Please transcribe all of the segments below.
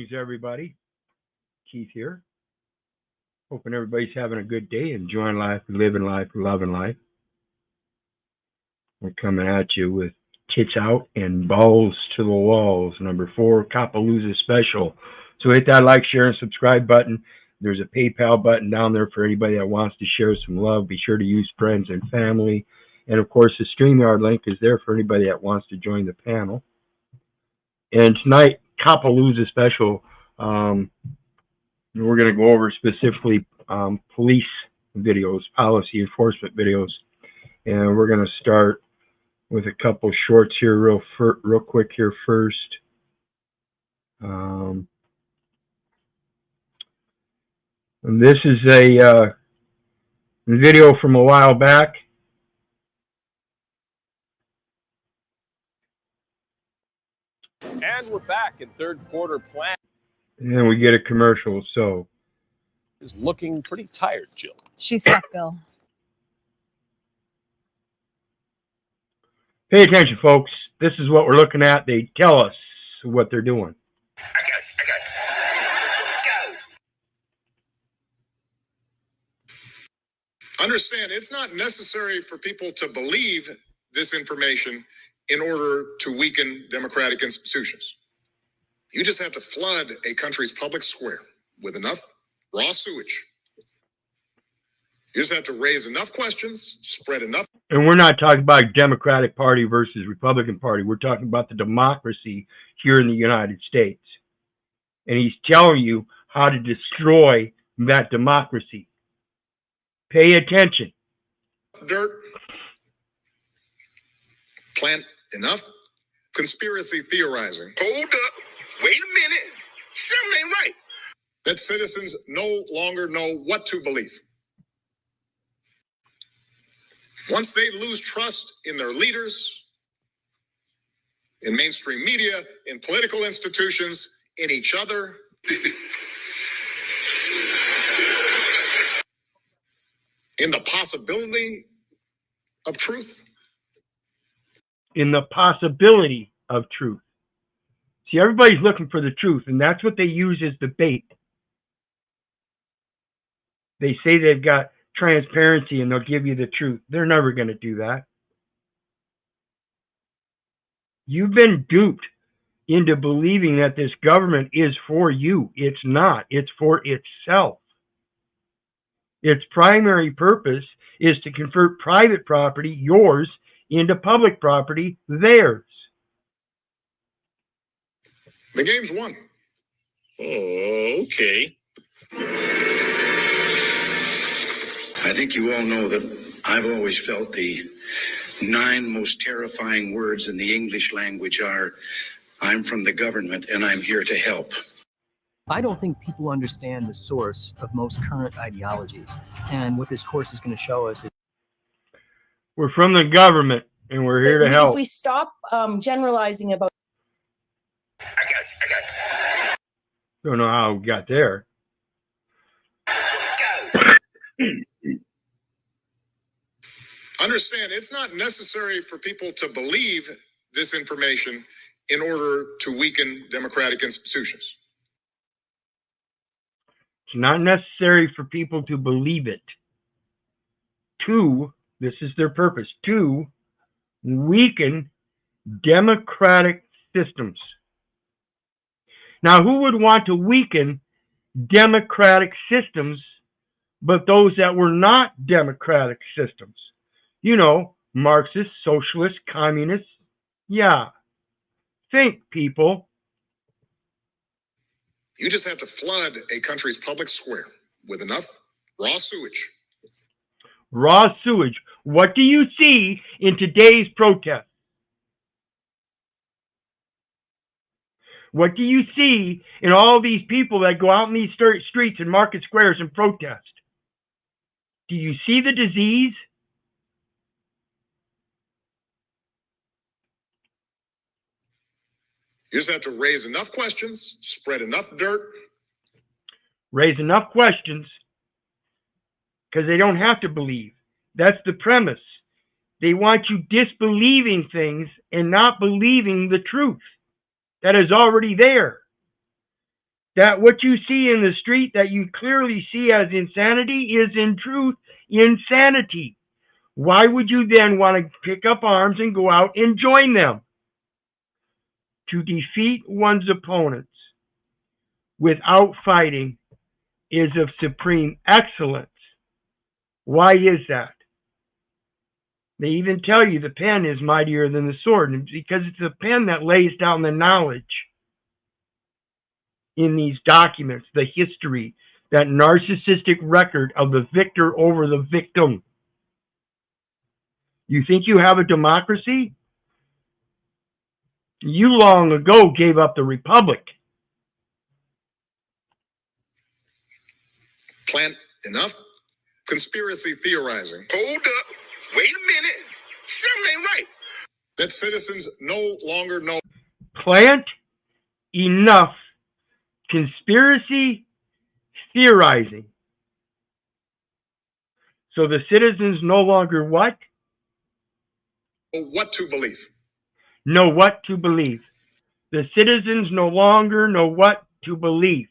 Greetings, everybody. Keith here. Hoping everybody's having a good day, enjoying life, living life, loving life. We're coming at you with Tits Out and Balls to the Walls, number 4, COPALOOZA Special. So hit that like, share, and subscribe button. There's a PayPal button down there for anybody that wants to share some love. Be sure to use friends and family. And, of course, the StreamYard link is there for anybody that wants to join the panel. And tonight, COPALOOZA Special, we're going to go over specifically police videos, policy enforcement videos. And we're going to start with a couple shorts here real quick here first. And this is a video from a while back. And we're back in third quarter plan. And we get a commercial, so. Is looking pretty tired, Jill. She's stuck, Bill. Pay attention, folks. This is what we're looking at. They tell us what they're doing. I got it. Go. Understand, it's not necessary for people to believe this information in order to weaken democratic institutions. You just have to flood a country's public square with enough raw sewage. You just have to raise enough questions, spread enough. And we're not talking about Democratic Party versus Republican Party. We're talking about the democracy here in the United States. And he's telling you how to destroy that democracy. Pay attention. Dirt. Plant enough conspiracy theorizing. Hold up. Wait a minute. Something ain't right. That citizens no longer know what to believe. Once they lose trust in their leaders, in mainstream media, in political institutions, in each other, in the possibility of truth. In the possibility of truth. See, everybody's looking for the truth, and that's what they use as the bait. They say they've got transparency and they'll give you the truth. They're never going to do that. You've been duped into believing that this government is for you. It's not. It's for itself. Its primary purpose is to convert private property, yours, into public property, theirs. The game's won. Oh, okay. I think you all know that I've always felt the 9 most terrifying words in the English language are, I'm from the government and I'm here to help. I don't think people understand the source of most current ideologies. And what this course is going to show us is we're from the government and we're here to help. If we stop generalizing about... I got it. Don't know how we got there. Understand, it's not necessary for people to believe this information in order to weaken democratic institutions. It's not necessary for people to believe it. 2, this is their purpose, 2, weaken democratic systems. Now, who would want to weaken democratic systems but those that were not democratic systems? You know, Marxists, socialists, communists. Yeah. Think, people. You just have to flood a country's public square with enough raw sewage. Raw sewage. What do you see in today's protest? What do you see in all these people that go out in these streets and market squares and protest? Do you see the disease? You just have to raise enough questions, spread enough dirt. Raise enough questions because they don't have to believe. That's the premise. They want you disbelieving things and not believing the truth that is already there. that what you see in the street that you clearly see as insanity is in truth insanity. Why would you then want to pick up arms and go out and join them? To defeat one's opponents without fighting is of supreme excellence. Why is that? They even tell you the pen is mightier than the sword, because it's the pen that lays down the knowledge in these documents, the history, that narcissistic record of the victor over the victim. You think you have a democracy? You long ago gave up the republic. Plant, enough conspiracy theorizing. Hold up. Wait a minute. Something ain't right. That citizens no longer know. Plant enough conspiracy theorizing. So the citizens no longer what? What to believe. Know what to believe. The citizens no longer know what to believe.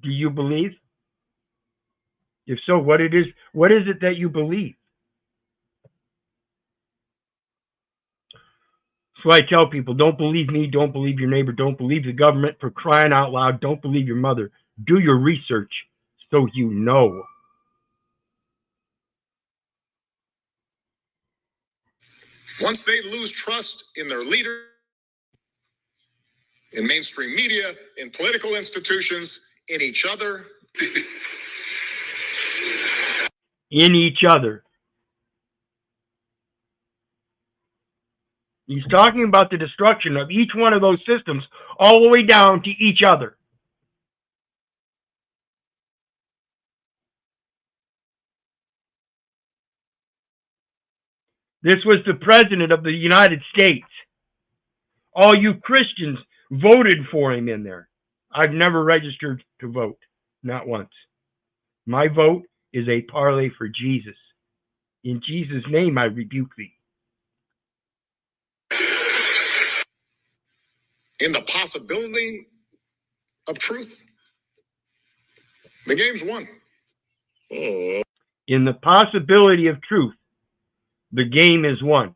Do you believe? If so, what is it that you believe? So I tell people, don't believe me, don't believe your neighbor, don't believe the government, for crying out loud, don't believe your mother. Do your research so you know. Once they lose trust in their leader, in mainstream media, in political institutions, in each other. In each other. He's talking about the destruction of each one of those systems all the way down to each other. This was the President of the United States. All you Christians voted for him in there. I've never registered to vote, not once. My vote is a parlay for Jesus. In Jesus' name, I rebuke thee. In the possibility of truth, the game's won. In the possibility of truth, the game is won.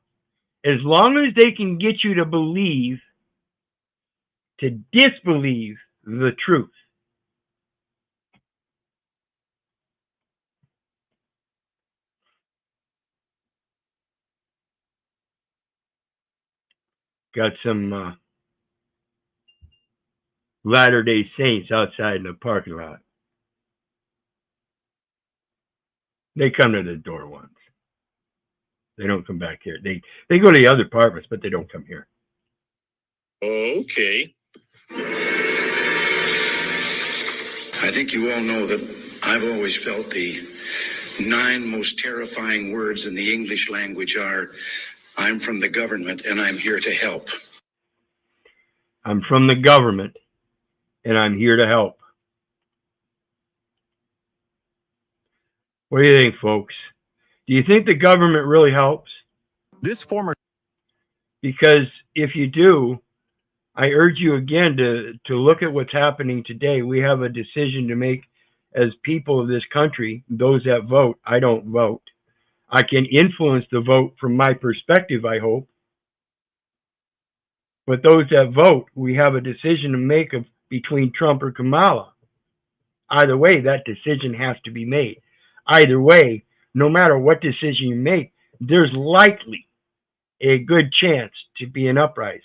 As long as they can get you to believe, to disbelieve the truth. Got some Latter-day Saints outside in the parking lot. They come to the door once. They don't come back here. They go to the other apartments, but they don't come here. Okay. I think you all know that I've always felt the 9 most terrifying words in the English language are, I'm from the government and I'm here to help. I'm from the government and I'm here to help. What do you think, folks? Do you think the government really helps? This former... Because if you do, I urge you again to look at what's happening today. We have a decision to make as people of this country, those that vote. I don't vote. I can influence the vote from my perspective, I hope. But those that vote, we have a decision to make between Trump or Kamala. Either way, that decision has to be made. Either way, no matter what decision you make, there's likely a good chance to be an uprising.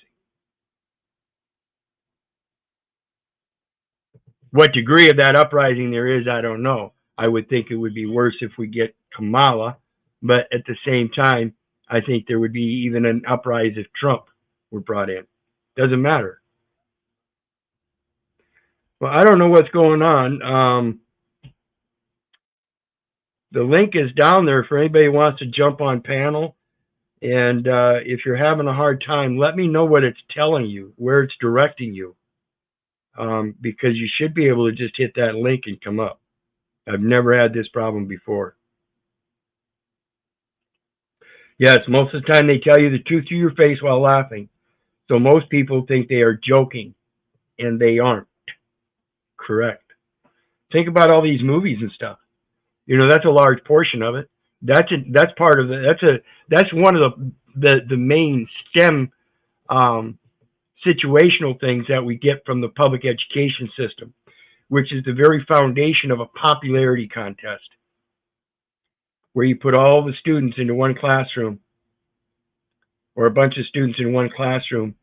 What degree of that uprising there is, I don't know. I would think it would be worse if we get Kamala, but at the same time, I think there would be even an uprising if Trump were brought in. Doesn't matter. Well, I don't know what's going on. The link is down there for anybody who wants to jump on panel. And if you're having a hard time, let me know what it's telling you, where it's directing you. Because you should be able to just hit that link and come up. I've never had this problem before. Yes, most of the time they tell you the truth to your face while laughing. So most people think they are joking, and they aren't. Correct. Think about all these movies and stuff. You know, that's a large portion of it. That's part of it. That's one of the main STEM situational things that we get from the public education system, which is the very foundation of a popularity contest, where you put all the students into one classroom, or a bunch of students in one classroom,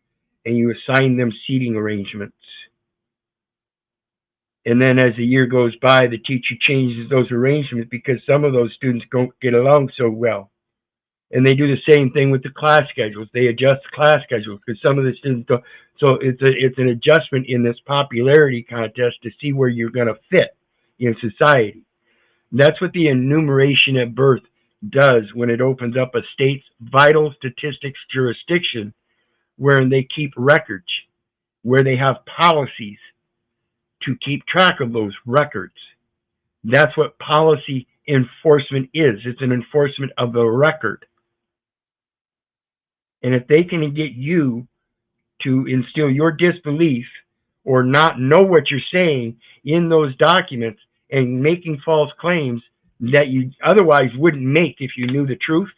and you assign them seating arrangements. And then as the year goes by, the teacher changes those arrangements because some of those students don't get along so well. And they do the same thing with the class schedules. They adjust the class schedules because some of the students don't. So it's an adjustment in this popularity contest to see where you're going to fit in society. And that's what the enumeration at birth does when it opens up a state's vital statistics jurisdiction, wherein they keep records, where they have policies to keep track of those records. That's what policy enforcement is. It's an enforcement of the record. And if they can get you to instill your disbelief or not know what you're saying in those documents and making false claims that you otherwise wouldn't make if you knew the truth,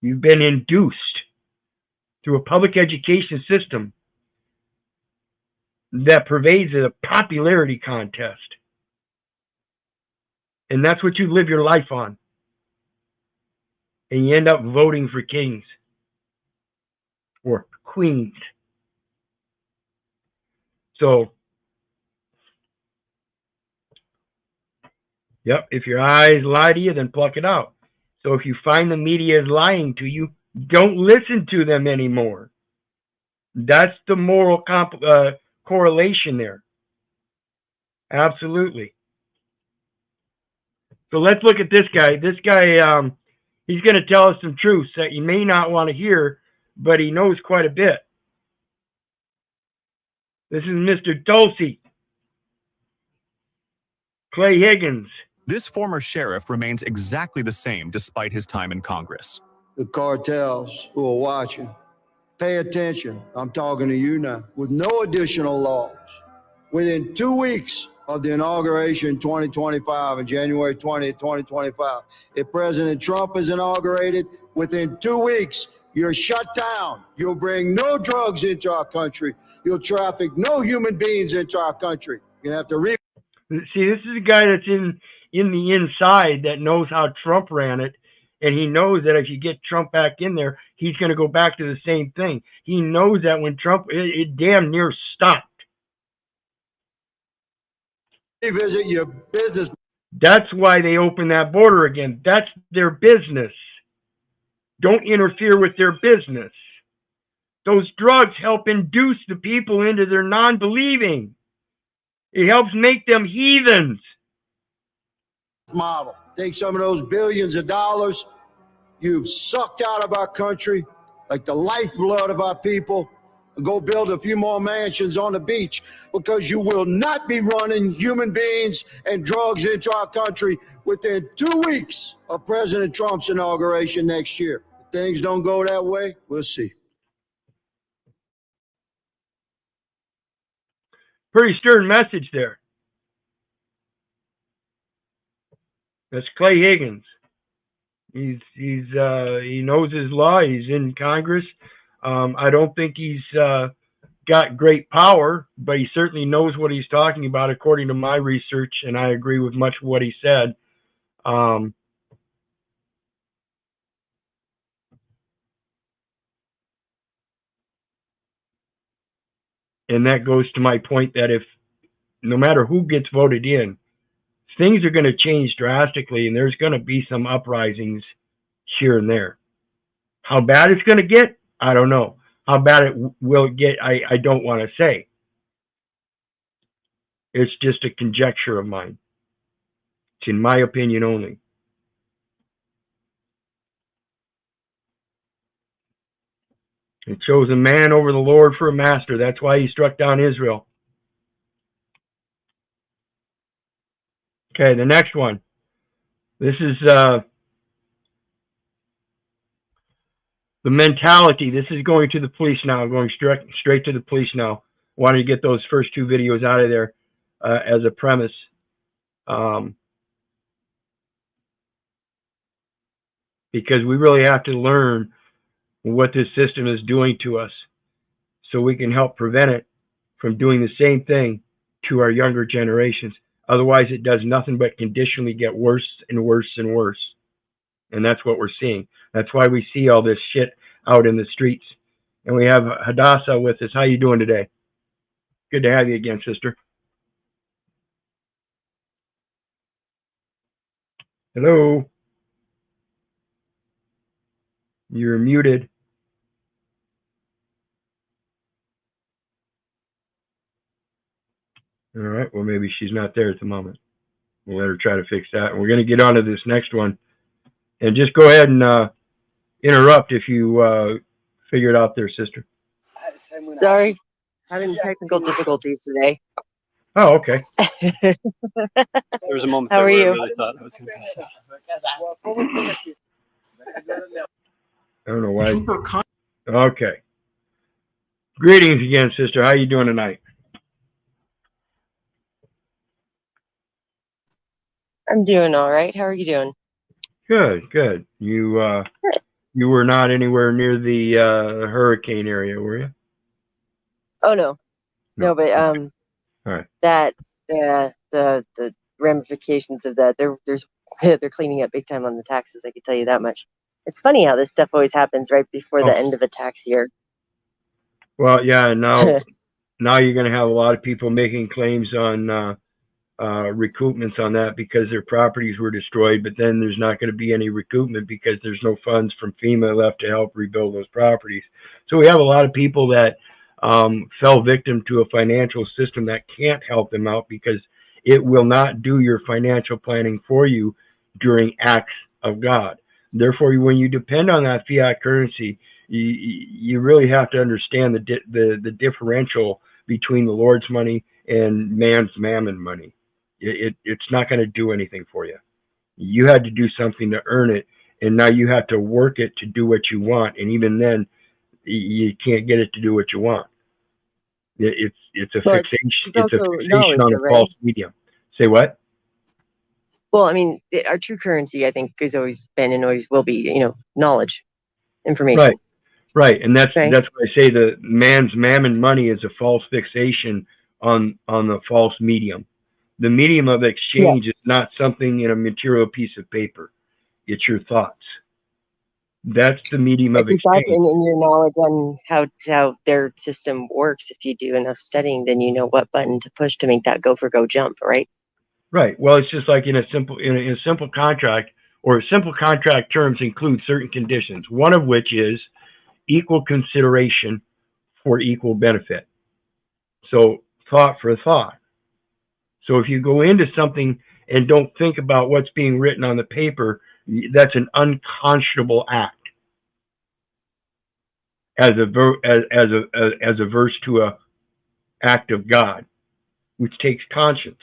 you've been induced through a public education system that pervades a popularity contest. And that's what you live your life on. And you end up voting for kings or queens. So, yep, if your eyes lie to you, then pluck it out. So if you find the media is lying to you, don't listen to them anymore. That's the moral correlation there. Absolutely. So let's look at this guy. This guy, he's going to tell us some truths that you may not want to hear, but he knows quite a bit. This is Mr. Tulsi. Clay Higgins. This former sheriff remains exactly the same despite his time in Congress. The cartels who are watching, pay attention. I'm talking to you now. With no additional laws, within 2 weeks of the inauguration 2025 on January 20th, 2025, if President Trump is inaugurated, within 2 weeks, you're shut down. You'll bring no drugs into our country. You'll traffic no human beings into our country. You're gonna have to See, this is a guy that's in the inside that knows how Trump ran it, and he knows that if you get Trump back in there, he's going to go back to the same thing. He knows that when Trump, it damn near stopped. revisit your business. That's why they opened that border again. That's their business. Don't interfere with their business. Those drugs help induce the people into their non-believing. It helps make them heathens. Model. Take some of those billions of dollars you've sucked out of our country, like the lifeblood of our people, and go build a few more mansions on the beach, because you will not be running human beings and drugs into our country within 2 weeks of President Trump's inauguration next year. If things don't go that way, we'll see. Pretty stern message there. That's Clay Higgins. He knows his law. He's in Congress. I don't think he's got great power, but he certainly knows what he's talking about, according to my research, and I agree with much of what he said. And that goes to my point that if no matter who gets voted in, things are going to change drastically, and there's going to be some uprisings here and there. How bad it's going to get, I don't know. How bad it will get, I don't want to say. It's just a conjecture of mine. It's in my opinion only. It chose a man over the Lord for a master. That's why he struck down Israel. Okay, the next one. This is the mentality. This is going to the police now. I'm going straight to the police now. Wanted to get those first two videos out of there as a premise. Because we really have to learn what this system is doing to us so we can help prevent it from doing the same thing to our younger generations. Otherwise, it does nothing but conditionally get worse and worse and worse. And that's what we're seeing. That's why we see all this shit out in the streets. And we have Hadassah with us. How you doing today? Good to have you again, sister. Hello. You're muted. All right. Well, maybe she's not there at the moment. We'll let her try to fix that. And we're going to get on to this next one. And just go ahead and interrupt if you figure it out there, sister. Sorry, having technical difficulties today. Oh, okay. There was a moment How there are where you? I really thought I was going to pass out. I don't know why. Okay. Greetings again, sister. How you doing tonight? I'm doing all right. How are you doing? Good, good. You were not anywhere near the hurricane area, were you? Oh no, but All right. that the ramifications of that they're cleaning up big time on the taxes. I can tell you that much. It's funny how this stuff always happens right before the end of a tax year. Well, yeah, and now you're going to have a lot of people making claims on recoupments on that because their properties were destroyed, but then there's not going to be any recoupment because there's no funds from FEMA left to help rebuild those properties. So we have a lot of people that fell victim to a financial system that can't help them out because it will not do your financial planning for you during acts of God. Therefore, when you depend on that fiat currency, you really have to understand the differential between the Lord's money and man's mammon money. It's not going to do anything for you. You had to do something to earn it, and now you have to work it to do what you want. And even then, you can't get it to do what you want. It's a fixation. It's a fixation on a false medium. Say what? Well, I mean, our true currency, I think, has always been and always will be, knowledge, information. Right, and that's why I say the man's mammon money is a false fixation on the false medium. The medium of exchange is not something in a material piece of paper. It's your thoughts. That's the medium of exchange. In your knowledge on how their system works, if you do enough studying, then you know what button to push to make that go jump, right? Right. Well, it's just like in a simple contract, or simple contract terms include certain conditions, one of which is equal consideration for equal benefit. So thought for thought. So if you go into something and don't think about what's being written on the paper, that's an unconscionable act. As a verse to a act of God, which takes conscience.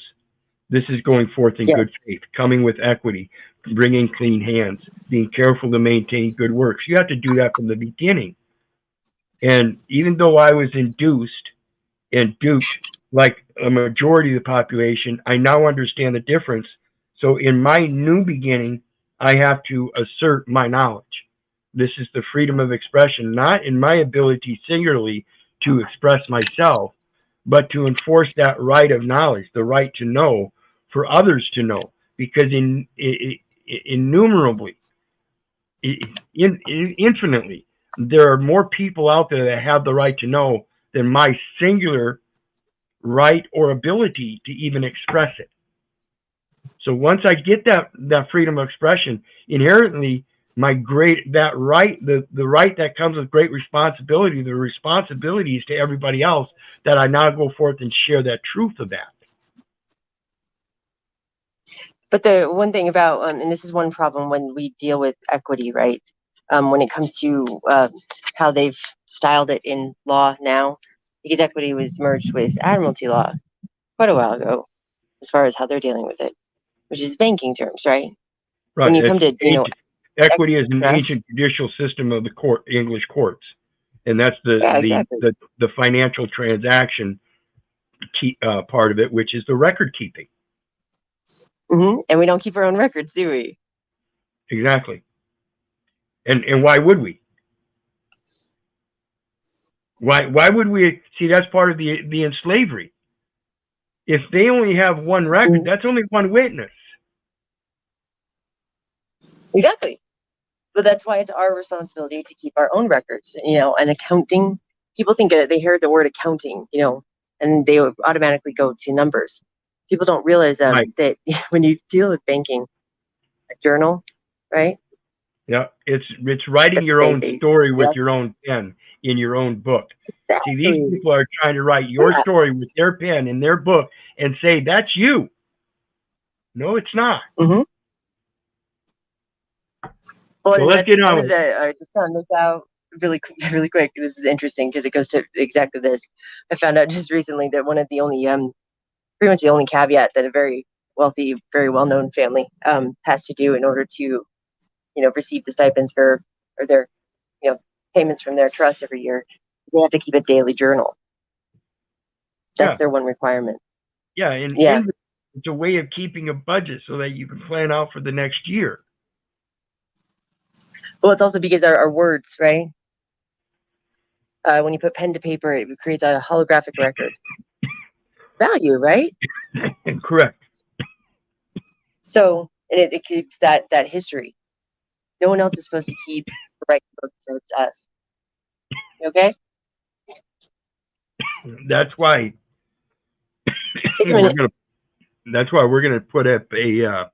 This is going forth in good faith, coming with equity, bringing clean hands, being careful to maintain good works. You have to do that from the beginning. And even though I was induced and duped like a majority of the population, I now understand the difference. So in my new beginning, I have to assert my knowledge. This is the freedom of expression, not in my ability singularly to express myself, but to enforce that right of knowledge, the right to know for others to know. Because innumerably, infinitely, there are more people out there that have the right to know than my singular right or ability to even express it. So once I get that freedom of expression, inherently the right that comes with great responsibility, the responsibility is to everybody else that I now go forth and share that truth of that. But the one thing about, and this is one problem when we deal with equity, right? When it comes to how they've styled it in law now, because equity was merged with admiralty law quite a while ago, as far as how they're dealing with it. which is banking terms, right? Right. When you come to, Equity is an trust. ancient judicial system of the English courts, and that's Yeah, exactly. the financial transaction part of it, which is the record keeping. And we don't keep our own records, do we? Exactly. And why would we? Why would we? See, that's part of the slavery. If they only have one record, that's only one witness. Exactly. But that's why it's our responsibility to keep our own records, and accounting. People think they hear the word accounting, and they automatically go to numbers. People don't realize Right. that when you deal with banking, a journal, right? Yeah, it's writing That's your they- own they- story with yep. your own pen in your own book. See, these Exactly. people are trying to write your Yeah. story with their pen in their book and say, that's you. No, it's not. Well, So and let's that's get on one with of the. I just found this out really quick. This is interesting because it goes to exactly this. I found out just recently that one of the only, pretty much the only caveat that a very wealthy, very well-known family has to do in order to, receive the stipends or their, payments from their trust every year, they have to keep a daily journal. That's their one requirement. Yeah, and it's a way of keeping a budget so that you can plan out for the next year. Well, it's also because our words, right? When you put pen to paper, it creates a holographic record. Value, right? Correct. So, and it keeps that history. No one else is supposed to keep writing books, so it's us. Okay? That's why Take a minute. we're gonna put up a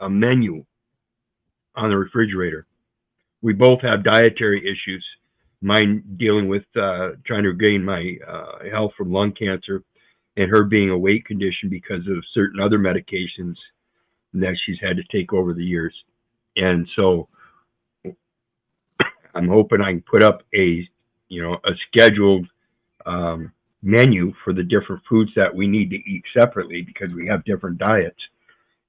menu on the refrigerator. We both have dietary issues. Mine dealing with trying to regain my health from lung cancer, and her being a weight condition because of certain other medications that she's had to take over the years. And so I'm hoping I can put up a scheduled menu for the different foods that we need to eat separately because we have different diets,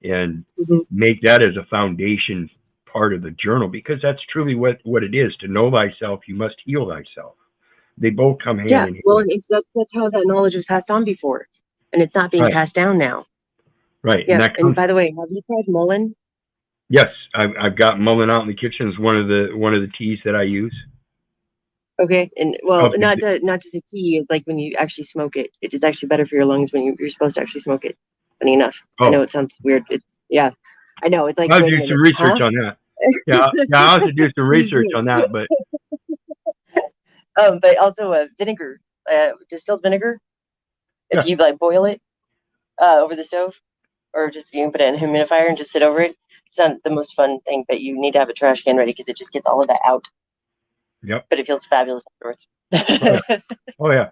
and make that as a foundation part of the journal, because that's truly what it is. To know thyself, you must heal thyself. They both come hand in hand. Well, and that's how that knowledge was passed on before, and it's not being passed down now. Right. Yeah. And by the way, have you tried mullein? Yes, I've got mullein out in the kitchen. It's one of the teas that I use. Okay, and not just a tea. Like when you actually smoke it, it's actually better for your lungs when you're supposed to actually smoke it. Funny enough, I know it sounds weird. I know it's like. I'll do some research on that. Yeah, I'll have to do some research on that. But but also vinegar, distilled vinegar. If you boil it over the stove, or just you can put it in a humidifier and just sit over it. It's not the most fun thing, but you need to have a trash can ready because it just gets all of that out. Yep. But it feels fabulous afterwards. Oh yeah.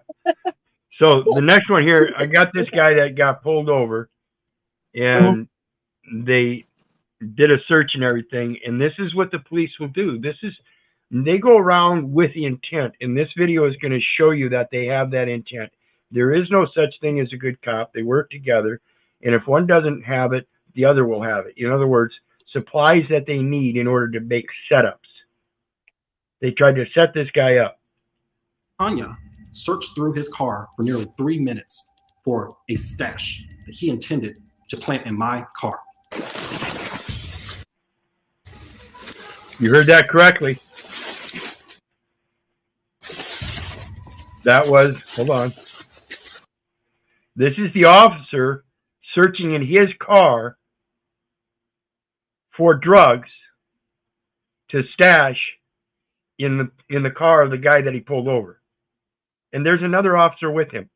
So the next one here, I got this guy that got pulled over, and they did a search and everything. And this is what the police will do. They go around with the intent. And this video is going to show you that they have that intent. There is no such thing as a good cop. They work together. And if one doesn't have it, the other will have it. In other words, supplies that they need in order to make setups. They tried to set this guy up. Anya searched through his car for nearly 3 minutes for a stash that he intended to plant in my car. You heard that correctly. That was, hold on. This is the officer searching in his car for drugs to stash in the car of the guy that he pulled over. And there's another officer with him.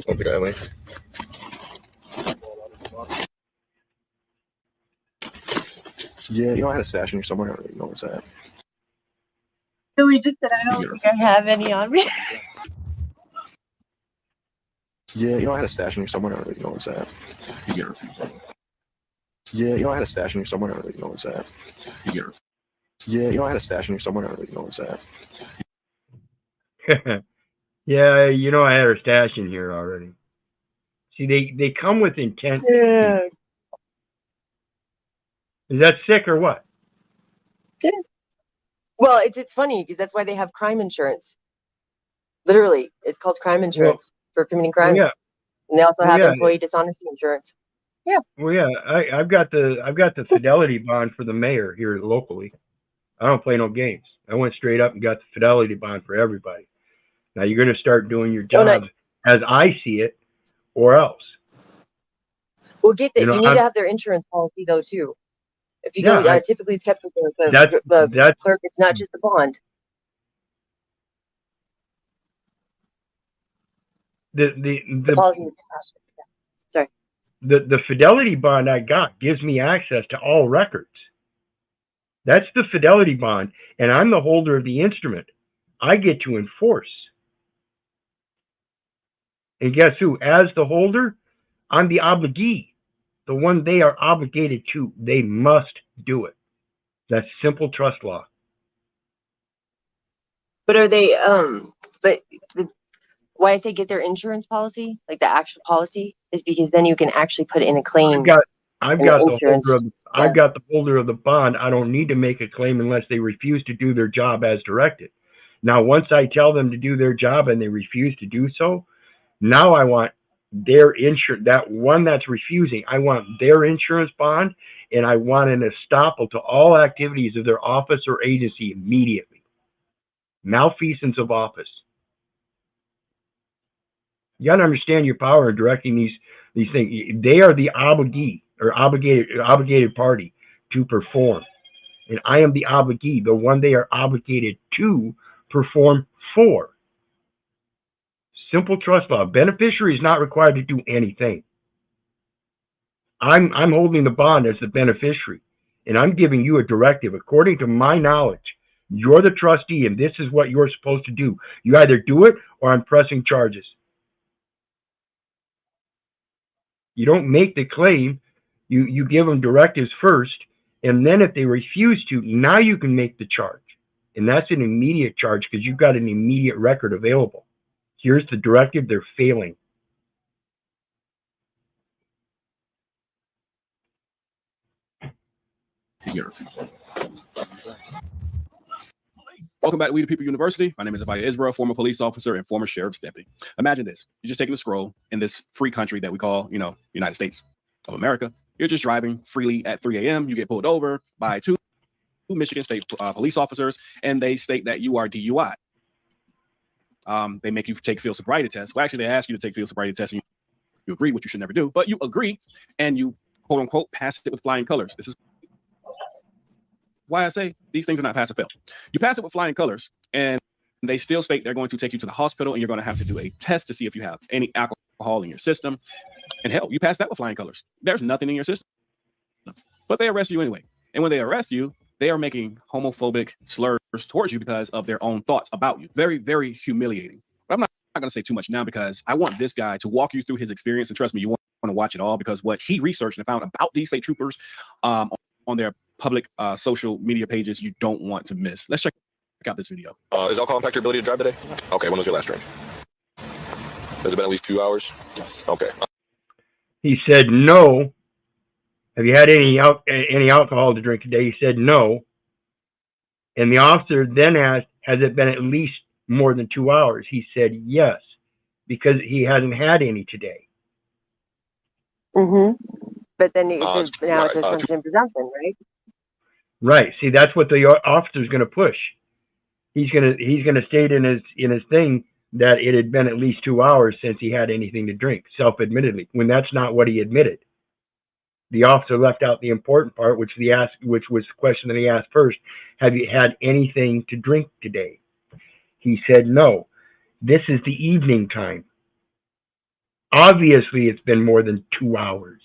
The guy away. Yeah, I had a stash in here somewhere. I don't even know what's that. Billy just said, I don't think I have any on me. Yeah, I had a stash in here somewhere. I don't even know what's that. You get refused. Yeah, I had a stash in here somewhere. I don't even know what's that. You get refused. Yeah, I had a stash in here somewhere. I don't really know what's at. Yeah, I had a stash in here already. See, they come with intent. Yeah. Is that sick or what? Yeah. Well, it's funny because that's why they have crime insurance. Literally, it's called crime insurance for committing crimes. Yeah. And they also have Yeah. employee dishonesty insurance. Yeah. Well, yeah, I've got the fidelity bond for the mayor here locally. I don't play no games. I went straight up and got the fidelity bond for everybody. Now you're going to start doing your job as I see it, or else. Well, get that. You need to have their insurance policy though too. If you go, typically it's kept with the clerk. It's not just the bond. The policy. Sorry. The fidelity bond I got gives me access to all records. That's the fidelity bond, and I'm the holder of the instrument. I get to enforce. And guess who? As the holder, I'm the obligee, the one they are obligated to. They must do it. That's simple trust law. But are they? Why I say get their insurance policy, like the actual policy, is because then you can actually put in a claim. I've got the holder of the bond. I don't need to make a claim unless they refuse to do their job as directed. Now, once I tell them to do their job and they refuse to do so, now I want their insurance, that one that's refusing, I want their insurance bond, and I want an estoppel to all activities of their office or agency immediately. Malfeasance of office. You got to understand your power in directing these things. They are the obligee or obligated party to perform, and I am the obligee, the one they are obligated to perform for. Simple trust law. Beneficiary is not required to do anything. I'm holding the bond as the beneficiary, and I'm giving you a directive according to my knowledge. You're the trustee, and this is what you're supposed to do. You either do it, or I'm pressing charges. You don't make the claim. You give them directives first, and then if they refuse to, now you can make the charge. And that's an immediate charge because you've got an immediate record available. Here's the directive. They're failing. Welcome back to We the People University. My name is Israel, former police officer and former sheriff's deputy. Imagine this. You're just taking a stroll in this free country that we call, United States of America. You're just driving freely at 3 a.m. You get pulled over by two Michigan State police officers, and they state that you are DUI. They make you take field sobriety tests. Well, actually, they ask you to take field sobriety tests, and you agree, which you should never do, but you agree, and you, quote unquote, pass it with flying colors. This is why I say these things are not pass or fail. You pass it with flying colors, and they still state they're going to take you to the hospital, and you're going to have to do a test to see if you have any alcohol in your system. And hell, you pass that with flying colors. There's nothing in your system. But they arrest you anyway. And when they arrest you, they are making homophobic slurs towards you because of their own thoughts about you. Very, very humiliating. But I'm not going to say too much now because I want this guy to walk you through his experience. And trust me, you want to watch it all because what he researched and found about these state troopers on their public social media pages, you don't want to miss. Let's check out this video. Is alcohol impact your ability to drive today? Okay, when was your last drink? Has it been at least 2 hours? Yes. Okay. He said no. Have you had any alcohol to drink today? He said no. And the officer then asked, has it been at least more than 2 hours? He said yes, because he hasn't had any today. Mm-hmm. But then it's an assumption presumption, right? Right. See, that's what the officer's going to push. He's going to state in his thing that it had been at least 2 hours since he had anything to drink, self-admittedly, when that's not what he admitted. The officer left out the important part, which was the question that he asked first. Have you had anything to drink today? He said no. This is the evening time. Obviously, it's been more than 2 hours.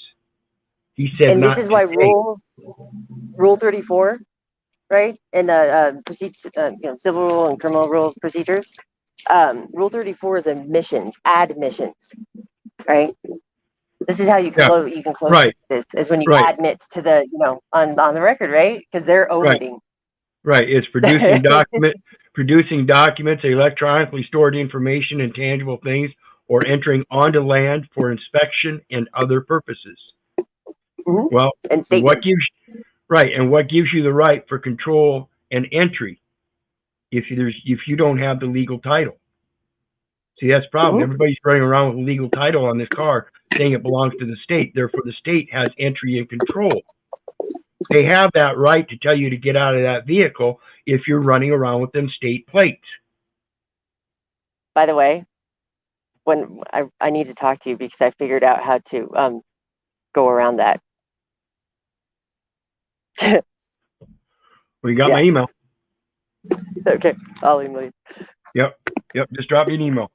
He said, and this is why Rule 34, right, in the civil rule and criminal rule procedures. Rule 34 is admissions, right? This is how you close. You can close right. This is when you admit to the on the record, right? Because they're omitting. Right. It's producing documents, electronically stored information, and tangible things, or entering onto land for inspection and other purposes. Well, And what statements. gives and what gives you the right for control and entry if you don't have the legal title? See, that's the problem. Everybody's running around with a legal title on this car saying it belongs to the state. Therefore, the state has entry and control. They have that right to tell you to get out of that vehicle if you're running around with them state plates. By the way, when I need to talk to you because I figured out how to go around that. Well, you got my email. Okay, I'll email you. Yep. Just drop me an email.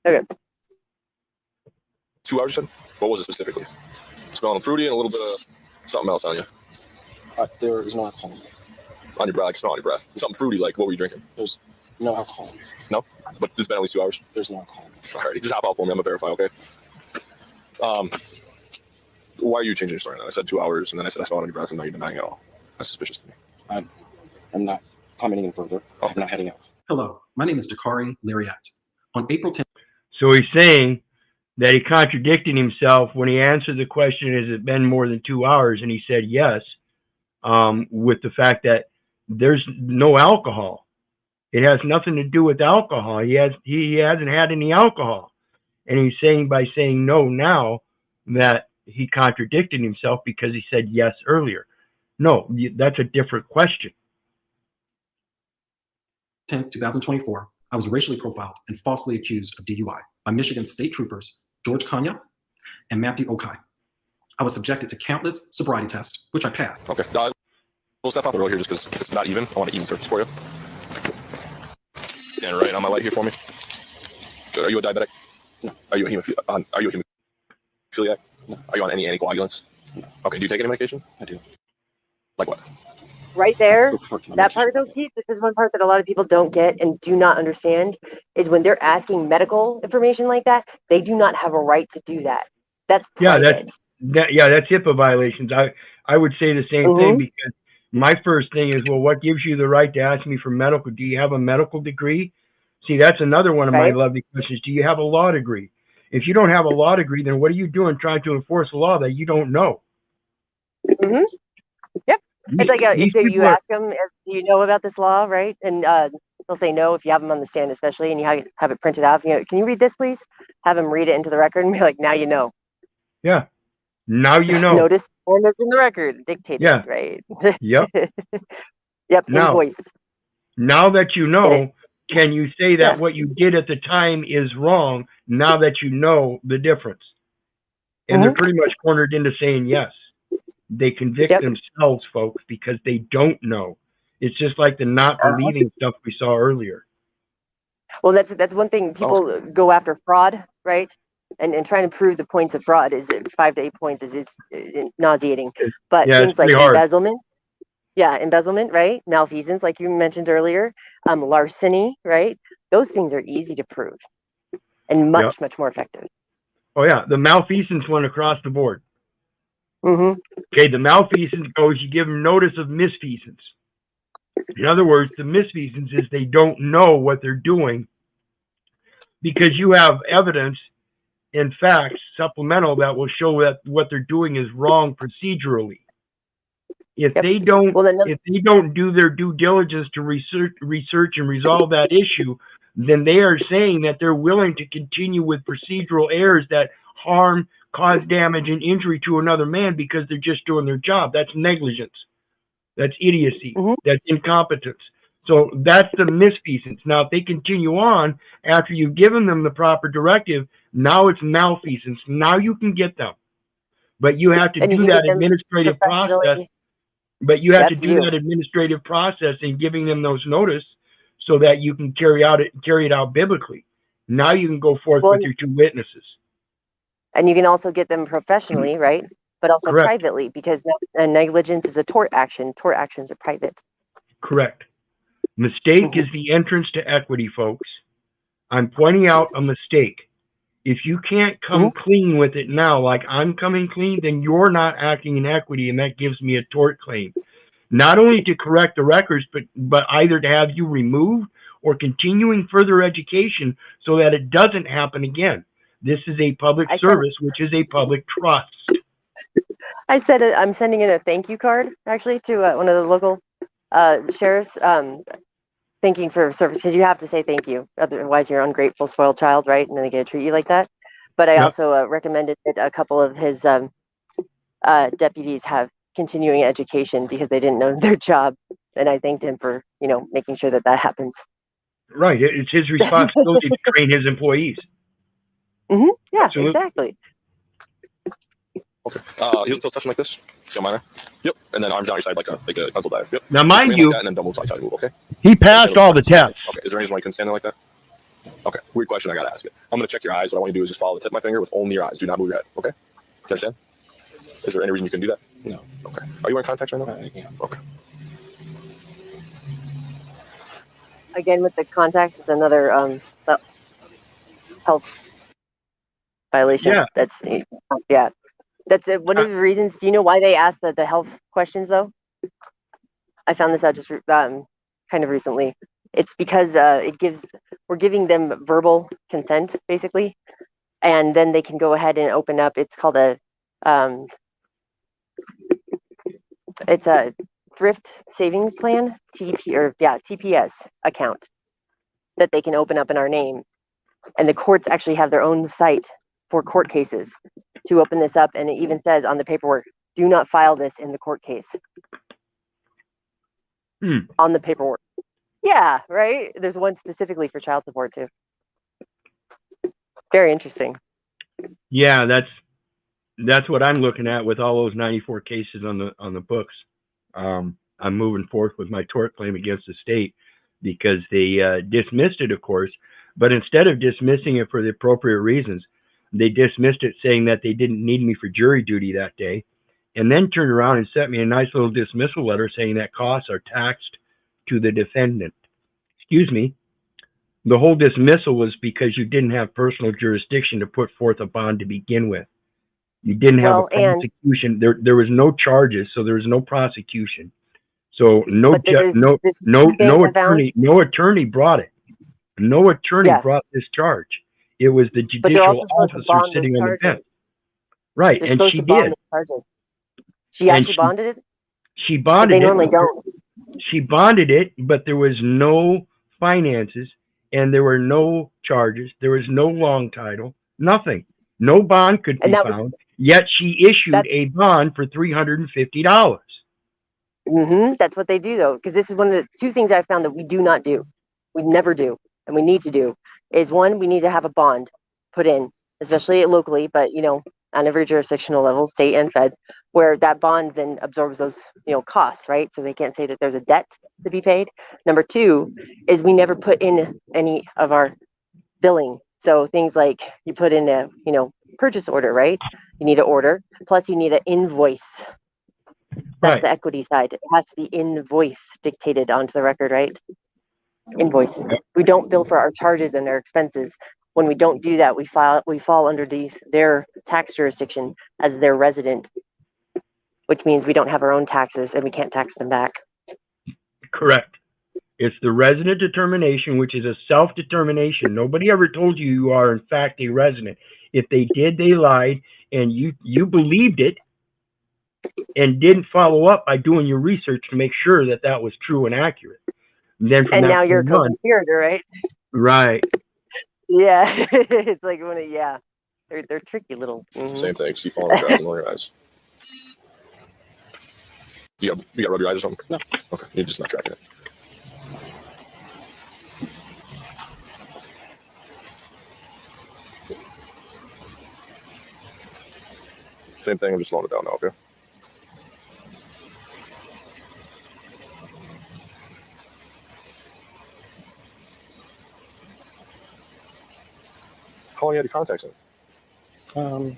Okay. 2 hours, you said? What was it specifically? Smelling fruity and a little bit of something else on you. There is no alcohol. On your breath, like smell on your breath. Something fruity, like what were you drinking? There's no alcohol. No? But it's been at least 2 hours? There's no alcohol. Alrighty, just hop out for me. I'm gonna verify, okay? Why are you changing your story now? I said 2 hours, and then I said I saw it on your breath, and now you're denying it all. That's suspicious to me. I'm not commenting any further. I'm not heading out. Hello, my name is Dakari Lariat. On April 10th. So he's saying that he contradicted himself when he answered the question, has it been more than 2 hours? And he said yes, with the fact that there's no alcohol. It has nothing to do with alcohol. He hasn't had any alcohol. And he's saying by saying no now that he contradicted himself because he said yes earlier. No, that's a different question. 10th, 2024, I was racially profiled and falsely accused of DUI by Michigan state troopers George Kanya and Matthew Okai. I was subjected to countless sobriety tests, which I passed. Okay, we'll step off the road here just because it's not even. I want to even surface for you. Stand right on my light here for me. Good. Are you a diabetic? No. Are you a hemophiliac? No. Are you on any anticoagulants? No. Okay, do you take any medication? I do. Like what? Right there, that part though, Keith, this is one part that a lot of people don't get and do not understand, is when they're asking medical information like that, they do not have a right to do that. That's private. That's HIPAA violations. I would say the same thing, because my first thing is, well, what gives you the right to ask me for medical? Do you have a medical degree? See, that's another one of my lovely questions. Do you have a law degree? If you don't have a law degree, then what are you doing trying to enforce a law that you don't know? Yep. It's like if you ask them, do you know about this law, right? And they'll say no if you have them on the stand, especially, and you have it printed out. You know, can you read this, please? Have them read it into the record and be like, now you know. Yeah. Now you know. Notice and it's in the record, dictated, right? Yep. Yep. Now, invoice. Now that you know, can you say that what you did at the time is wrong now that you know the difference? And they're pretty much cornered into saying yes. They convict themselves, folks, because they don't know. It's just like the not believing stuff we saw earlier. Well, that's one thing. People go after fraud, right? And trying to prove the points of fraud is 5 to 8 points is nauseating. But things like embezzlement, embezzlement, right? Malfeasance, like you mentioned earlier, larceny, right? Those things are easy to prove and much more effective. Oh yeah, the malfeasance went across the board. Okay, the malfeasance goes, you give them notice of misfeasance. In other words, the misfeasance is they don't know what they're doing because you have evidence and facts, supplemental, that will show that what they're doing is wrong procedurally. If they don't do their due diligence to research and resolve that issue, then they are saying that they're willing to continue with procedural errors that harm, cause damage, and injury to another man because they're just doing their job. That's negligence. That's idiocy. That's incompetence. So that's the misfeasance. Now, if they continue on after you've given them the proper directive, now it's malfeasance. Now you can get them. But you have to do that administrative process. But you have to do that administrative process in giving them those notice so that you can carry it out biblically. Now you can go forth with your two witnesses. And you can also get them professionally, right? But also privately, because negligence is a tort action. Tort actions are private. Correct. Mistake is the entrance to equity, folks. I'm pointing out a mistake. If you can't come clean with it now, like I'm coming clean, then you're not acting in equity, and that gives me a tort claim. not only to correct the records, but either to have you removed or continuing further education so that it doesn't happen again. This is a public service, which is a public trust. I said I'm sending in a thank you card actually to one of the local sheriffs, thanking for service, because you have to say thank you, otherwise you're an ungrateful, spoiled child, right? And then they get to treat you like that. But I also recommended that a couple of his deputies have continuing education because they didn't know their job, and I thanked him for making sure that happens. Right, it's his responsibility to train his employees. Mm-hmm. Yeah, Absolutely. exactly. Okay. Heels until touching like this. See how mine are? Yep. And then arms down your side like a pencil dive. Yep. Now, mind you, like that, and then don't move side to side. Move. Okay. He passed all the tests. Okay. Is there any reason why you couldn't stand there like that? Okay. Weird question. I gotta ask it. I'm gonna check your eyes. What I want you to do is just follow the tip of my finger with only your eyes. Do not move your head. Okay. You understand? Is there any reason you can do that? No. Okay. Are you wearing contacts right now? Yeah. Okay. Again, with the contacts, it's another health violation. Yeah. That's one of the reasons. Do you know why they asked the health questions though? I found this out just kind of recently. It's because we're giving them verbal consent basically, and then they can go ahead and open up. It's called it's a thrift savings plan, TPS account that they can open up in our name, and the courts actually have their own site for court cases to open this up, and it even says on the paperwork, do not file this in the court case. On the paperwork. Yeah, right? There's one specifically for child support too. Very interesting. Yeah, that's what I'm looking at with all those 94 cases on the books. I'm moving forth with my tort claim against the state because they dismissed it, of course, but instead of dismissing it for the appropriate reasons, they dismissed it saying that they didn't need me for jury duty that day, and then turned around and sent me a nice little dismissal letter saying that costs are taxed to the defendant. Excuse me. The whole dismissal was because you didn't have personal jurisdiction to put forth a bond to begin with. You didn't have a prosecution. There was no charges, so there was no prosecution. So no attorney brought it. No attorney brought this charge. It was the judicial officer sitting on the bench. Right, and she did. She actually bonded it? She bonded it. They normally don't. She bonded it, but there was no finances, and there were no charges. There was no long title, nothing. No bond could be found, yet she issued a bond for $350. That's what they do, though, because this is one of the two things I found that we do not do. We never do, and we need to do, is one, we need to have a bond put in, especially locally, but, on every jurisdictional level, state and fed, where that bond then absorbs those, costs, right? So they can't say that there's a debt to be paid. Number two is we never put in any of our billing. So things like you put in a, purchase order, right? You need an order, plus you need an invoice. That's the equity side. It has to be invoice dictated onto the record, right? Invoice. We don't bill for our charges and our expenses. When we don't do that, we fall under their tax jurisdiction as their resident, which means we don't have our own taxes and we can't tax them back. Correct. It's the resident determination, which is a self-determination. Nobody ever told you you are, in fact, a resident. If they did, they lied, and you believed it and didn't follow up by doing your research to make sure that that was true and accurate. And now you're a co-conspirator, right? Right. Yeah. It's like they're tricky little. Same thing. Keep following your eyes and roll your eyes. You got to rub your eyes or something? No. Okay. You're just not tracking it. Same thing. I'm just slowing it down now, okay? How long you had your contacts in? An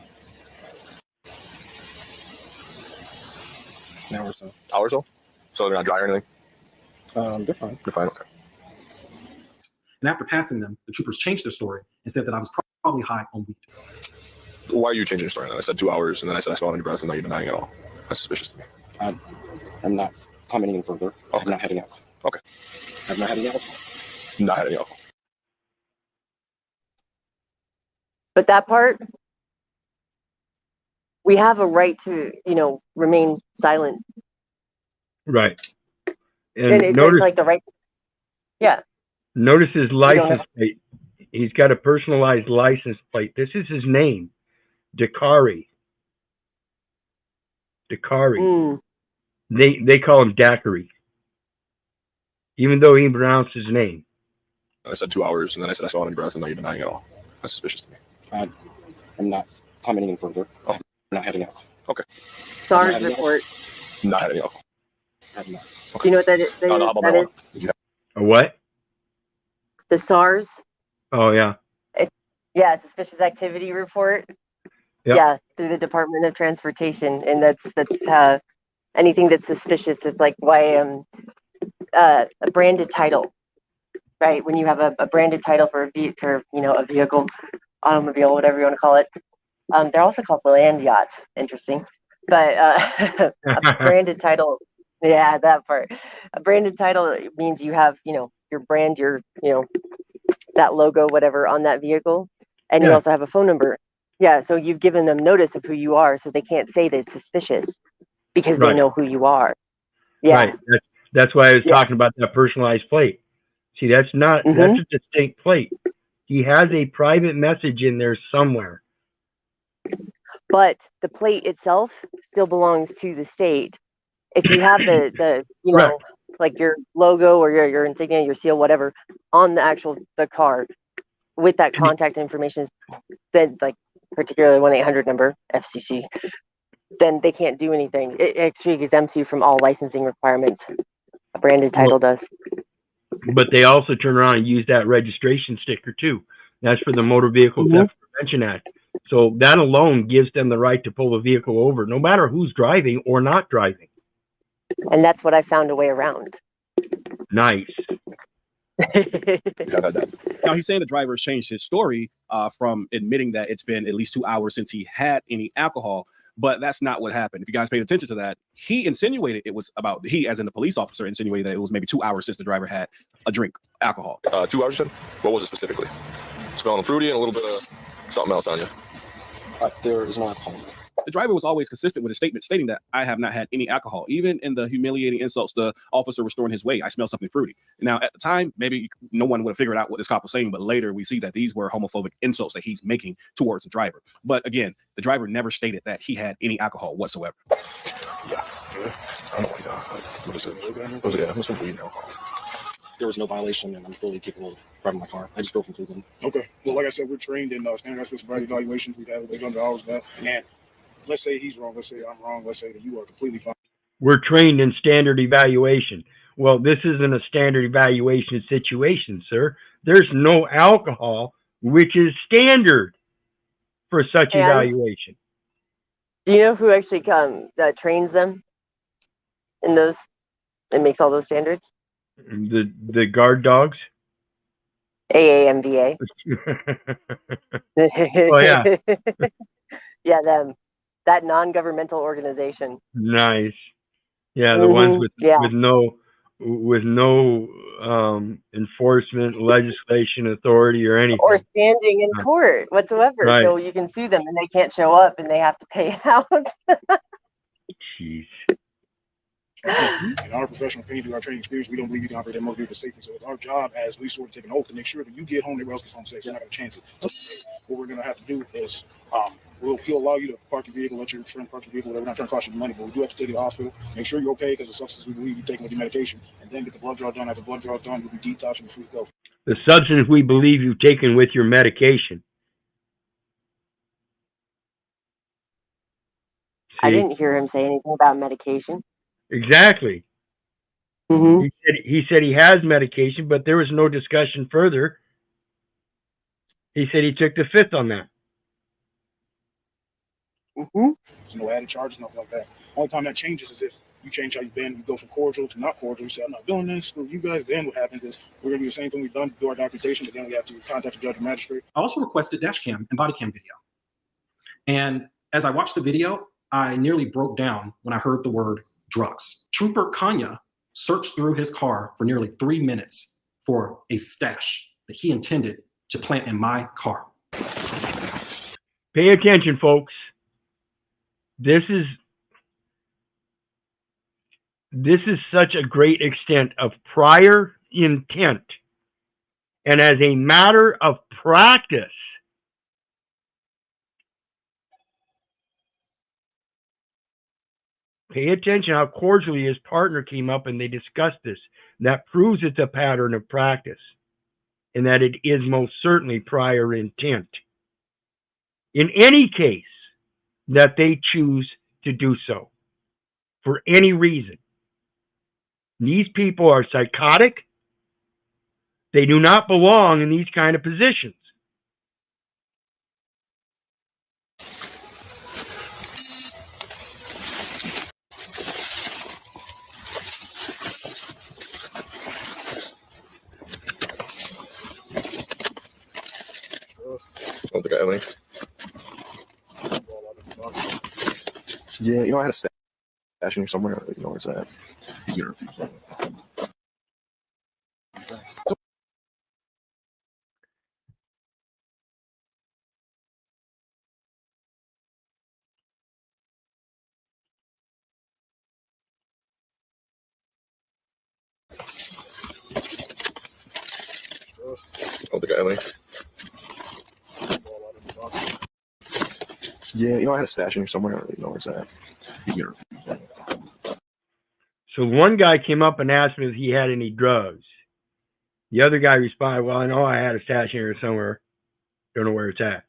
hour or so. Hour or so? So they're not dry or anything? They're fine. They're fine, okay. And after passing them, the troopers changed their story and said that I was probably high on weed. Why are you changing your story? I said 2 hours, and then I said I smelled on your breath, and now you're denying it all. That's suspicious to me. I'm not commenting any further. I have not had any alcohol. Okay. I have not had any alcohol. Not had any alcohol. But that part, we have a right to, remain silent. Right. And And it's notice, like the right. Yeah. notice his don't license have- plate. He's got a personalized license plate. This is his name, D.U.M.B. Mm. They call him Daiquiri, even though he pronounced his name. I said 2 hours, and then I said I saw it on your breath, and now you're denying it all. That's suspicious to me. I'm not commenting any further. Oh. I'm not having alcohol. Okay. SARS report. Not had any alcohol. I have not. Do you know what that is? How about That marijuana? is? Did you have? A what? The SARS. Oh, yeah. Yeah, suspicious activity report. Yep. Yeah, through the Department of Transportation, and that's anything that's suspicious. It's like why a branded title, right? When you have a branded title for a vehicle, automobile, whatever you want to call it. They're also called land yachts. Interesting, but a branded title. Yeah, that part. A branded title means you have your brand, that logo, whatever, on that vehicle, and you Yeah. also have a phone number. Yeah, so you've given them notice of who you are, so they can't say that it's suspicious because they Right. know who you are. Yeah. Right. That's why I was talking about that personalized plate. See, that's a distinct plate. He has a private message in there somewhere. But the plate itself still belongs to the state. If you have the Correct. like your logo or your insignia, your seal, whatever, on the car with that contact information, then like particularly 1-800 number FCC, then they can't do anything. It actually exempts you from all licensing requirements. A branded title does. But they also turn around and use that registration sticker too. That's for the Motor Vehicle Theft Prevention Act. So that alone gives them the right to pull the vehicle over, no matter who's driving or not driving. And that's what I found a way around. Nice. Now he's saying the driver has changed his story from admitting that it's been at least 2 hours since he had any alcohol, but that's not what happened. If you guys paid attention to that, he insinuated it was about he, as in the police officer, insinuated that it was maybe 2 hours since the driver had a drink alcohol. 2 hours, you said? What was it specifically? Smelling fruity and a little bit of something else on you. There is no alcohol. The driver was always consistent with his statement stating that I have not had any alcohol. Even in the humiliating insults the officer was throwing his way, I smell something fruity. Now, at the time, maybe no one would have figured out what this cop was saying, but later we see that these were homophobic insults that he's making towards the driver. But again, the driver never stated that he had any alcohol whatsoever. Yeah. I don't know what is it? What is it? I'm just weed and alcohol. There was no violation, and I'm fully capable of driving my car. I just drove from Cleveland. Okay. Well, like I said, we're trained in standardized physical sobriety evaluations. We've had over 800 hours of that. And let's say he's wrong. Let's say I'm wrong. Let's say that you are completely fine. We're trained in standard evaluation. Well, this isn't a standard evaluation situation, sir. There's no alcohol, which is standard for such evaluation. Do you know who actually trains them in those and makes all those standards? The guard dogs. AAMVA. Oh yeah. Yeah, them. That non-governmental organization. Nice. Yeah, the ones with no enforcement, legislation, authority, or anything, or standing in court whatsoever. Right. So you can sue them, and they can't show up, and they have to pay out. Jeez. In our professional opinion, through our training experience, we don't believe you can operate that motor vehicle safely. So it's our job as we sort of take an oath to make sure that you get home, everybody else gets home safe. So we're not going to chance it. So what we're going to have to do is he'll allow you to park your vehicle, let your friend park your vehicle, whatever. We're not trying to cost you money, but we do have to take you to the hospital, make sure you're okay because the substance we believe you're taking with your medication, and then get the blood draw done. After the blood draw is done, you'll be detoxed and free to go. The substance we believe you've taken with your medication. See? I didn't hear him say anything about medication. Exactly. Mm-hmm. He said he has medication, but there was no discussion further. He said he took the fifth on that. Mm-hmm. There's no added charges, nothing like that. Only time that changes is if you change how you've been. You go from cordial to not cordial. You say, I'm not doing this. Screw you guys. Then what happens is we're going to do the same thing we've done, do our documentation, but then we have to contact the judge or magistrate. I also requested dash cam and body cam video. And as I watched the video, I nearly broke down when I heard the word drugs. Trooper Kanya searched through his car for nearly 3 minutes for a stash that he intended to plant in my car. Pay attention, folks. This is such a great extent of prior intent. And as a matter of practice, pay attention how cordially his partner came up and they discussed this. That proves it's a pattern of practice and that it is most certainly prior intent. In any case that they choose to do so, for any reason. These people are psychotic. They do not belong in these kind of positions. I don't think I have any. Yeah, you know, I had a stash in here somewhere. I don't really know where it's at. He's gonna refuse. I don't think I have any. Yeah, you know, I had a stash in here somewhere. I don't really know where it's at. He's gonna refuse. So one guy came up and asked me if he had any drugs. The other guy responded, well, I know I had a stash in here somewhere. Don't know where it's at.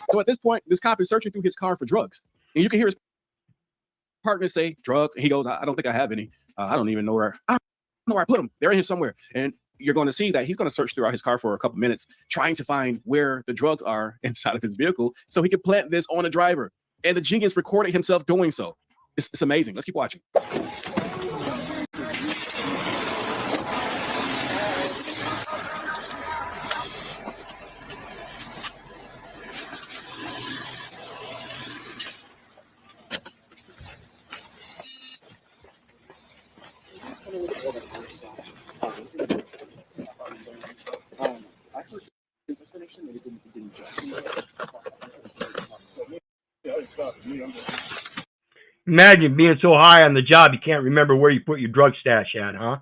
So at this point, this cop is searching through his car for drugs. And you can hear his partner say drugs. And he goes, I don't think I have any. I don't even know where I put them. They're in here somewhere. And you're going to see that he's going to search throughout his car for a couple minutes, trying to find where the drugs are inside of his vehicle so he can plant this on the driver. And the genius recorded himself doing so. It's amazing. Let's keep watching. I heard his explanation that he didn't Imagine being so high on the job you can't remember where you put your drug stash at, huh?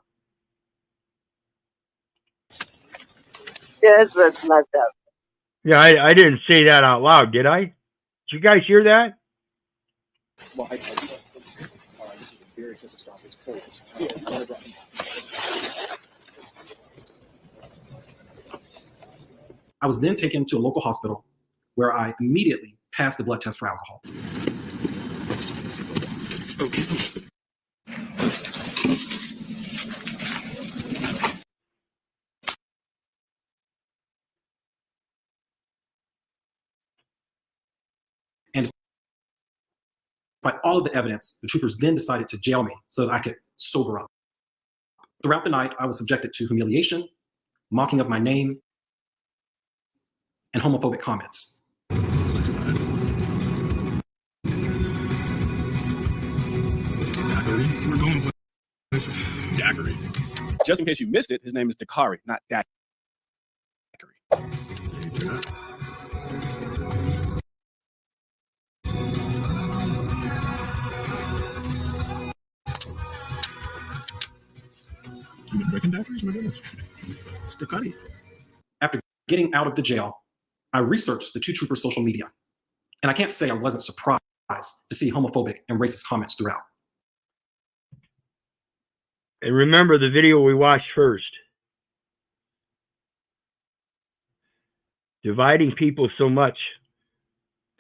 Yeah, that's messed up. Yeah, I didn't say that out loud, did I? Did you guys hear that? Well, this is a very excessive stuff. It's cold. I was then taken to a local hospital where I immediately passed the blood test for alcohol. And despite all of the evidence, the troopers then decided to jail me so that I could sober up. Throughout the night, I was subjected to humiliation, mocking of my name, and homophobic comments. We're going places. Daiquiri. Just in case you missed it, his name is Daiquiri, not Daiquiri. You've been drinking daiquiris? My goodness. It's Daiquiri. After getting out of the jail, I researched the two troopers' social media. And I can't say I wasn't surprised to see homophobic and racist comments throughout. And remember the video we watched first. Dividing people so much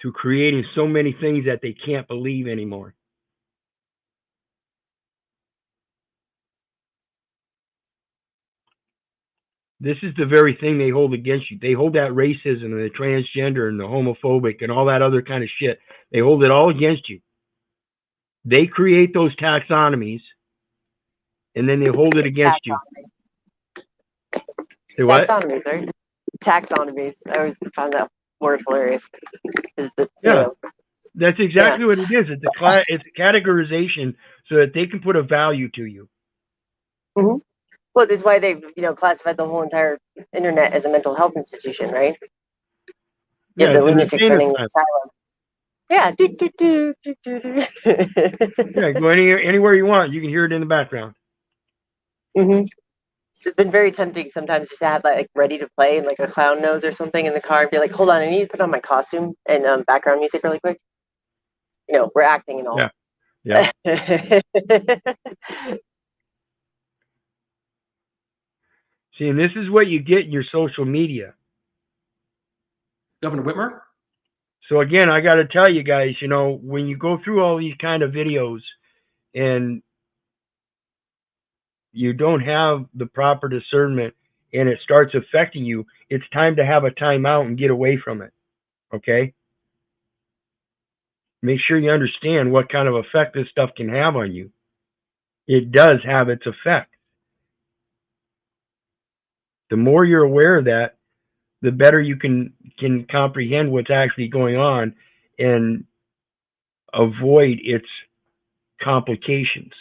to creating so many things that they can't believe anymore. This is the very thing they hold against you. They hold that racism and the transgender and the homophobic and all that other kind of shit. They hold it all against you. They create those taxonomies and then they hold it against you. Say what? Taxonomies, right? Taxonomies. I always found that word hilarious. Is the, yeah. That's exactly what it is. It's a categorization so that they can put a value to you. Mm-hmm. Well, that's why they've classified the whole entire internet as a mental health institution, right? You have the lunatics running the asylum. Yeah. Yeah, go anywhere you want. You can hear it in the background. Mm-hmm. It's been very tempting sometimes just to have like ready to play and like a clown nose or something in the car and be like, hold on, I need to put on my costume and background music really quick. We're acting and all. Yeah. See, and this is what you get in your social media. Governor Whitmer? So again, I got to tell you guys, when you go through all these kind of videos and you don't have the proper discernment and it starts affecting you, it's time to have a timeout and get away from it. Okay? Make sure you understand what kind of effect this stuff can have on you. It does have its effect. The more you're aware of that, the better you can comprehend what's actually going on and avoid its complications.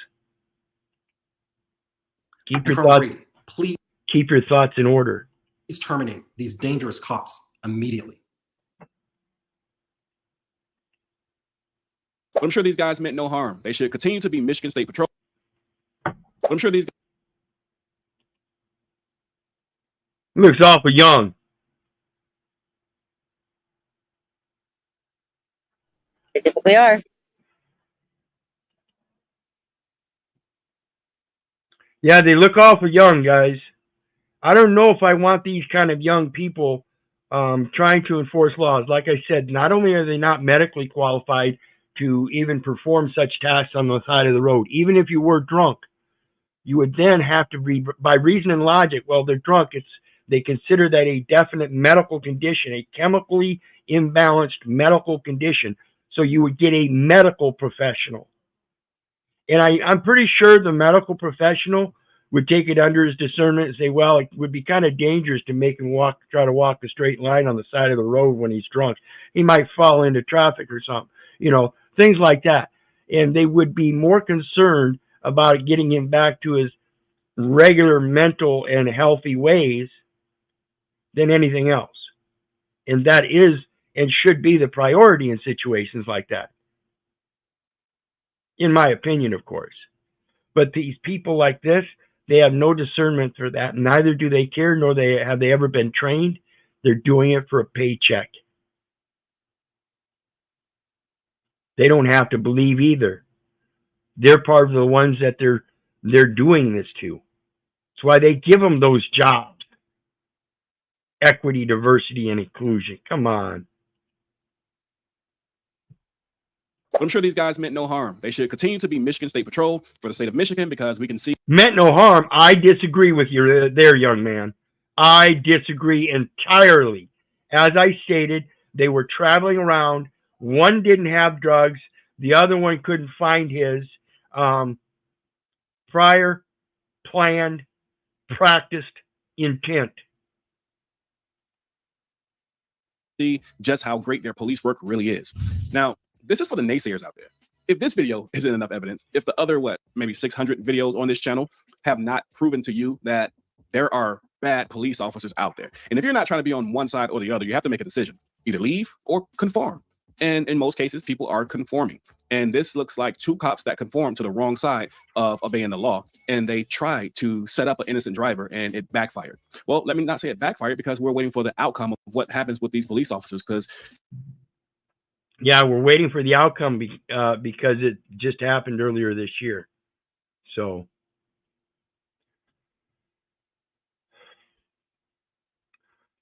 Keep your thoughts. Brady, please keep your thoughts in order. Please terminate these dangerous cops immediately. I'm sure these guys meant no harm. They should continue to be Michigan State Patrol. I'm sure these looks awful young. They typically are. Yeah, they look awful young, guys. I don't know if I want these kind of young people trying to enforce laws. Like I said, not only are they not medically qualified to even perform such tasks on the side of the road, even if you were drunk, you would then have to be, by reason and logic, well, they're drunk. They consider that a definite medical condition, a chemically imbalanced medical condition. So you would get a medical professional. And I'm pretty sure the medical professional would take it under his discernment and say, well, it would be kind of dangerous to make him try to walk a straight line on the side of the road when he's drunk. He might fall into traffic or something, things like that. And they would be more concerned about getting him back to his regular mental and healthy ways than anything else. And that is and should be the priority in situations like that. In my opinion, of course. But these people like this, they have no discernment for that. Neither do they care, nor have they ever been trained. They're doing it for a paycheck. They don't have to believe either. They're part of the ones that they're doing this to. That's why they give them those jobs. Equity, diversity, and inclusion. Come on. I'm sure these guys meant no harm. They should continue to be Michigan State Patrol for the state of Michigan because we can see. Meant no harm. I disagree with you there, young man. I disagree entirely. As I stated, they were traveling around. One didn't have drugs. The other one couldn't find his prior, planned, practiced intent. See just how great their police work really is. Now, this is for the naysayers out there. If this video isn't enough evidence, if the other, maybe 600 videos on this channel have not proven to you that there are bad police officers out there, and if you're not trying to be on one side or the other, you have to make a decision, either leave or conform. And in most cases, people are conforming. And this looks like two cops that conform to the wrong side of obeying the law. And they tried to set up an innocent driver and it backfired. Well, let me not say it backfired because we're waiting for the outcome of what happens with these police officers. Yeah, we're waiting for the outcome because it just happened earlier this year. So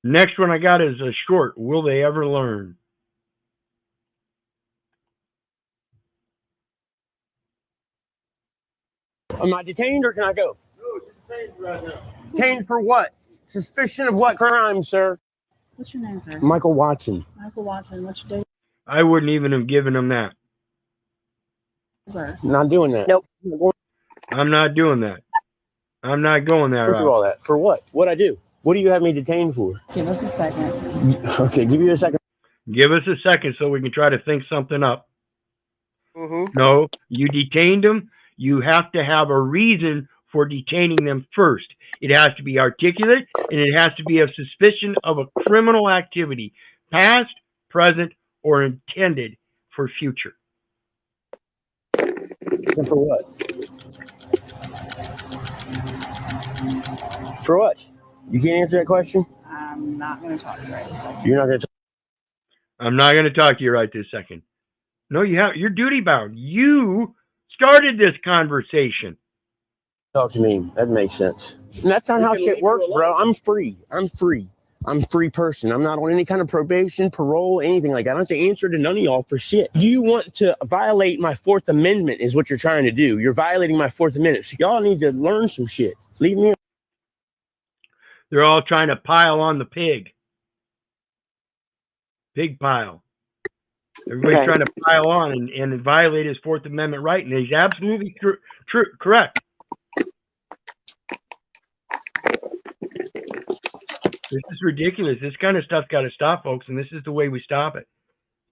next one I got is a short. Will they ever learn? Am I detained or can I go? No, you're detained right now. Detained for what? Suspicion of what crime, sir? What's your name, sir? Michael Watson. Michael Watson. What's your date? I wouldn't even have given him that. Not doing that. Nope. I'm not doing that. I'm not going that route. Do all that for what? What'd I do? What do you have me detained for? Give us a second. Okay, give you a second. Give us a second so we can try to think something up. Mm-hmm. No, you detained them. You have to have a reason for detaining them first. It has to be articulate, and it has to be a suspicion of a criminal activity, past, present, or intended for future. And for what? For what? You can't answer that question? I'm not going to talk to you right this second. You're not going to I'm not going to talk to you right this second. No, you're duty bound. You started this conversation. talk to me. That makes sense. And that's not how shit works, bro. I'm free. I'm a free person. I'm not on any kind of probation, parole, anything like that. I don't have to answer to none of y'all for shit. You want to violate my Fourth Amendment is what you're trying to do. You're violating my Fourth Amendment. So y'all need to learn some shit. Leave me alone. They're all trying to pile on the pig. Pig pile. Everybody's trying to pile on and violate his Fourth Amendment right, and he's absolutely correct. This is ridiculous. This kind of stuff's got to stop, folks, and this is the way we stop it.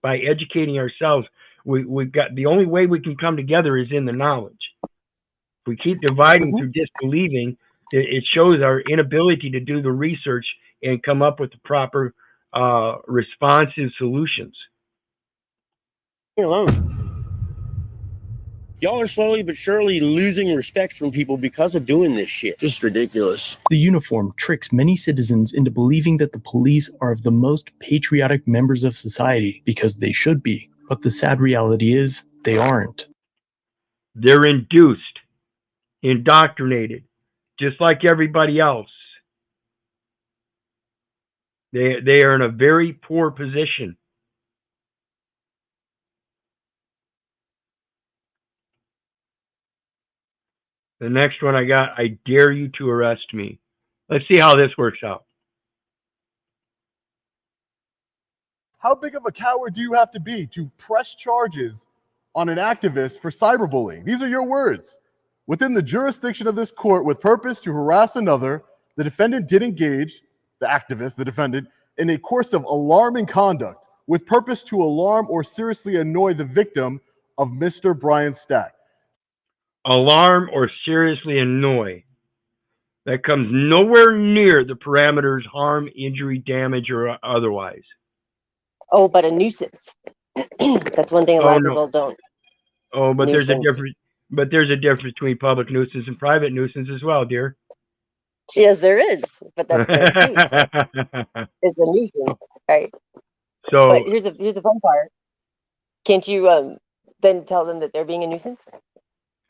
By educating ourselves. We've got the only way we can come together is in the knowledge. If we keep dividing through disbelieving, it shows our inability to do the research and come up with the proper responsive solutions. Leave me alone. Y'all are slowly but surely losing respect from people because of doing this shit. Just ridiculous. The uniform tricks many citizens into believing that the police are the most patriotic members of society because they should be. But the sad reality is they aren't. They're induced, indoctrinated, just like everybody else. They are in a very poor position. The next one I got, I dare you to arrest me. Let's see how this works out. How big of a coward do you have to be to press charges on an activist for cyberbullying? These are your words. Within the jurisdiction of this court with purpose to harass another, the defendant did engage, the activist, the defendant, in a course of alarming conduct with purpose to alarm or seriously annoy the victim of Mr. Brian Stack. Alarm or seriously annoy. That comes nowhere near the parameters harm, injury, damage, or otherwise. Oh, but a nuisance. That's one thing a lot of people don't. Oh, but Nuisance. there's a difference. But there's a difference between public nuisance and private nuisance as well, dear. Yes, there is, but that's their excuse. It's a nuisance, right? So, but here's the fun part. Can't you then tell them that they're being a nuisance?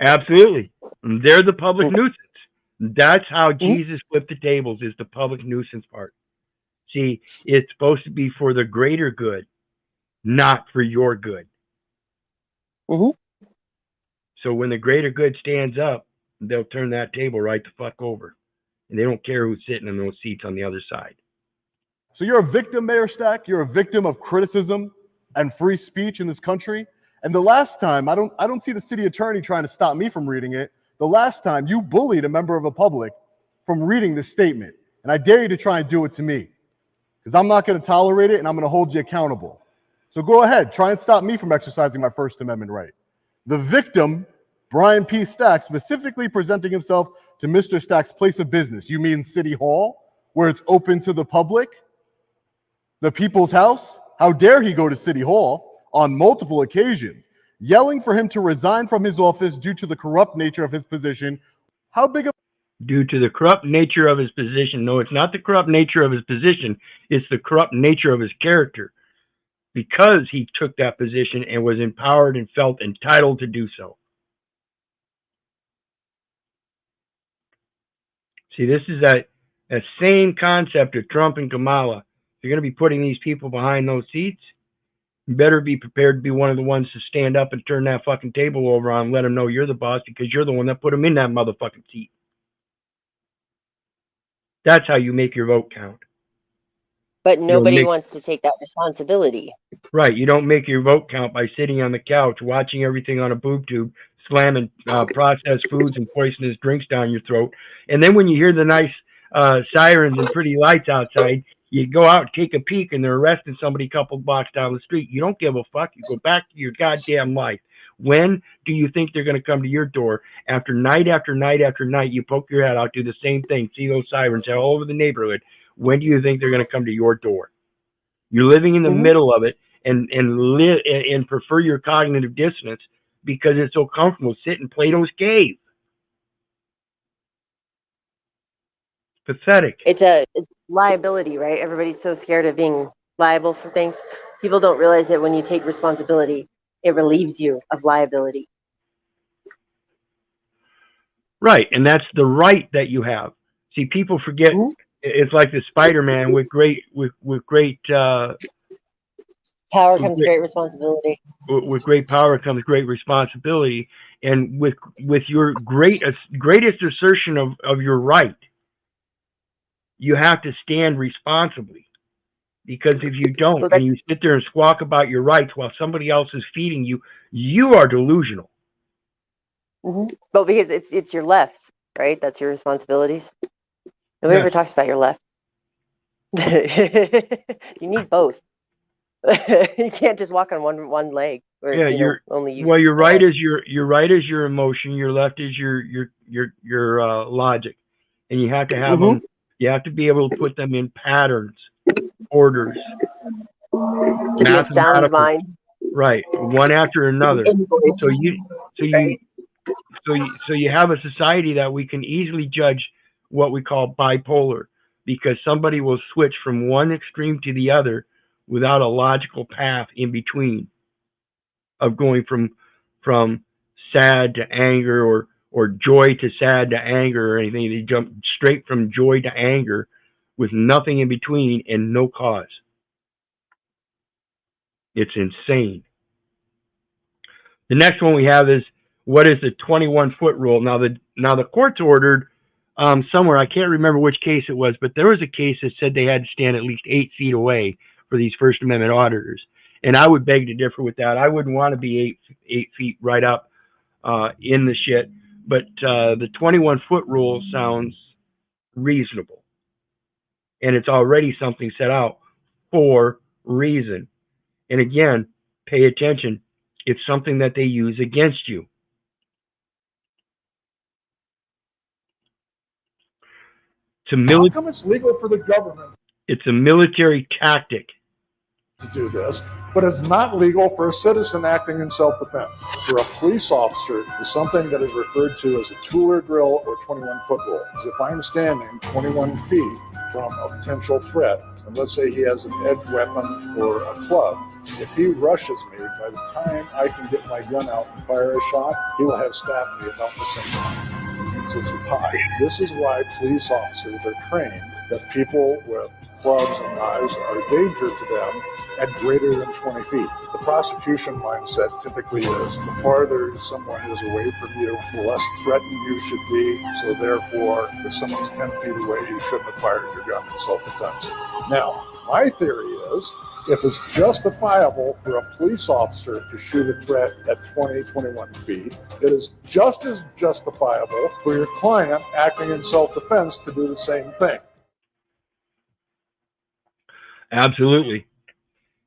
absolutely, they're the public nuisance. That's how Jesus flipped the tables. Is the public nuisance part. See, it's supposed to be for the greater good, not for your good. So when the greater good stands up, they'll turn that table right the fuck over. And they don't care who's sitting in those seats on the other side. So you're a victim, Mayor Stack. You're a victim of criticism and free speech in this country. And the last time, I don't see the city attorney trying to stop me from reading it. The last time you bullied a member of the public from reading this statement. And I dare you to try and do it to me. Because I'm not going to tolerate it and I'm going to hold you accountable. So go ahead, try and stop me from exercising my First Amendment right. The victim, Brian P. Stack, specifically presenting himself to Mr. Stack's place of business. You mean City Hall, where it's open to the public? The people's house? How dare he go to City Hall on multiple occasions, yelling for him to resign from his office due to the corrupt nature of his position. How big of due to the corrupt nature of his position. No, it's not the corrupt nature of his position. It's the corrupt nature of his character. Because he took that position and was empowered and felt entitled to do so. See, this is that same concept of Trump and Kamala. If you're going to be putting these people behind those seats, you better be prepared to be one of the ones to stand up and turn that fucking table over on and let them know you're the boss because you're the one that put them in that motherfucking seat. That's how you make your vote count. But nobody wants to take that responsibility. Right. You don't make your vote count by sitting on the couch, watching everything on a boob tube, slamming processed foods and poisonous drinks down your throat. And then when you hear the nice sirens and pretty lights outside, You go out and take a peek and they're arresting somebody a couple blocks down the street. You don't give a fuck. You go back to your goddamn life. When do you think they're going to come to your door? After night after night after night, you poke your head out, do the same thing, see those sirens all over the neighborhood. When do you think they're going to come to your door? You're living in the middle of it and prefer your cognitive dissonance because it's so comfortable. Sit in Plato's cave. Pathetic. It's liability, right? Everybody's so scared of being liable for things. People don't realize that when you take responsibility, it relieves you of liability. Right, and that's the right that you have. See, people forget. It's like the Spider-Man with great power comes great responsibility. With great power comes great responsibility, and with your greatest assertion of your right, you have to stand responsibly. Because if you don't, and you sit there and squawk about your rights while somebody else is feeding you, you are delusional. But because it's your left, right? That's your responsibilities. Nobody ever talks about your left. You need both. You can't just walk on one leg. Or, only you. Well, your right is your emotion. Your left is your logic, and you have to have them. You have to be able to put them in patterns, orders, sound mind. Right, one after another. So you have a society that we can easily judge what we call bipolar, because somebody will switch from one extreme to the other without a logical path in between of going from sad to anger or joy to sad to anger or anything. They jump straight from joy to anger with nothing in between and no cause. It's insane. The next one we have is, what is the 21-foot rule? Now the court's ordered somewhere, I can't remember which case it was, but there was a case that said they had to stand at least 8 feet away for these First Amendment auditors. And I would beg to differ with that. I wouldn't want to be 8 feet right up in the shit. But the 21-foot rule sounds reasonable. And it's already something set out for reason. And again, pay attention. It's something that they use against you. How come it's legal for the government? It's a military tactic to do this, but it's not legal for a citizen acting in self-defense. For a police officer, is something that is referred to as a tool or drill or 21-foot rule. As if I'm standing 21 feet from a potential threat, and let's say he has an edged weapon or a club, if he rushes me, by the time I can get my gun out and fire a shot, he will have stabbed me about the same time. It's a tie. This is why police officers are trained that people with clubs and knives are a danger to them at greater than 20 feet. The prosecution mindset typically is the farther someone is away from you, the less threatened you should be. So therefore, if someone's 10 feet away, you shouldn't have fired your gun in self-defense. Now, my theory is, if it's justifiable for a police officer to shoot a threat at 20, 21 feet, it is just as justifiable for your client acting in self-defense to do the same thing. Absolutely.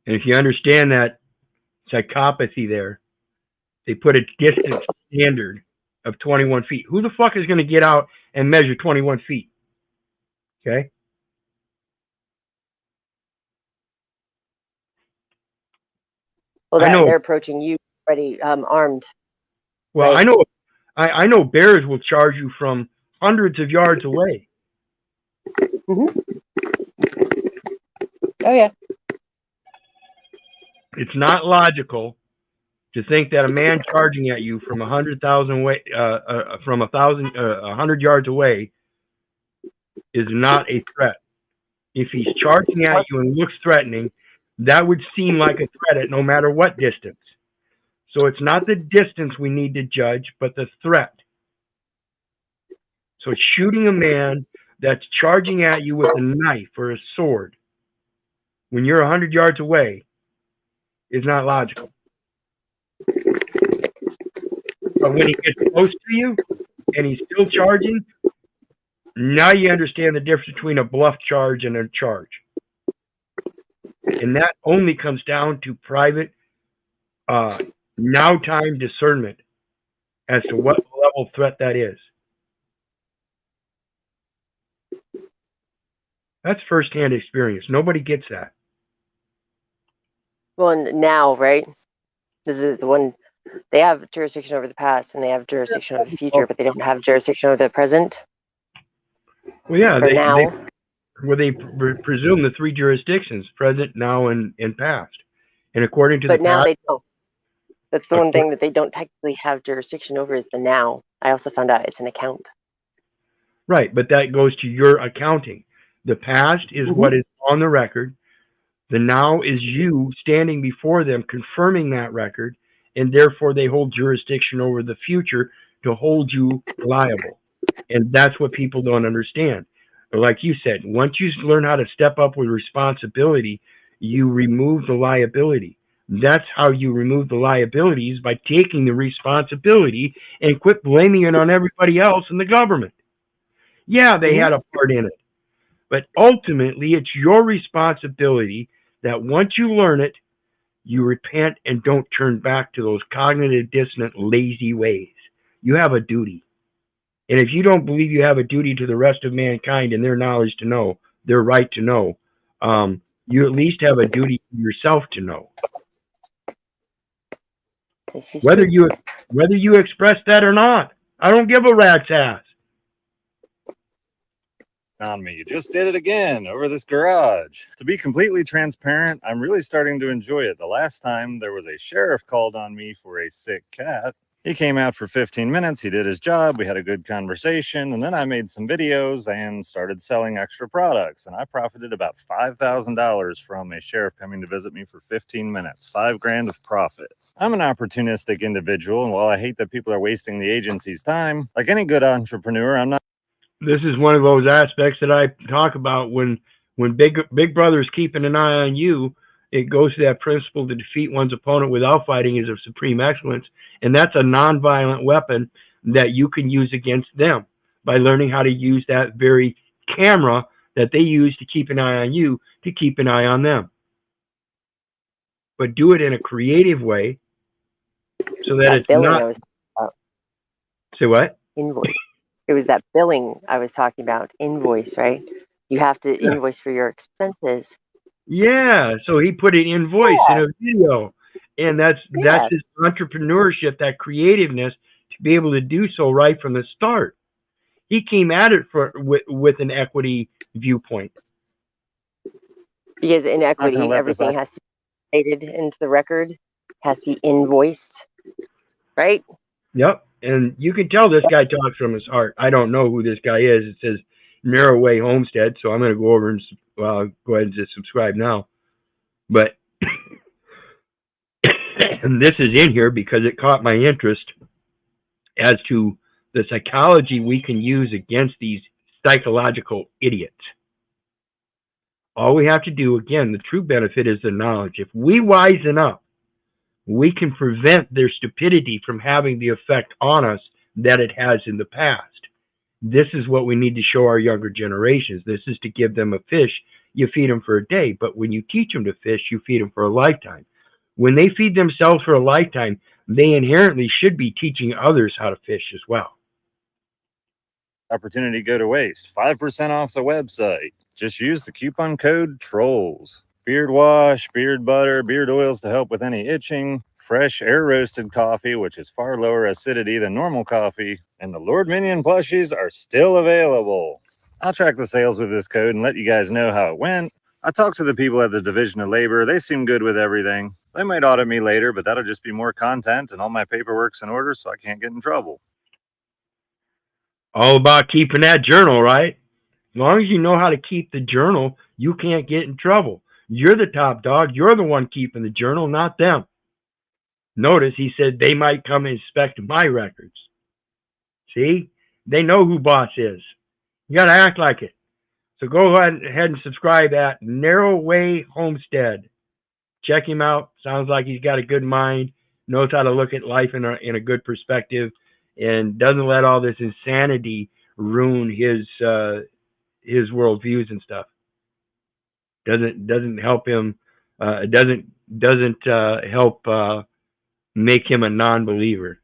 And if you understand that psychopathy there, they put a distance standard of 21 feet. Who the fuck is going to get out and measure 21 feet? Okay? Well, they're approaching you already armed. Well, right? I know bears will charge you from hundreds of yards away. Mm-hmm. Oh, yeah. It's not logical to think that a man charging at you from 100,000 away, from 100 yards away, is not a threat. If he's charging at you and looks threatening, that would seem like a threat at no matter what distance. So it's not the distance we need to judge, but the threat. So shooting a man that's charging at you with a knife or a sword when you're 100 yards away is not logical. But when he gets close to you and he's still charging, now you understand the difference between a bluff charge and a charge. And that only comes down to private now time discernment as to what level threat that is. That's firsthand experience. Nobody gets that. Well, and now, right? This is the one. They have jurisdiction over the past, and they have jurisdiction over the future, but they don't have jurisdiction over the present. Well, yeah, For now. they presume the three jurisdictions: present, now, and past. And according to But the now past, they don't. That's the one thing that they don't technically have jurisdiction over is the now. I also found out it's an account. right? But that goes to your accounting. The past is what is on the record. The now is you standing before them, confirming that record, and therefore they hold jurisdiction over the future to hold you liable. And that's what people don't understand. Like you said, once you learn how to step up with responsibility, you remove the liability. That's how you remove the liabilities, by taking the responsibility and quit blaming it on everybody else in the government. Yeah, they had a part in it, but ultimately it's your responsibility that once you learn it, you repent and don't turn back to those cognitive dissonant, lazy ways. You have a duty. And if you don't believe you have a duty to the rest of mankind and their knowledge to know, their right to know, you at least have a duty to yourself to know. Whether you express that or not, I don't give a rat's ass. On me. You just did it again over this garage. To be completely transparent, I'm really starting to enjoy it. The last time there was a sheriff called on me for a sick cat. He came out for 15 minutes. He did his job. We had a good conversation. And then I made some videos and started selling extra products. And I profited about $5,000 from a sheriff coming to visit me for 15 minutes. $5,000 of profit. I'm an opportunistic individual. And while I hate that people are wasting the agency's time, like any good entrepreneur, I'm not. This is one of those aspects that I talk about when Big Brother is keeping an eye on you. It goes to that principle: to defeat one's opponent without fighting is of supreme excellence. And that's a nonviolent weapon that you can use against them by learning how to use that very camera that they use to keep an eye on you, to keep an eye on them. But do it in a creative way so that it's not. Say what? Invoice. It was that billing I was talking about. Invoice, right? You have to invoice for your expenses. Yeah, so he put an invoice in a video, and that's his entrepreneurship, that creativeness to be able to do so right from the start. He came at it with an equity viewpoint. Because in equity, everything has to be stated into the record, has to be invoiced, right? Yep, and you can tell this guy talks from his heart. I don't know who this guy is. It says Narrowway Homestead, so I'm going to go over and go ahead and just subscribe now. But and this is in here because it caught my interest as to the psychology we can use against these psychological idiots. All we have to do, again, the true benefit is the knowledge. If we wisen up, we can prevent their stupidity from having the effect on us that it has in the past. This is what we need to show our younger generations. This is to give them a fish. You feed them for a day, but when you teach them to fish, you feed them for a lifetime. When they feed themselves for a lifetime, they inherently should be teaching others how to fish as well. Opportunity go to waste. 5% off the website. Just use the coupon code TROLLS. Beard wash, beard butter, beard oils to help with any itching, fresh air roasted coffee, which is far lower acidity than normal coffee, and the Lord Minion plushies are still available. I'll track the sales with this code and let you guys know how it went. I talked to the people at the Division of Labor. They seem good with everything. They might audit me later, but that'll just be more content and all my paperwork's in order so I can't get in trouble. All about keeping that journal, right? As long as you know how to keep the journal, you can't get in trouble. You're the top dog. You're the one keeping the journal, not them. Notice he said they might come and inspect my records. See? They know who boss is. You got to act like it. So go ahead and subscribe at Narrowway Homestead. Check him out. Sounds like he's got a good mind, knows how to look at life in a good perspective, and doesn't let all this insanity ruin his worldviews and stuff. Doesn't help him It doesn't help make him a non-believer.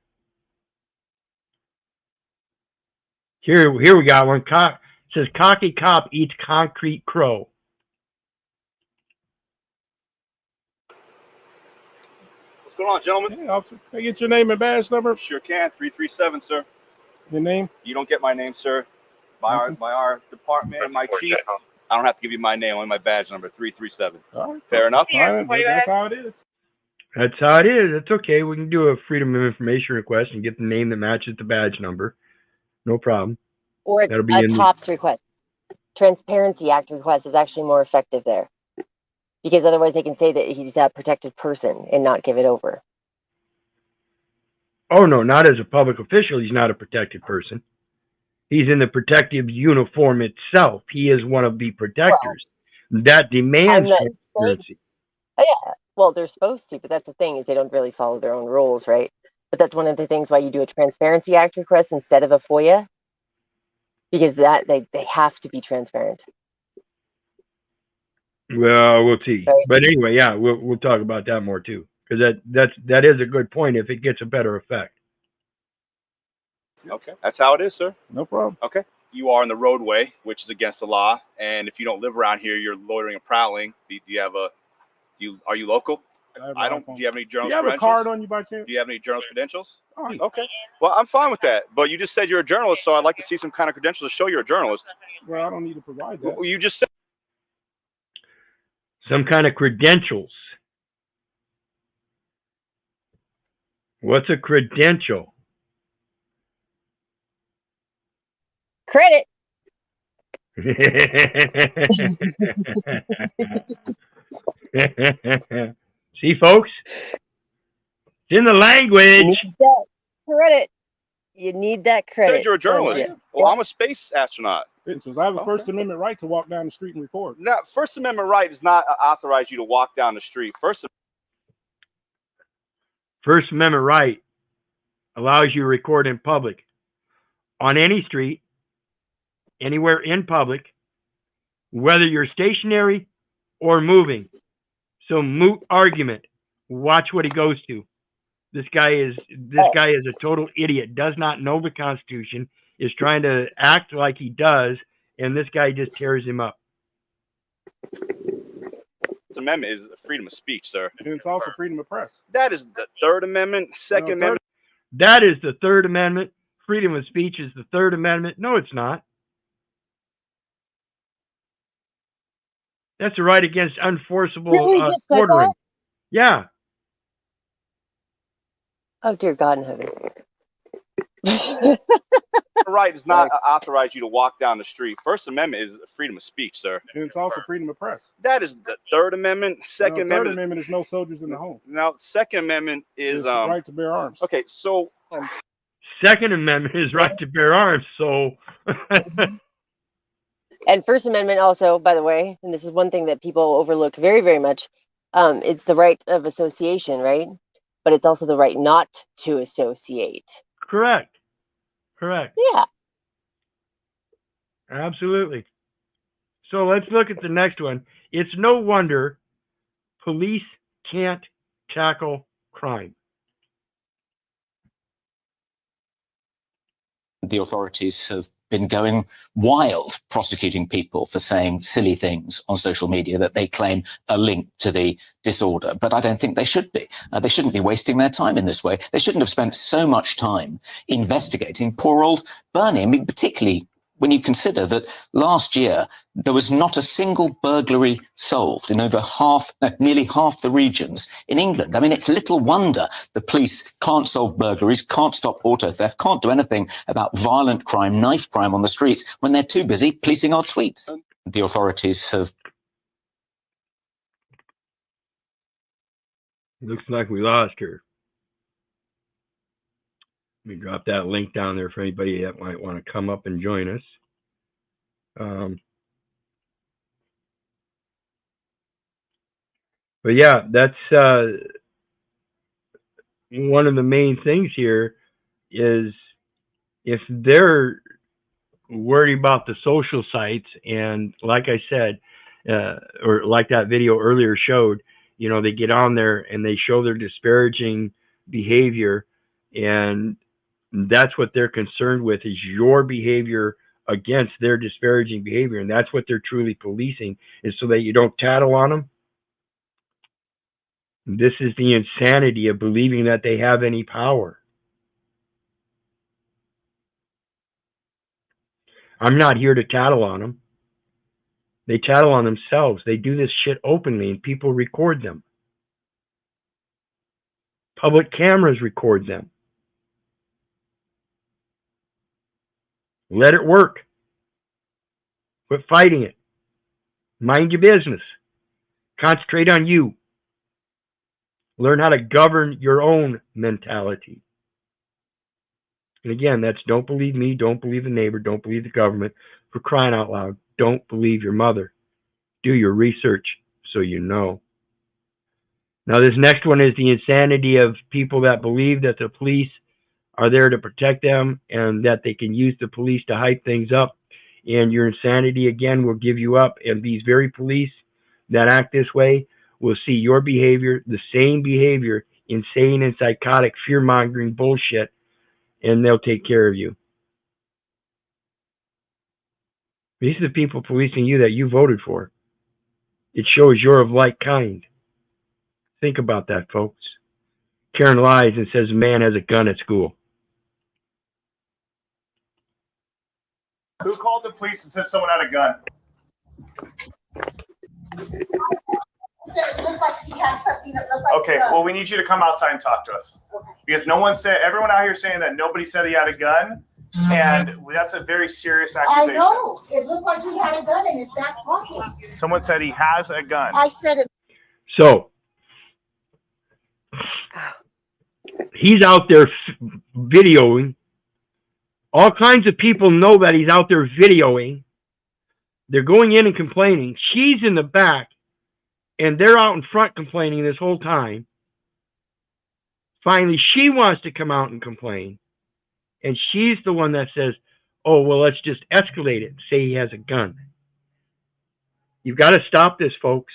Here we got one. It says cocky cop eats concrete crow. What's going on, gentlemen? Hey, officer. Can I get your name and badge number? Sure can. 337, sir. Your name? You don't get my name, sir. By our department, my chief. I don't have to give you my name, only my badge number, 337. All right. Fair enough? Fine, that's how it is. That's how it is. It's okay. We can do a Freedom of Information request and get the name that matches the badge number. No problem. Or That'll be a in TOPS request. Transparency Act request is actually more effective there. Because otherwise they can say that he's a protected person and not give it over. Oh, no, not as a public official. He's not a protected person. He's in the protective uniform itself. He is one of the protectors. That demands transparency. Yeah, well, they're supposed to, but that's the thing is they don't really follow their own rules, right? But that's one of the things why you do a Transparency Act request instead of a FOIA. Because that they have to be transparent. Well, we'll see. Right. But anyway, yeah, we'll talk about that more too, because that is a good point. If it gets a better effect. Okay, that's how it is, sir. No problem. Okay, you are in the roadway, which is against the law, and if you don't live around here, you're loitering and prowling. Do you have are you local? I don't. Do you have any journalist Do you have a credentials? card on you by chance? Do you have any journalist credentials? Oh, okay. Well, I'm fine with that. But you just said you're a journalist, so I'd like to see some kind of credentials to show you're a journalist. Well, I don't need to provide that. Well, you just said Some kind of credentials. What's a credential? Credit. See, folks? It's in the language. You need that credit. You need that credit. said you're a journalist. Well, I'm a space astronaut. I have a First Amendment right to walk down the street and record. No, First Amendment right does not authorize you to walk down the street. First Amendment right allows you to record in public, on any street, anywhere in public, whether you're stationary or moving. So moot argument. Watch what he goes to. This guy is a total idiot. Does not know the Constitution. Is trying to act like he does, and this guy just tears him up. Amendment is freedom of speech, sir. And it's also freedom of press. That is the Third Amendment. Second Amendment. That is the Third Amendment. Freedom of speech is the Third Amendment. No, it's not. That's a right against unforceable ordering. Yeah. Oh, dear God in heaven. Right does not authorize you to walk down the street. First Amendment is freedom of speech, sir. And it's also freedom of press. That is the Third Amendment. Second Amendment. Third Amendment is no soldiers in the home. Now, Second Amendment is the right to bear arms. Okay, so Second Amendment is right to bear arms. So. And First Amendment also, by the way, and this is one thing that people overlook very, very much. It's the right of association, right? But it's also the right not to associate. Correct. Correct. Yeah. Absolutely. So let's look at the next one. It's no wonder police can't tackle crime. The authorities have been going wild prosecuting people for saying silly things on social media that they claim are linked to the disorder. But I don't think they should be. They shouldn't be wasting their time in this way. They shouldn't have spent so much time investigating poor old Bernie. I mean, particularly when you consider that last year there was not a single burglary solved in over nearly half the regions in England. I mean, it's little wonder the police can't solve burglaries, can't stop auto theft, can't do anything about violent crime, knife crime on the streets when they're too busy policing our tweets. The authorities have... Looks like we lost her. Let me drop that link down there for anybody that might want to come up and join us. But yeah, that's one of the main things here is if they're worried about the social sites, and like I said, or like that video earlier showed, you know, they get on there and they show their disparaging behavior, and that's what they're concerned with, is your behavior against their disparaging behavior, and that's what they're truly policing, is so that you don't tattle on them. This is the insanity of believing that they have any power. I'm not here to tattle on them. They tattle on themselves. They do this shit openly, and people record them. Public cameras record them. Let it work. Quit fighting it. Mind your business. Concentrate on you. Learn how to govern your own mentality. And again, that's don't believe me, don't believe the neighbor, don't believe the government. For crying out loud, don't believe your mother. Do your research so you know. Now, this next one is the insanity of people that believe that the police are there to protect them and that they can use the police to hype things up. And your insanity, again, will give you up. And these very police that act this way will see your behavior, the same behavior, insane and psychotic, fear-mongering bullshit, and they'll take care of you. These are the people policing you that you voted for. It shows you're of like kind. Think about that, folks. Karen lies and says a man has a gun at school. Who called the police and said someone had a gun? Okay, well, we need you to come outside and talk to us. Because no one said, everyone out here saying that nobody said he had a gun, and that's a very serious accusation. I know. It looked like he had a gun in his back pocket. Someone said he has a gun. I said it. So, he's out there videoing. All kinds of people know that he's out there videoing. They're going in and complaining. She's in the back, and they're out in front complaining this whole time. Finally, she wants to come out and complain. And she's the one that says, oh, well, let's just escalate it and say he has a gun. You've got to stop this, folks.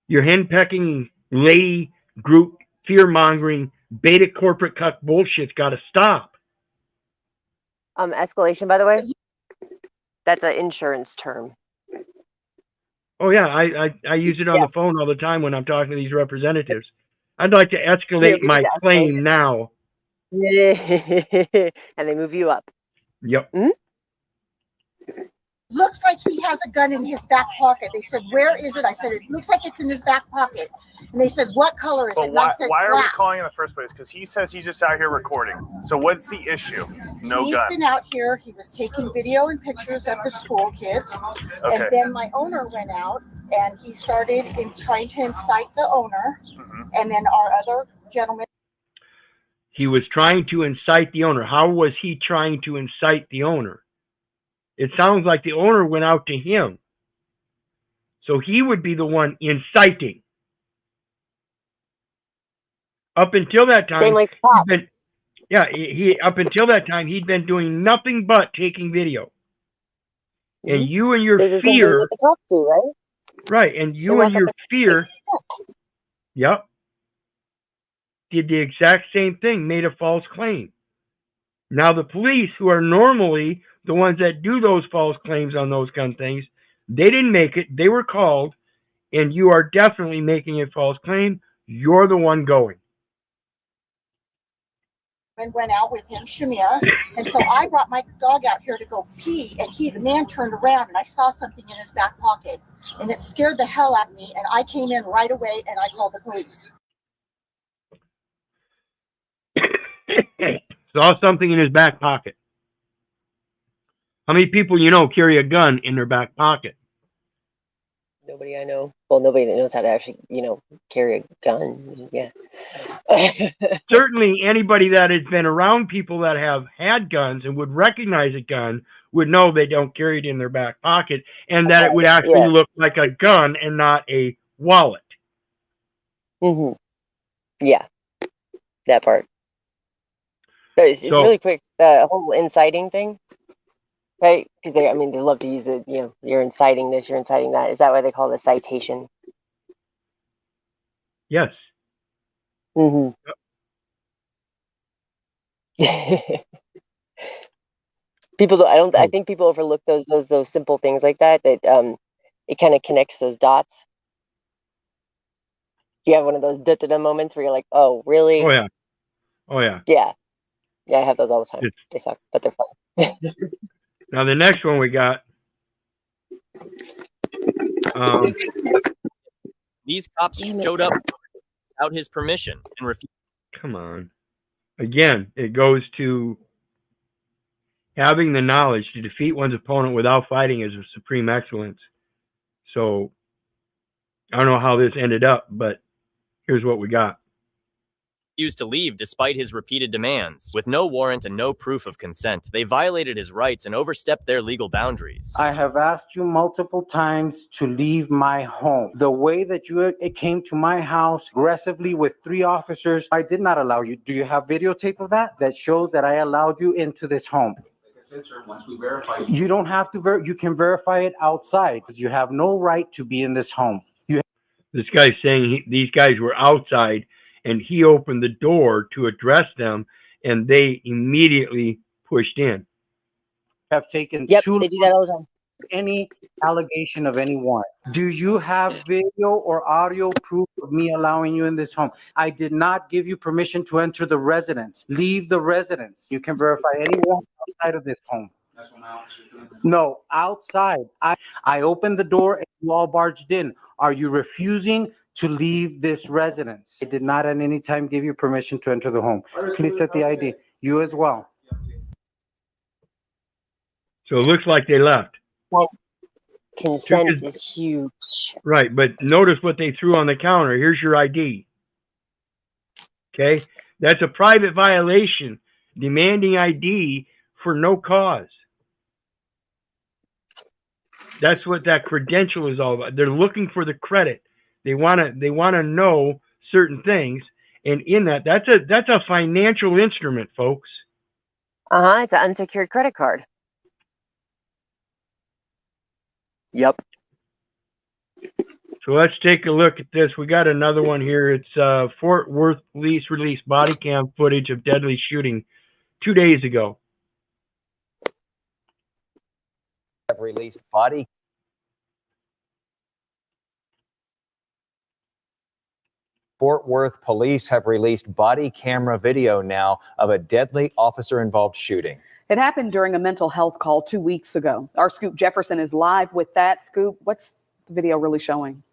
Your henpecking, lady group, fear-mongering, beta corporate cuck bullshit's got to stop. Escalation, by the way, that's an insurance term. Oh, yeah, I use it on the phone all the time when I'm talking to these representatives. I'd like to escalate my claim now. And they move you up. Yep. Mm-hmm. Looks like he has a gun in his back pocket. They said, where is it? I said, it looks like it's in his back pocket. And they said, what color is it? And I said, why are we black. calling in the first place? Because he says he's just out here recording. So what's the issue? No He's gun. been out here. He was taking video and pictures of the school kids. Okay. And then my owner went out and he started trying to incite the owner. Mm-hmm. And then our other gentleman. He was trying to incite the owner. How was he trying to incite the owner? It sounds like the owner went out to him. So he would be the one inciting. Up until that time, up until that time, he'd been doing nothing but taking video. Mm-hmm. And you and your fear, that the cops do, right? Right, and you and your fear, yep, did the exact same thing, made a false claim. Now the police, who are normally the ones that do those false claims on those gun things, they didn't make it. They were called, and you are definitely making a false claim. You're the one going. And went out with him, Shamir. And so I brought my dog out here to go pee, and the man turned around, and I saw something in his back pocket, and it scared the hell out of me, and I came in right away, and I called the police. Saw something in his back pocket. How many people you know carry a gun in their back pocket? Nobody I know. Well, nobody that knows how to actually, carry a gun. Yeah. Certainly anybody that has been around people that have had guns and would recognize a gun would know they don't carry it in their back pocket, and that it would actually look like a gun and not a wallet. Mm-hmm. Yeah. That part. But it's really quick. The whole inciting thing. Right, because they love to use it. You're inciting this, you're inciting that. Is that why they call it a citation? Yes. Mm-hmm. People don't, I think people overlook those simple things like that it kind of connects those dots. You have one of those da-da-da moments where you're like, oh, really? Oh yeah. Oh yeah. Yeah. Yeah, I have those all the time. It's, they suck, but they're fun. Now the next one we got. These cops showed up without his permission and refused. Come on. Again, it goes to having the knowledge to defeat one's opponent without fighting is a supreme excellence. So I don't know how this ended up, but here's what we got. Refused to leave despite his repeated demands. With no warrant and no proof of consent, they violated his rights and overstepped their legal boundaries. I have asked you multiple times to leave my home. The way that it came to my house aggressively with 3 officers, I did not allow you. Do you have videotape of that? That shows that I allowed you into this home. Once we verify it. You don't have to you can verify it outside because you have no right to be in this home. This guy's saying these guys were outside and he opened the door to address them and they immediately pushed in. Have taken they too do that all the time. Any allegation of anyone. Do you have video or audio proof of me allowing you in this home? I did not give you permission to enter the residence. Leave the residence. You can verify anyone outside of this home. No, outside. I opened the door and you all barged in. Are you refusing to leave this residence? I did not at any time give you permission to enter the home. Please set the ID. You as well. So it looks like they left. Well, consent is huge. Right, but notice what they threw on the counter. Here's your ID. Okay? That's a private violation, demanding ID for no cause. That's what that credential is all about. They're looking for the credit. They want to know certain things, and in that's a financial instrument, folks. It's an unsecured credit card. Yep. So let's take a look at this. We got another one here. It's Fort Worth police released body cam footage of deadly shooting 2 days ago. Have released body. Fort Worth police have released body camera video now of a deadly officer-involved shooting. It happened during a mental health call 2 weeks ago. Our Scoop Jefferson is live with that. Scoop, what's the video really showing?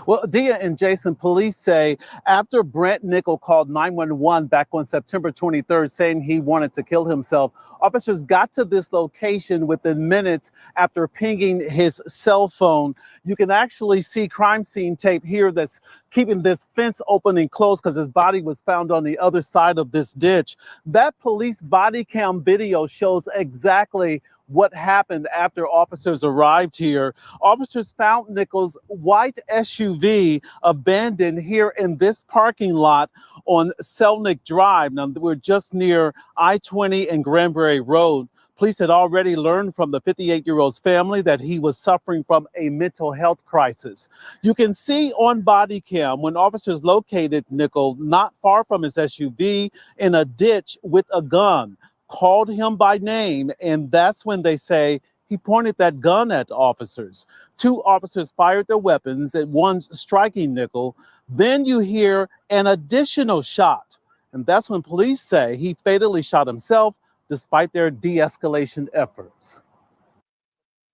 Well, Dia and Jason, police say after Brent Nickel called 911 back on September 23rd saying he wanted to kill himself, officers got to this location within minutes after pinging his cell phone. You can actually see crime scene tape here that's keeping this fence open and closed because his body was found on the other side of this ditch. That police body cam video shows exactly what happened after officers arrived here. Officers found Nichols' white SUV abandoned here in this parking lot on Selnick Drive. Now, we're just near I-20 and Granbury Road. Police had already learned from the 58-year-old's family that he was suffering from a mental health crisis. You can see on body cam when officers located Nichols not far from his SUV in a ditch with a gun, called him by name, and that's when they say he pointed that gun at officers. 2 officers fired their weapons, at one's striking Nichols. Then you hear an additional shot, and that's when police say he fatally shot himself despite their de-escalation efforts.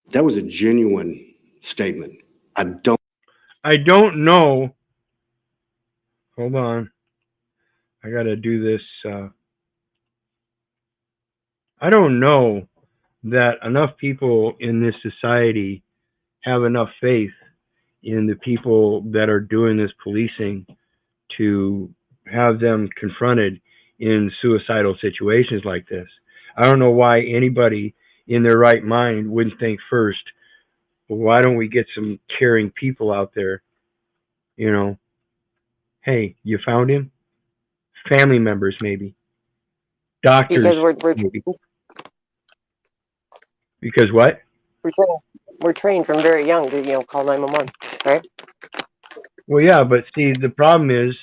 That was a genuine statement. I don't know. Hold on. I got to do this. I don't know that enough people in this society have enough faith in the people that are doing this policing to have them confronted in suicidal situations like this. I don't know why anybody in their right mind wouldn't think first, well, why don't we get some caring people out there? You know, hey, you found him? Family members, maybe. Doctors, Because maybe. Because what? we're trained from very young to call 911, right? Well, yeah, but see, the problem is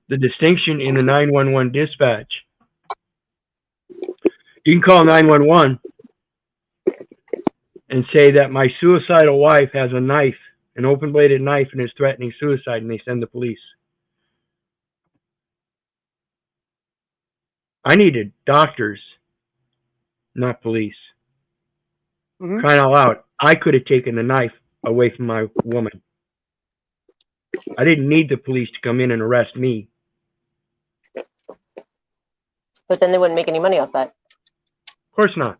the distinction in the 911 dispatch. You can call 911 and say that my suicidal wife has a knife, an open-bladed knife, and is threatening suicide, and they send the police. I needed doctors, not police. Crying out loud, I could have taken the knife away from my woman. I didn't need the police to come in and arrest me. But then they wouldn't make any money off that. Of course not.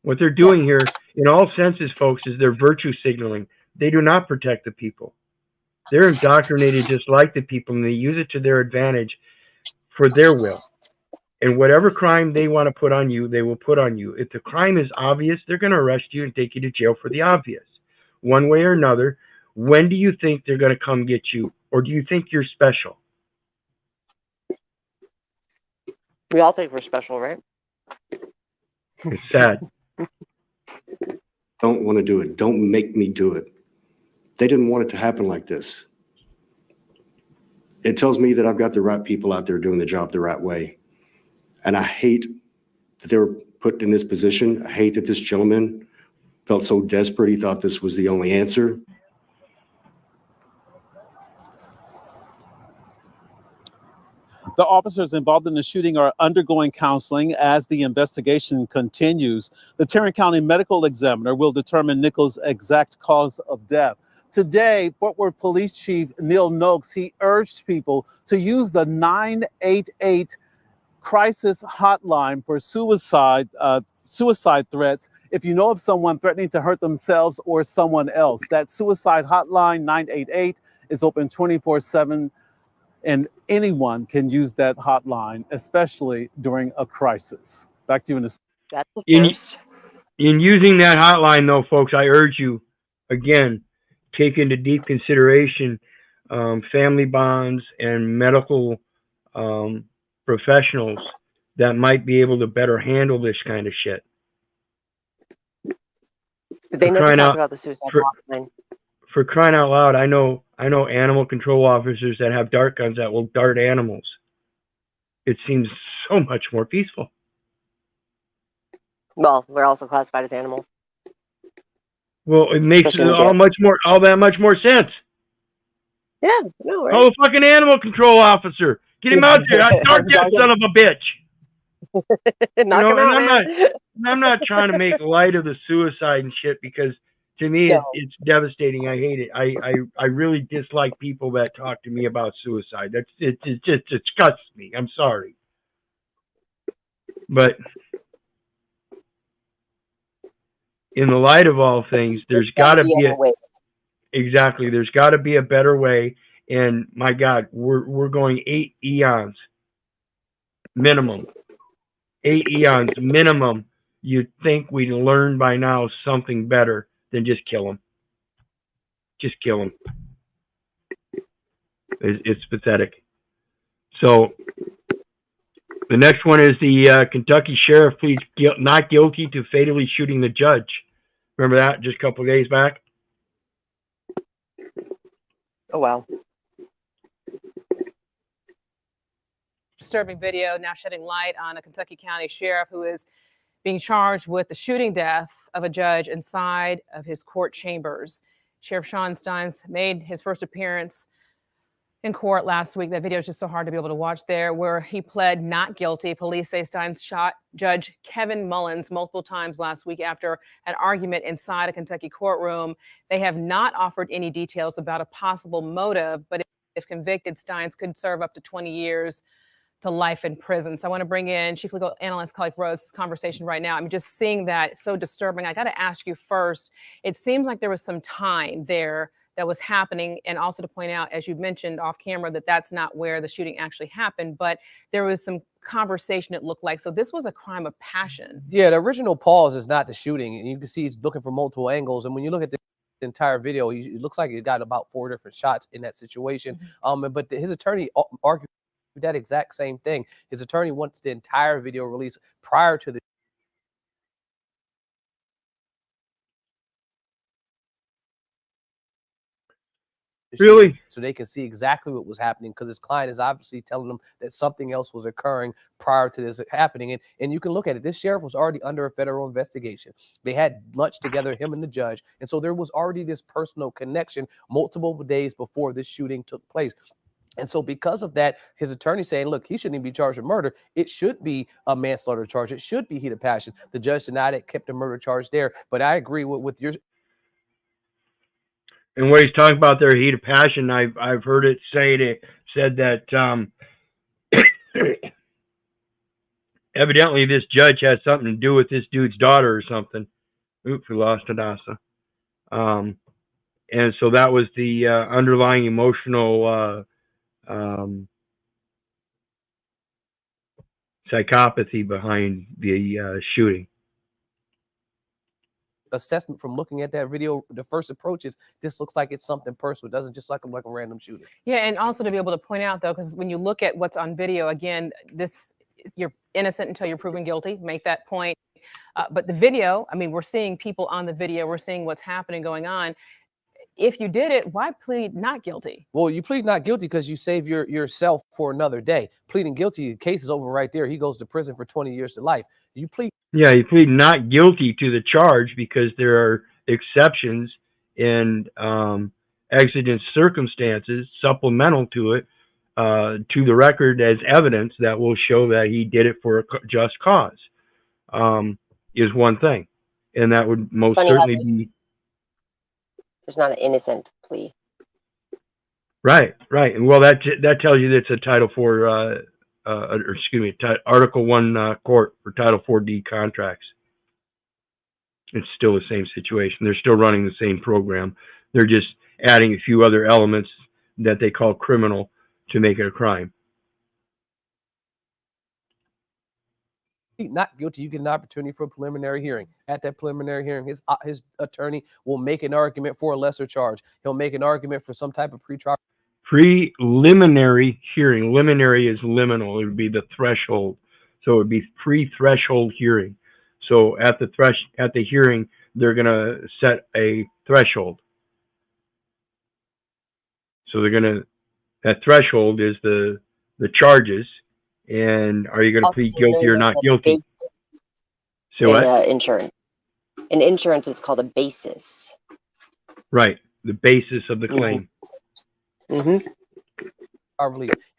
What they're doing here, in all senses, folks, is they're virtue signaling. They do not protect the people. They're indoctrinated just like the people, and they use it to their advantage for their will. And whatever crime they want to put on you, they will put on you. If the crime is obvious, they're going to arrest you and take you to jail for the obvious. One way or another, when do you think they're going to come get you? Or do you think you're special? We all think we're special, right? It's sad. Don't want to do it. Don't make me do it. They didn't want it to happen like this. It tells me that I've got the right people out there doing the job the right way. And I hate that they were put in this position. I hate that this gentleman felt so desperate he thought this was the only answer. The officers involved in the shooting are undergoing counseling as the investigation continues. The Tarrant County Medical Examiner will determine Nichols' exact cause of death. Today, Fort Worth Police Chief Neil Noakes, he urged people to use the 988 crisis hotline for suicide threats if you know of someone threatening to hurt themselves or someone else. That suicide hotline, 988, is open 24/7. And anyone can use that hotline, especially during a crisis. Back to you in a That's the In first. using that hotline, though, folks, I urge you, again, take into deep consideration family bonds and medical professionals that might be able to better handle this kind of shit. They never talk about the suicide hotline. For crying out loud, I know animal control officers that have dart guns that will dart animals. It seems so much more peaceful. Well, we're also classified as animals. Well, it makes Especially in all that much more sense. Yeah, no, right? Call the fucking animal control officer. Get him out there. Dart that son of a bitch. Knock him out, man. I'm not trying to make light of the suicide and shit, because to me it's devastating. I hate it. I really dislike people that talk to me about suicide. It just disgusts me. I'm sorry. But in the light of all things, there's got to be there's got to be a better way. And my God, we're going 8 eons minimum. 8 eons minimum. You'd think we'd learn by now something better than just kill them. Just kill them. It's pathetic. So the next one is the Kentucky sheriff pleads not guilty to fatally shooting the judge. Remember that just a couple of days back? Oh, wow. Disturbing video now shedding light on a Kentucky County sheriff who is being charged with the shooting death of a judge inside of his court chambers. Sheriff Sean Steins made his first appearance in court last week. That video is just so hard to be able to watch there, where he pled not guilty. Police say Steins shot Judge Kevin Mullins multiple times last week after an argument inside a Kentucky courtroom. They have not offered any details about a possible motive, but if convicted, Steins could serve up to 20 years to life in prison. So I want to bring in Chief Legal Analyst Colleague Rhodes' conversation right now. I'm just seeing that. It's so disturbing. I got to ask you first, it seems like there was some time there that was happening, and also to point out, as you mentioned off camera, that that's not where the shooting actually happened, but there was some conversation, it looked like. So this was a crime of passion. Yeah, the original pause is not the shooting, and you can see he's looking for multiple angles, and when you look at the entire video, it looks like he got about 4 different shots in that situation. But his attorney argued that exact same thing. His attorney wants the entire video released prior to the the shooting Really? so they can see exactly what was happening, because his client is obviously telling them that something else was occurring prior to this happening. And you can look at it. This sheriff was already under a federal investigation. They had lunch together, him and the judge. And so there was already this personal connection multiple days before this shooting took place. And so because of that, his attorney saying, look, he shouldn't even be charged with murder. It should be a manslaughter charge. It should be heat of passion. The judge denied it, kept the murder charge there. But I agree with your... And what he's talking about there, heat of passion, I've heard it said that evidently this judge had something to do with this dude's daughter or something. Oops, we lost Adasa. And so that was the underlying emotional psychopathy behind the shooting. Assessment from looking at that video, the first approach is this looks like it's something personal. It doesn't just look like a random shooting. Yeah, and also to be able to point out, though, because when you look at what's on video, again, you're innocent until you're proven guilty. Make that point. But the video, I mean, we're seeing people on the video. We're seeing what's happening going on. If you did it, why plead not guilty? Well, you plead not guilty because you save yourself for another day. Pleading guilty, the case is over right there. He goes to prison for 20 years to life. You plead. Yeah, you plead not guilty to the charge because there are exceptions and exigent circumstances supplemental to it, to the record as evidence that will show that he did it for a just cause, is one thing. And that would most certainly be... There's not an innocent plea. Right. And well, that tells you that it's a Title IV, or excuse me, Article 1 court for Title 4D contracts. It's still the same situation. They're still running the same program. They're just adding a few other elements that they call criminal to make it a crime. Not guilty, you get an opportunity for a preliminary hearing. At that preliminary hearing, his attorney will make an argument for a lesser charge. He'll make an argument for some type of pretrial. Preliminary hearing. Liminary is liminal. It would be the threshold. So it would be pre-threshold hearing. So at the hearing, they're going to set a threshold. So that threshold is the charges. And are you going to plead guilty or not guilty? So what? Insurance. In insurance, it's called a basis. Right. The basis of the claim. Mm-hmm.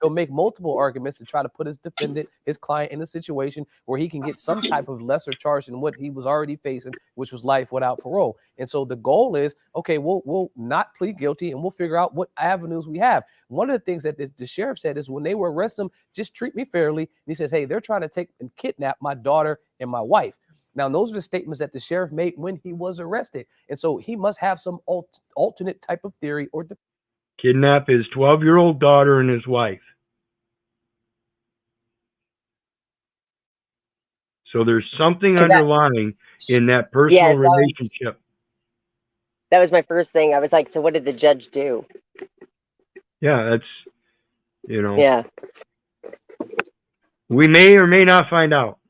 He'll make multiple arguments to try to put his defendant, his client, in a situation where he can get some type of lesser charge than what he was already facing, which was life without parole. And so the goal is, okay, we'll not plead guilty and we'll figure out what avenues we have. One of the things that the sheriff said is when they will arrest him, just treat me fairly. And he says, hey, they're trying to take and kidnap my daughter and my wife. Now, those are the statements that the sheriff made when he was arrested. And so he must have some alternate type of theory or kidnap his 12-year-old daughter and his wife. So there's something underlying in that personal relationship. That was my first thing. I was like, so what did the judge do? Yeah, that's, Yeah. We may or may not find out.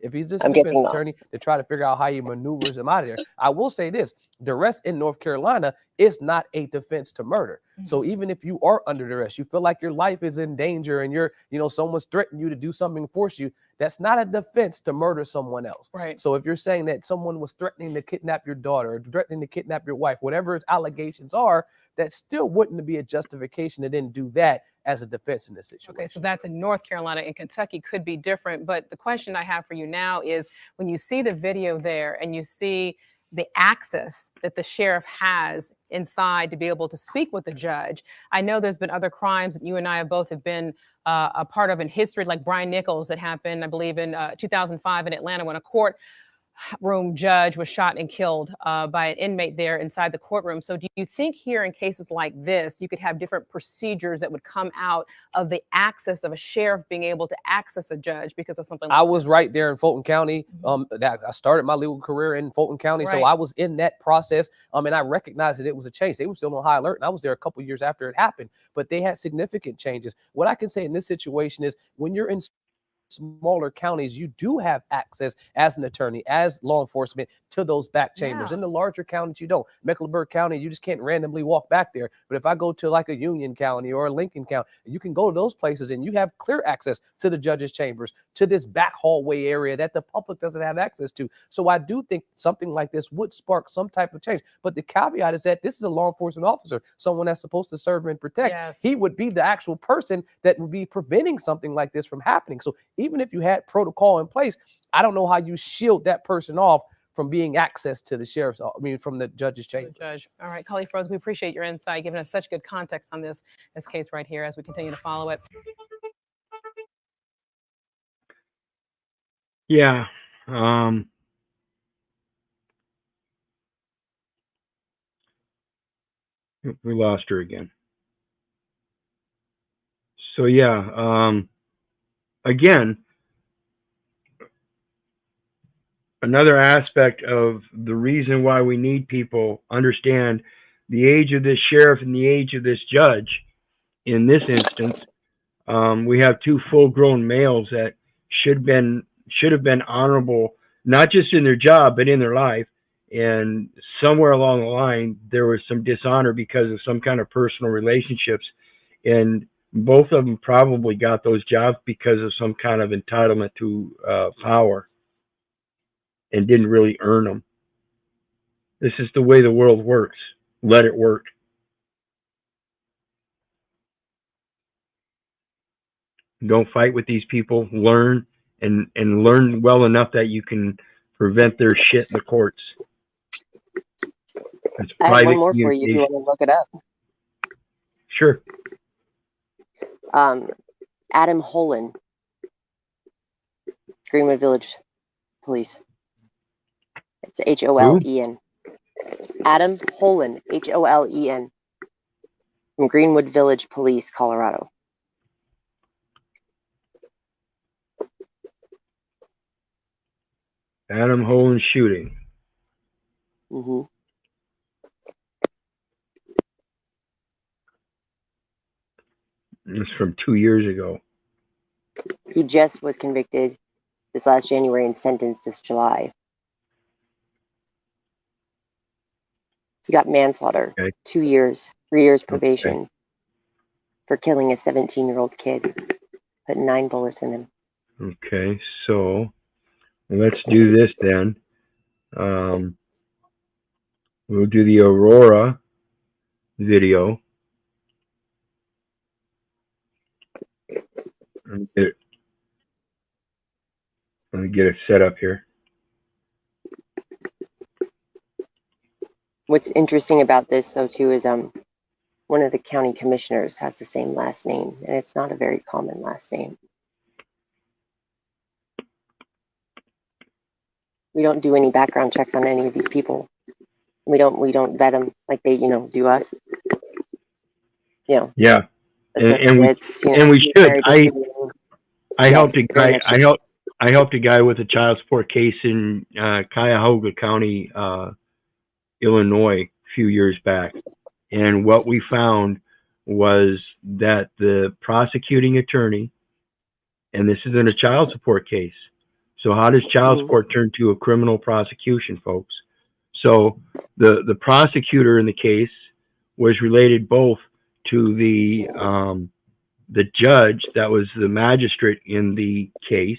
If he's just a defense attorney to try to figure out how he maneuvers him out of there. I will say this, duress in North Carolina is not a defense to murder. Mm-hmm. So even if you are under duress, you feel like your life is in danger and someone's threatening you to do something, force you, that's not a defense to murder someone else. Right. So if you're saying that someone was threatening to kidnap your daughter or threatening to kidnap your wife, whatever its allegations are, that still wouldn't be a justification to then do that as a defense in this situation. Okay, so that's in North Carolina. In Kentucky could be different. But the question I have for you now is when you see the video there and you see the access that the sheriff has inside to be able to speak with the judge. I know there's been other crimes that you and I have been a part of in history, like Brian Nichols that happened, I believe, in 2005 in Atlanta when a courtroom judge was shot and killed by an inmate there inside the courtroom. So do you think here in cases like this, you could have different procedures that would come out of the access of a sheriff being able to access a judge because of something like I was right there in Fulton County. I started my legal career in Fulton County. Right. So I was in that process and I recognized that it was a change. They were still on high alert and I was there a couple years after it happened, but they had significant changes. What I can say in this situation is when you're in smaller counties, you do have access as an attorney, as law enforcement, to those back chambers. Yeah. In the larger counties, you don't. Mecklenburg County, you just can't randomly walk back there. But if I go to like a Union County or a Lincoln County, you can go to those places and you have clear access to the judges' chambers, to this back hallway area that the public doesn't have access to. So I do think something like this would spark some type of change. But the caveat is that this is a law enforcement officer, someone that's supposed to serve and protect. Yes. He would be the actual person that would be preventing something like this from happening. So even if you had protocol in place, I don't know how you shield that person off from being access to the sheriff's, from the judge's chamber. Judge. All right, Cully Froze, we appreciate your insight, giving us such good context on this case right here as we continue to follow it. Yeah. We lost her again. So yeah, again, another aspect of the reason why we need people understand the age of this sheriff and the age of this judge. In this instance, we have two full-grown males that should have been honorable, not just in their job but in their life. And somewhere along the line, there was some dishonor because of some kind of personal relationships, and both of them probably got those jobs because of some kind of entitlement to power, and didn't really earn them. This is the way the world works. Let it work. Don't fight with these people. Learn and learn well enough that you can prevent their shit in the courts. It's I have private one more for you if you want to look it up. Sure. Adam Holen, Greenwood Village Police. It's H-O-L-E-N. Adam Holen, H-O-L-E-N, from Greenwood Village Police, Colorado. Adam Holen shooting. Mm-hmm. It's from 2 years ago. He just was convicted this last January and sentenced this July. He got manslaughter, 2 years, 3 years probation for killing a 17-year-old kid, put 9 bullets in him. Okay, so let's do this then. We'll do the Aurora video. Let me get it set up here. What's interesting about this, though, too, is one of the county commissioners has the same last name, and it's not a very common last name. We don't do any background checks on any of these people. We don't vet them like they, do us. Yeah. So And we should. I helped a guy. I helped a guy with a child support case in Cuyahoga County, Illinois, a few years back, and what we found was that the prosecuting attorney, and this isn't a child support case. So how does child support turn to a criminal prosecution, folks? So the prosecutor in the case was related both to the judge that was the magistrate in the case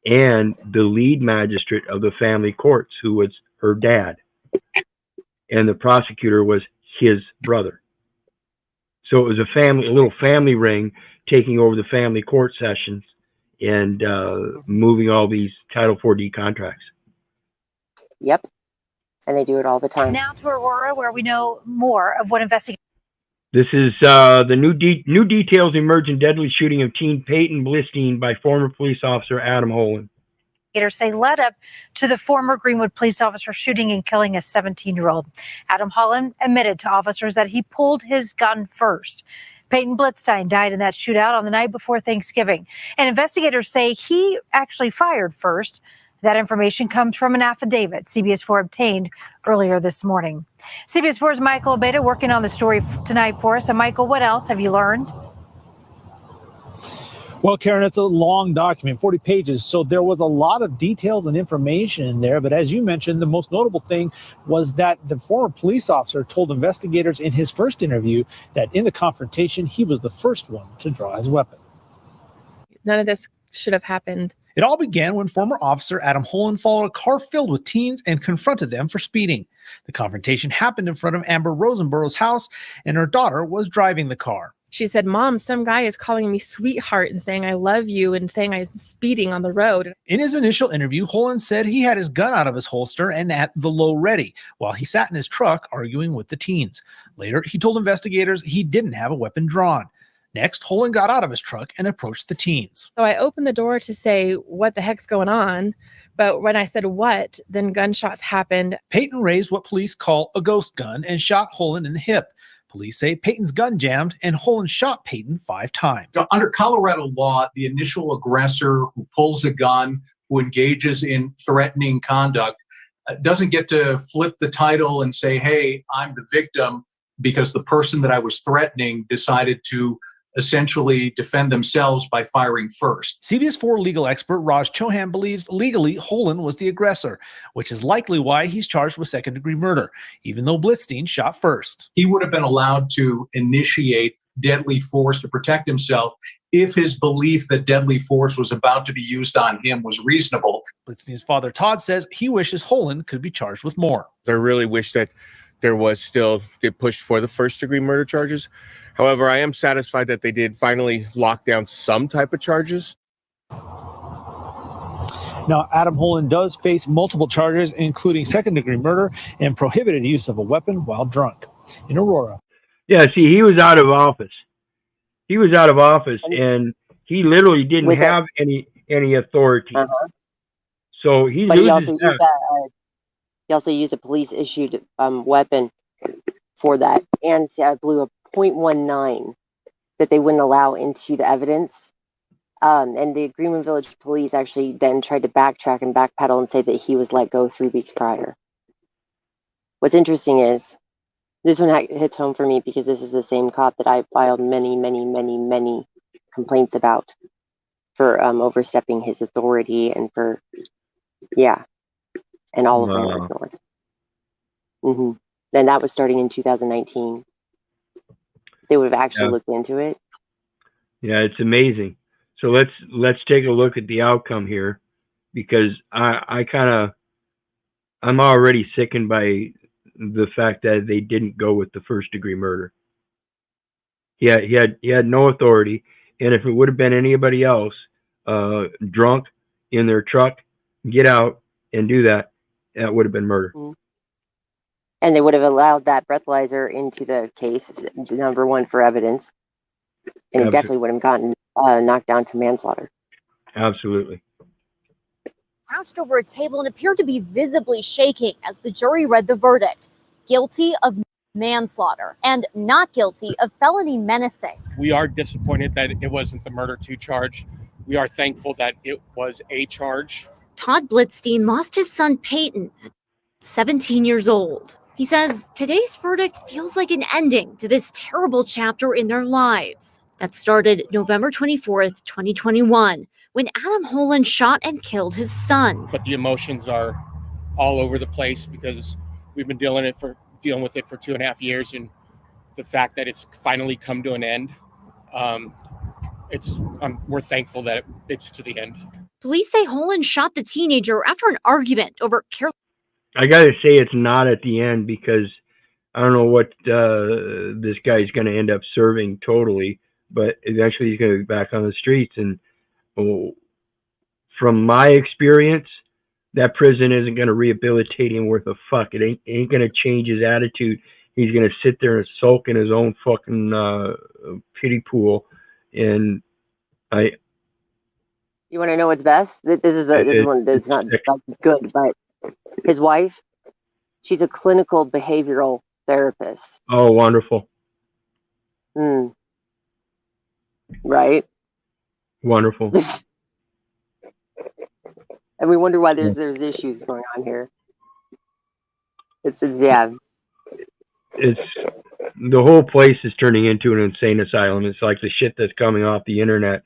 and the lead magistrate of the family courts, who was her dad. And the prosecutor was his brother. So it was a little family ring taking over the family court sessions and moving all these Title 4D contracts. Yep. And they do it all the time. Now to Aurora, where we know more of what investigators. This is the new details emerge in deadly shooting of teen Peyton Blistein by former police officer Adam Holen. Say led up to the former Greenwood police officer shooting and killing a 17-year-old. Adam Holen admitted to officers that he pulled his gun first. Peyton Blistein died in that shootout on the night before Thanksgiving, and investigators say he actually fired first. That information comes from an affidavit CBS 4 obtained earlier this morning. CBS 4's Michael Abeda working on the story tonight for us. And Michael, what else have you learned? Well, Karen, it's a long document, 40 pages, so there was a lot of details and information in there. But as you mentioned, the most notable thing was that the former police officer told investigators in his first interview that in the confrontation, he was the first one to draw his weapon. None of this should have happened. It all began when former officer Adam Holland followed a car filled with teens and confronted them for speeding. The confrontation happened in front of Amber Rosenborough's house, and her daughter was driving the car. She said, "Mom, some guy is calling me sweetheart and saying I love you and saying I'm speeding on the road." In his initial interview, Holland said he had his gun out of his holster and at the low ready while he sat in his truck arguing with the teens. Later, he told investigators he didn't have a weapon drawn. Next, Holland got out of his truck and approached the teens. So I opened the door to say, "What the heck's going on?" But when I said what, then gunshots happened. Peyton raised what police call a ghost gun and shot Holland in the hip. Police say Peyton's gun jammed and Holland shot Peyton 5 times. Under Colorado law, the initial aggressor who pulls a gun, who engages in threatening conduct, doesn't get to flip the title and say, "Hey, I'm the victim," because the person that I was threatening decided to essentially defend themselves by firing first. CBS 4 legal expert Raj Chauhan believes legally Holland was the aggressor, which is likely why he's charged with second-degree murder, even though Blitzstein shot first. He would have been allowed to initiate deadly force to protect himself if his belief that deadly force was about to be used on him was reasonable. Blitzstein's father, Todd, says he wishes Holland could be charged with more. I really wish that there was still they pushed for the first-degree murder charges. However, I am satisfied that they did finally lock down some type of charges. Now, Adam Holland does face multiple charges, including second-degree murder and prohibited use of a weapon while drunk. In Aurora. Yeah, see, he was out of office. He was out of office, and he literally didn't have any authority. So he loses that. He also used a police-issued weapon for that, and blew a .19 that they wouldn't allow into the evidence. And the Greenwood Village police actually then tried to backtrack and backpedal and say that he was let go 3 weeks prior. What's interesting is this one hits home for me because this is the same cop that I filed many complaints about for overstepping his authority and for, and all of them were ignored. And that was starting in 2019. They would have actually looked into it. Yeah, it's amazing. So let's take a look at the outcome here, because I'm already sickened by the fact that they didn't go with the first-degree murder. He had no authority, and if it would have been anybody else, drunk in their truck, get out and do that, that would have been murder. And they would have allowed that breathalyzer into the case, number one, for evidence. And it definitely would have gotten knocked down to manslaughter. Absolutely. Crouched over a table and appeared to be visibly shaking as the jury read the verdict. Guilty of manslaughter and not guilty of felony menacing. We are disappointed that it wasn't the murder 2 charge. We are thankful that it was a charge. Todd Blitzstein lost his son Peyton, 17 years old. He says today's verdict feels like an ending to this terrible chapter in their lives that started November 24th, 2021, when Adam Holland shot and killed his son. But the emotions are all over the place because we've been dealing with it for 2.5 years, and the fact that it's finally come to an end, we're thankful that it's to the end. Police say Holland shot the teenager after an argument over I gotta say it's not at the end, because I don't know what this guy's gonna end up serving totally, but eventually he's gonna be back on the streets. And from my experience, that prison isn't gonna rehabilitate him worth a fuck. It ain't gonna change his attitude. He's gonna sit there and sulk in his own fucking pity pool. And you want to know what's best? This is one that's not good, but his wife, she's a clinical behavioral therapist. Oh, wonderful. Right? Wonderful. And we wonder why there's issues going on here. It's the whole place is turning into an insane asylum. It's like the shit that's coming off the internet.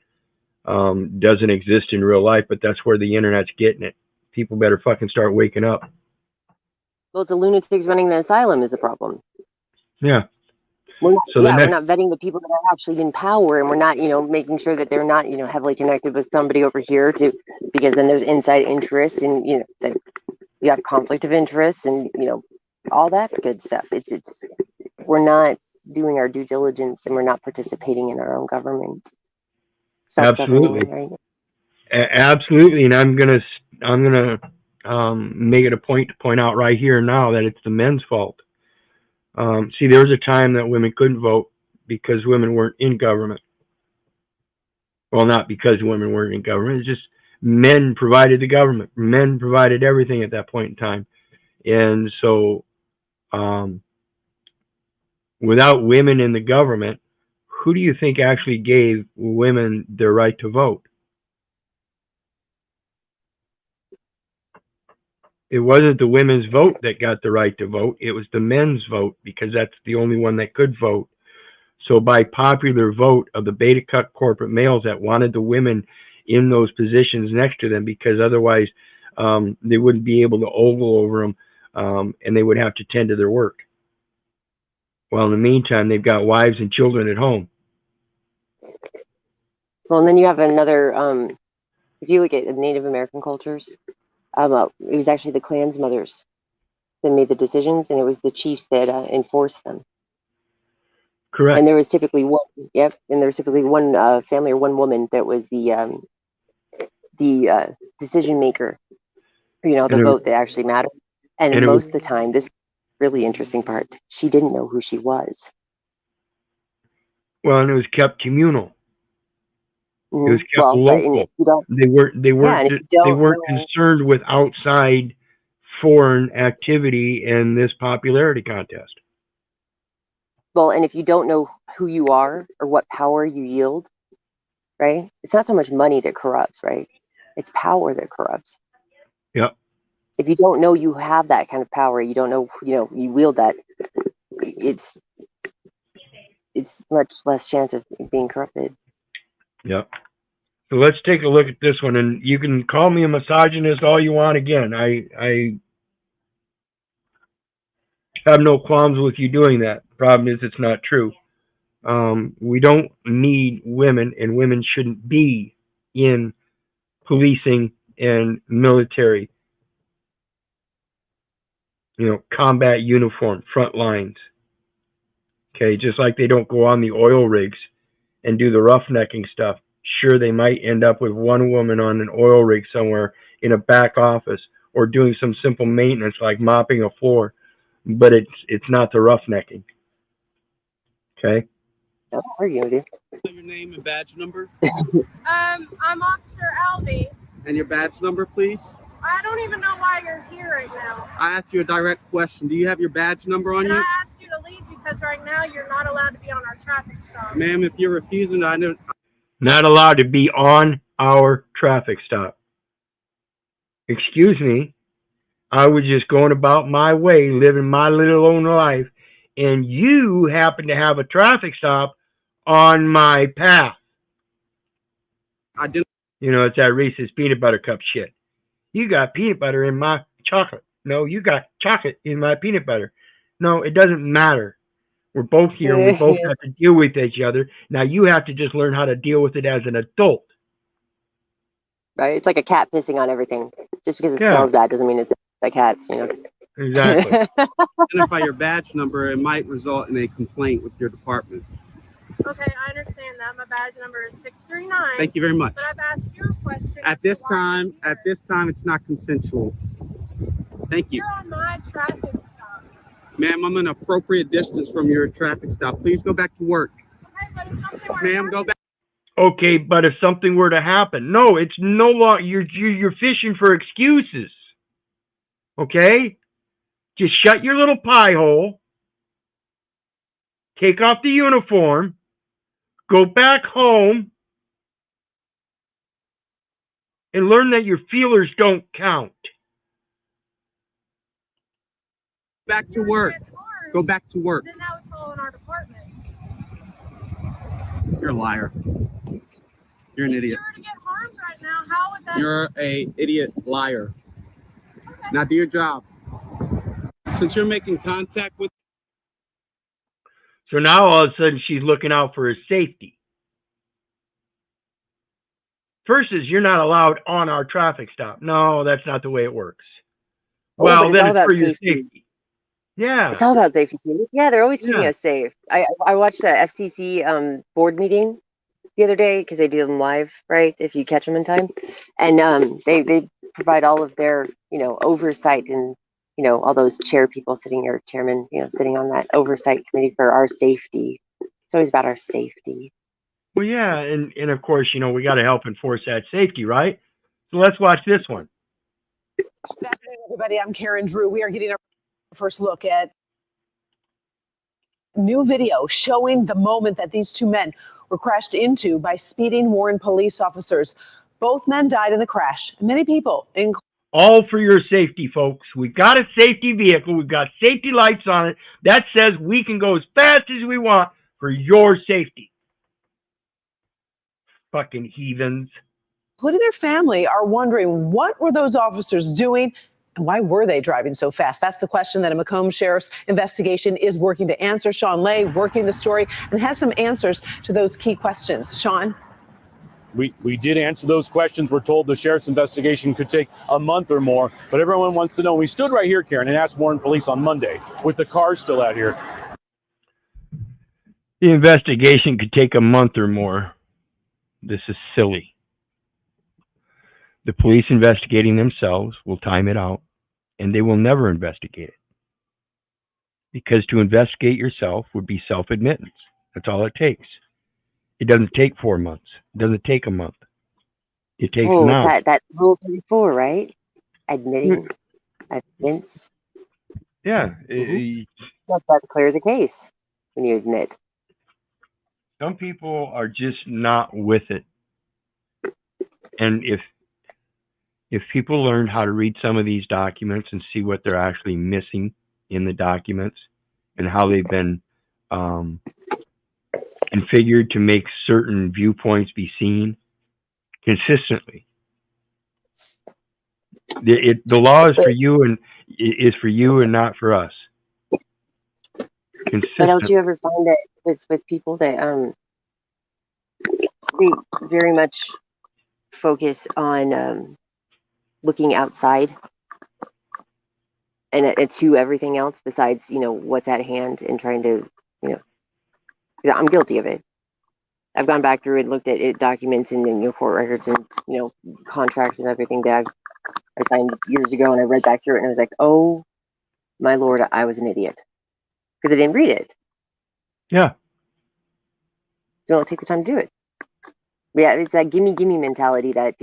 doesn't exist in real life, but that's where the internet's getting it. People better fucking start waking up. Well, it's the lunatics running the asylum is the problem. Yeah. We're not, So we're not vetting the people that are actually in power, and we're not, making sure that they're not, heavily connected with somebody over here because then there's inside interest and, that you have conflict of interest and, all that good stuff. We're not doing our due diligence and we're not participating in our own government. Absolutely. Right? Absolutely. And I'm gonna make it a point to point out right here now that it's the men's fault. See, there was a time that women couldn't vote because women weren't in government. Well, not because women weren't in government. It's just men provided the government. Men provided everything at that point in time. And so, without women in the government, who do you think actually gave women their right to vote? It wasn't the women's vote that got the right to vote. It was the men's vote, because that's the only one that could vote. So by popular vote of the beta cut corporate males that wanted the women in those positions next to them, because otherwise they wouldn't be able to ogle over them, and they would have to tend to their work. Well, in the meantime, they've got wives and children at home. Well, and then you have another, if you look at Native American cultures, it was actually the clans mothers that made the decisions, and it was the chiefs that enforced them. Correct. And there was typically one, and there was typically one family or one woman that was the decision maker, the vote that actually mattered. And most of the time, this really interesting part, she didn't know who she was. Well, and it was kept communal. Mm-hmm. It was kept local. They weren't concerned with outside foreign activity in this popularity contest. Well, and if you don't know who you are or what power you yield, right? It's not so much money that corrupts, right? It's power that corrupts. Yep. If you don't know you have that kind of power, you don't know, you wield that, it's much less chance of being corrupted. Yep. So let's take a look at this one, and you can call me a misogynist all you want. Again, I have no qualms with you doing that. The problem is it's not true. We don't need women, and women shouldn't be in policing and military, combat uniform, front lines. Okay, just like they don't go on the oil rigs and do the roughnecking stuff. Sure, they might end up with one woman on an oil rig somewhere in a back office or doing some simple maintenance like mopping a floor, but it's not the roughnecking. Okay? I'll argue with you. Your name and badge number? I'm Officer Albie. And your badge number, please? I don't even know why you're here right now. I asked you a direct question. Do you have your badge number on and you? I asked you to leave because right now you're not allowed to be on our traffic stop. Ma'am, if you're refusing, I know. Not allowed to be on our traffic stop. Excuse me. I was just going about my way, living my little own life, and you happen to have a traffic stop on my path. I didn't. It's that Reese's peanut butter cup shit. You got peanut butter in my chocolate. No, you got chocolate in my peanut butter. No, it doesn't matter. We're both here. We both have to deal with each other. Now you have to just learn how to deal with it as an adult. Right? It's like a cat pissing on everything. Just because it smells bad doesn't mean it's like cats, Exactly. Identify your badge number. It might result in a complaint with your department. Okay, I understand that. My badge number is 639. Thank you very much. But I've asked you a question. At this time, it's not consensual. Thank you. You're on my traffic stop. Ma'am, I'm an appropriate distance from your traffic stop. Please go back to work. Okay, but if something were Ma'am, go back. Okay, but if something were to happen, no, it's no longer. You're fishing for excuses. Okay, just shut your little pie hole. Take off the uniform. Go back home and learn that your feelers don't count. Back to work. Go back to work. Then that would fall in our department. You're a liar. You're an idiot. If you were to get harmed right now, how would that? You're a idiot liar. Now do your job. Since you're making contact with. So now all of a sudden she's looking out for his safety. First is you're not allowed on our traffic stop. No, that's not the way it works. Well, it's then all it's about for your safety. safety. Yeah. It's all about safety. Yeah, they're always keeping Yeah. us safe. I watched the FCC board meeting the other day because they do them live, right? If you catch them in time, and they provide all of their oversight and all those chair people sitting or chairman sitting on that oversight committee for our safety. It's always about our safety. Well, yeah, and of course, we got to help enforce that safety, right? So let's watch this one. Good afternoon, everybody. I'm Karen Drew. We are getting our first look at new video showing the moment that these two men were crashed into by speeding Warren police officers. Both men died in the crash. Many people, including All for your safety, folks. We've got a safety vehicle. We've got safety lights on it. That says we can go as fast as we want for your safety. Fucking heathens. their family, are wondering what were those officers doing and why were they driving so fast? That's the question that a Macomb Sheriff's investigation is working to answer. Sean Lay working the story and has some answers to those key questions. Sean? We did answer those questions. We're told the sheriff's investigation could take a month or more, but everyone wants to know. We stood right here, Karen, and asked Warren Police on Monday with the car still out here. The investigation could take a month or more. This is silly. The police investigating themselves will time it out, and they will never investigate it. Because to investigate yourself would be self-admittance. That's all it takes. It doesn't take 4 months. It doesn't take a month. It takes Oh, now. it's that Rule 34, right? Admitting evidence. Yeah. That clears a case when you admit. Some people are just not with it. And if people learned how to read some of these documents and see what they're actually missing in the documents and how they've been configured to make certain viewpoints be seen consistently. The law is for you and not for us. But don't you ever find that with people that they very much focus on looking outside and to everything else besides what's at hand and trying to I'm guilty of it. I've gone back through and looked at documents and court records and contracts and everything that I signed years ago, and I read back through it and I was like, oh my lord, I was an idiot because I didn't read it. Yeah. Don't take the time to do it. Yeah, it's that gimme mentality that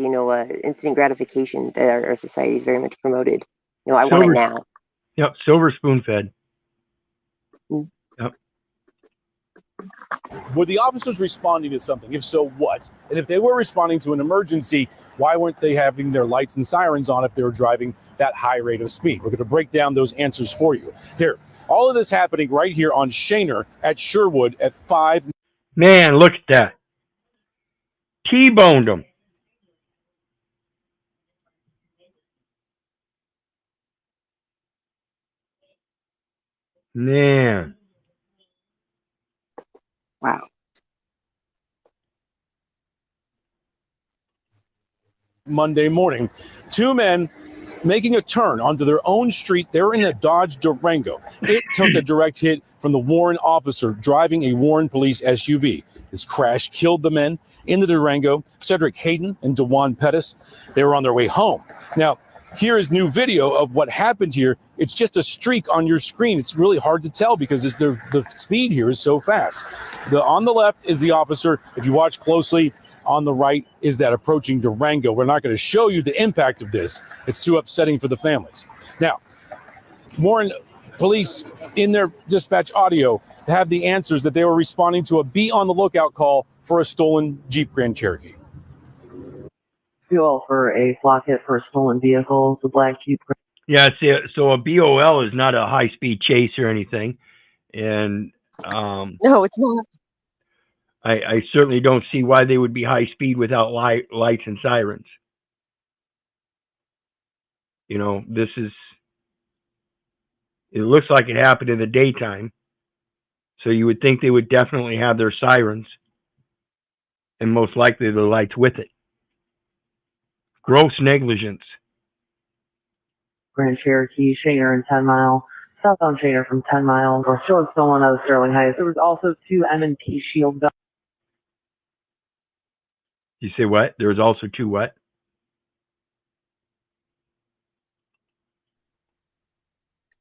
instant gratification that our society is very much promoted. I want it now. Yep, silver spoon fed. Yep. Were the officers responding to something? If so, what? And if they were responding to an emergency, why weren't they having their lights and sirens on if they were driving that high rate of speed? We're going to break down those answers for you. Here, all of this happening right here on Shaner at Sherwood at 5. Man, look at that. T-boned them. Man. Wow. Monday morning, two men making a turn onto their own street. They're in a Dodge Durango. It took a direct hit from the Warren officer driving a Warren police SUV. This crash killed the men in the Durango, Cedric Hayden and D.U.M.B. Pettis. They were on their way home. Now, here is new video of what happened here. It's just a streak on your screen. It's really hard to tell because the speed here is so fast. On the left is the officer. If you watch closely, on the right is that approaching Durango. We're not going to show you the impact of this. It's too upsetting for the families. Now, Warren police in their dispatch audio have the answers that they were responding to a be on the lookout call for a stolen Jeep Grand Cherokee. BOL for a block hit for a stolen vehicle, the black Jeep. Yeah, so a BOL is not a high-speed chase or anything. And no, it's not. I certainly don't see why they would be high speed without lights and sirens. You know, it looks like it happened in the daytime. So you would think they would definitely have their sirens and most likely the lights with it. Gross negligence. Grand Cherokee, Shaner and 10 Mile. Southbound Shaner from 10 Mile. Or short stolen out of Sterling Heights. There was also 2 M&P shield guns. You say what? There was also 2 what?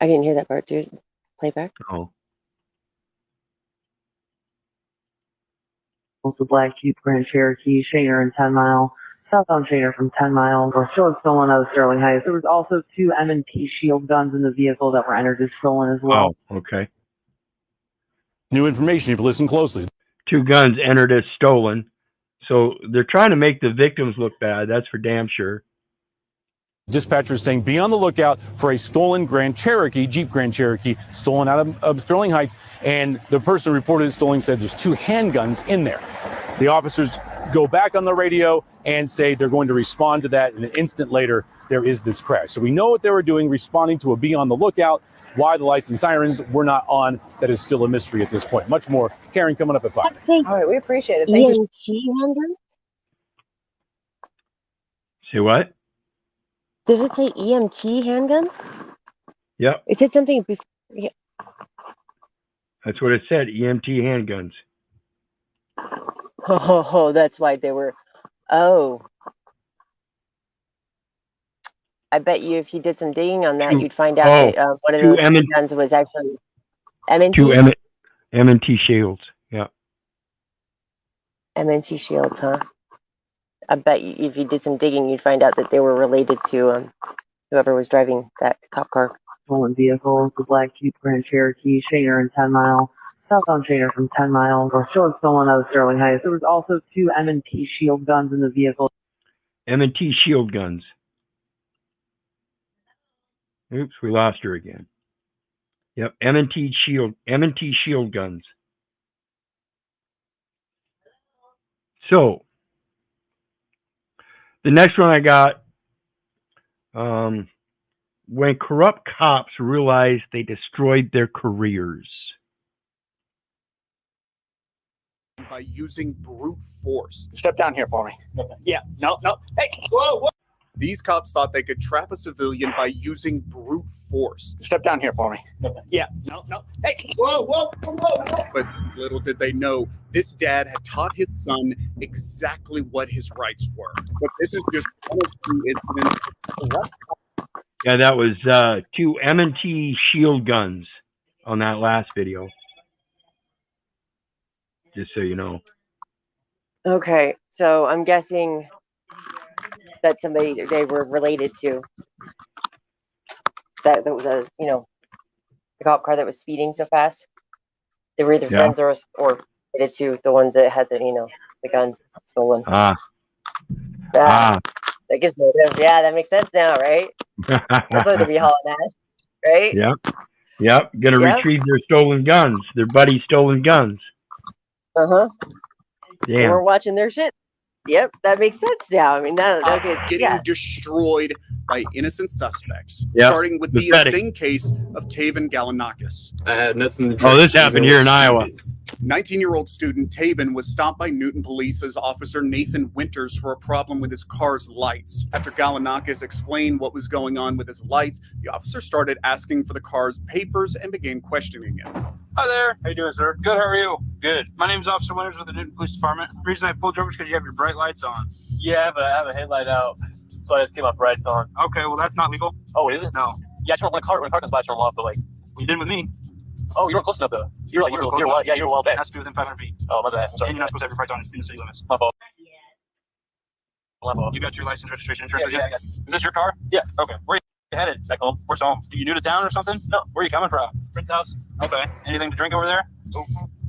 I didn't hear that part, dude. Playback. Oh. Also Black Jeep, Grand Cherokee, Shaner and 10 Mile. Southbound Shaner from 10 Mile. Or short stolen out of Sterling Heights. There was also 2 M&P shield guns in the vehicle that were entered as stolen as well. Oh, okay. New information if you listen closely. 2 guns entered as stolen. So they're trying to make the victims look bad. That's for damn sure. Dispatchers saying be on the lookout for a stolen Grand Cherokee, Jeep Grand Cherokee, stolen out of Sterling Heights. And the person reported it stolen said there's 2 handguns in there. The officers go back on the radio and say they're going to respond to that. And an instant later, there is this crash. So we know what they were doing, responding to a be on the lookout. Why the lights and sirens were not on, that is still a mystery at this point. Much more. Karen, coming up at 5. All right, we appreciate it. Thank you. Say what? Did it say EMT handguns? Yep. It said something before. Yeah. That's what it said. EMT handguns. Oh, that's why they were. Oh. I bet you if you did some digging on that, you'd find out that one of those guns was actually M&T. 2 M&T shields. Yeah. M&T shields, huh? I bet you if you did some digging, you'd find out that they were related to whoever was driving that cop car. Stolen vehicle, the Black Jeep Grand Cherokee, Shaner and 10 Mile. Southbound Shaner from 10 Mile. Or short stolen out of Sterling Heights. There was also 2 M&P shield guns in the vehicle. M&T shield guns. Oops, we lost her again. Yep, M&T shield guns. So, the next one I got, when corrupt cops realized they destroyed their careers. By using brute force. Step down here for me. Yeah, no. Hey, whoa. These cops thought they could trap a civilian by using brute force. Step down here for me. Yeah, no. Hey, whoa. But little did they know, this dad had taught his son exactly what his rights were. But this is just one of 2 incidents. Yeah, that was 2 M&T shield guns on that last video. Just so you know. Okay, so I'm guessing that somebody they were related to. That was the cop car that was speeding so fast. They were either friends or related to the ones that had the guns stolen. That gives motive. Yeah, that makes sense now, right? That's what they'd be hauling at, right? Yep. Gonna retrieve their stolen guns, their buddy's stolen guns. They were watching their shit. Yep, that makes sense now. I mean, getting destroyed by innocent suspects, starting with the insane case of Taven Galanakis. I had nothing to do. Oh, this happened here in Iowa. 19-year-old student Taven was stopped by Newton Police's officer Nathan Winters for a problem with his car's lights. After Galanakis explained what was going on with his lights, the officer started asking for the car's papers and began questioning him. Hi there. How you doing, sir? Good. How are you? Good. My name's Officer Winters with the Newton Police Department. The reason I pulled you over is because you have your bright lights on. Yeah, I have a headlight out, so I just keep my brights on. Okay, well that's not legal. Oh, is it? No. Yeah, I turn when car comes by, I turn them off, but you did with me. Oh, you weren't close enough though. You were well back. It has to be within 500 feet. Oh, my bad. Sorry. And you're not supposed to have your brights on in the city limits. My fault. You got your license, registration, insurance? Yeah. Is this your car? Yeah. Okay. Where are you headed? Back home. Where's home? Do you new to town or something? No. Where are you coming from? Friend's house. Okay. Anything to drink over there?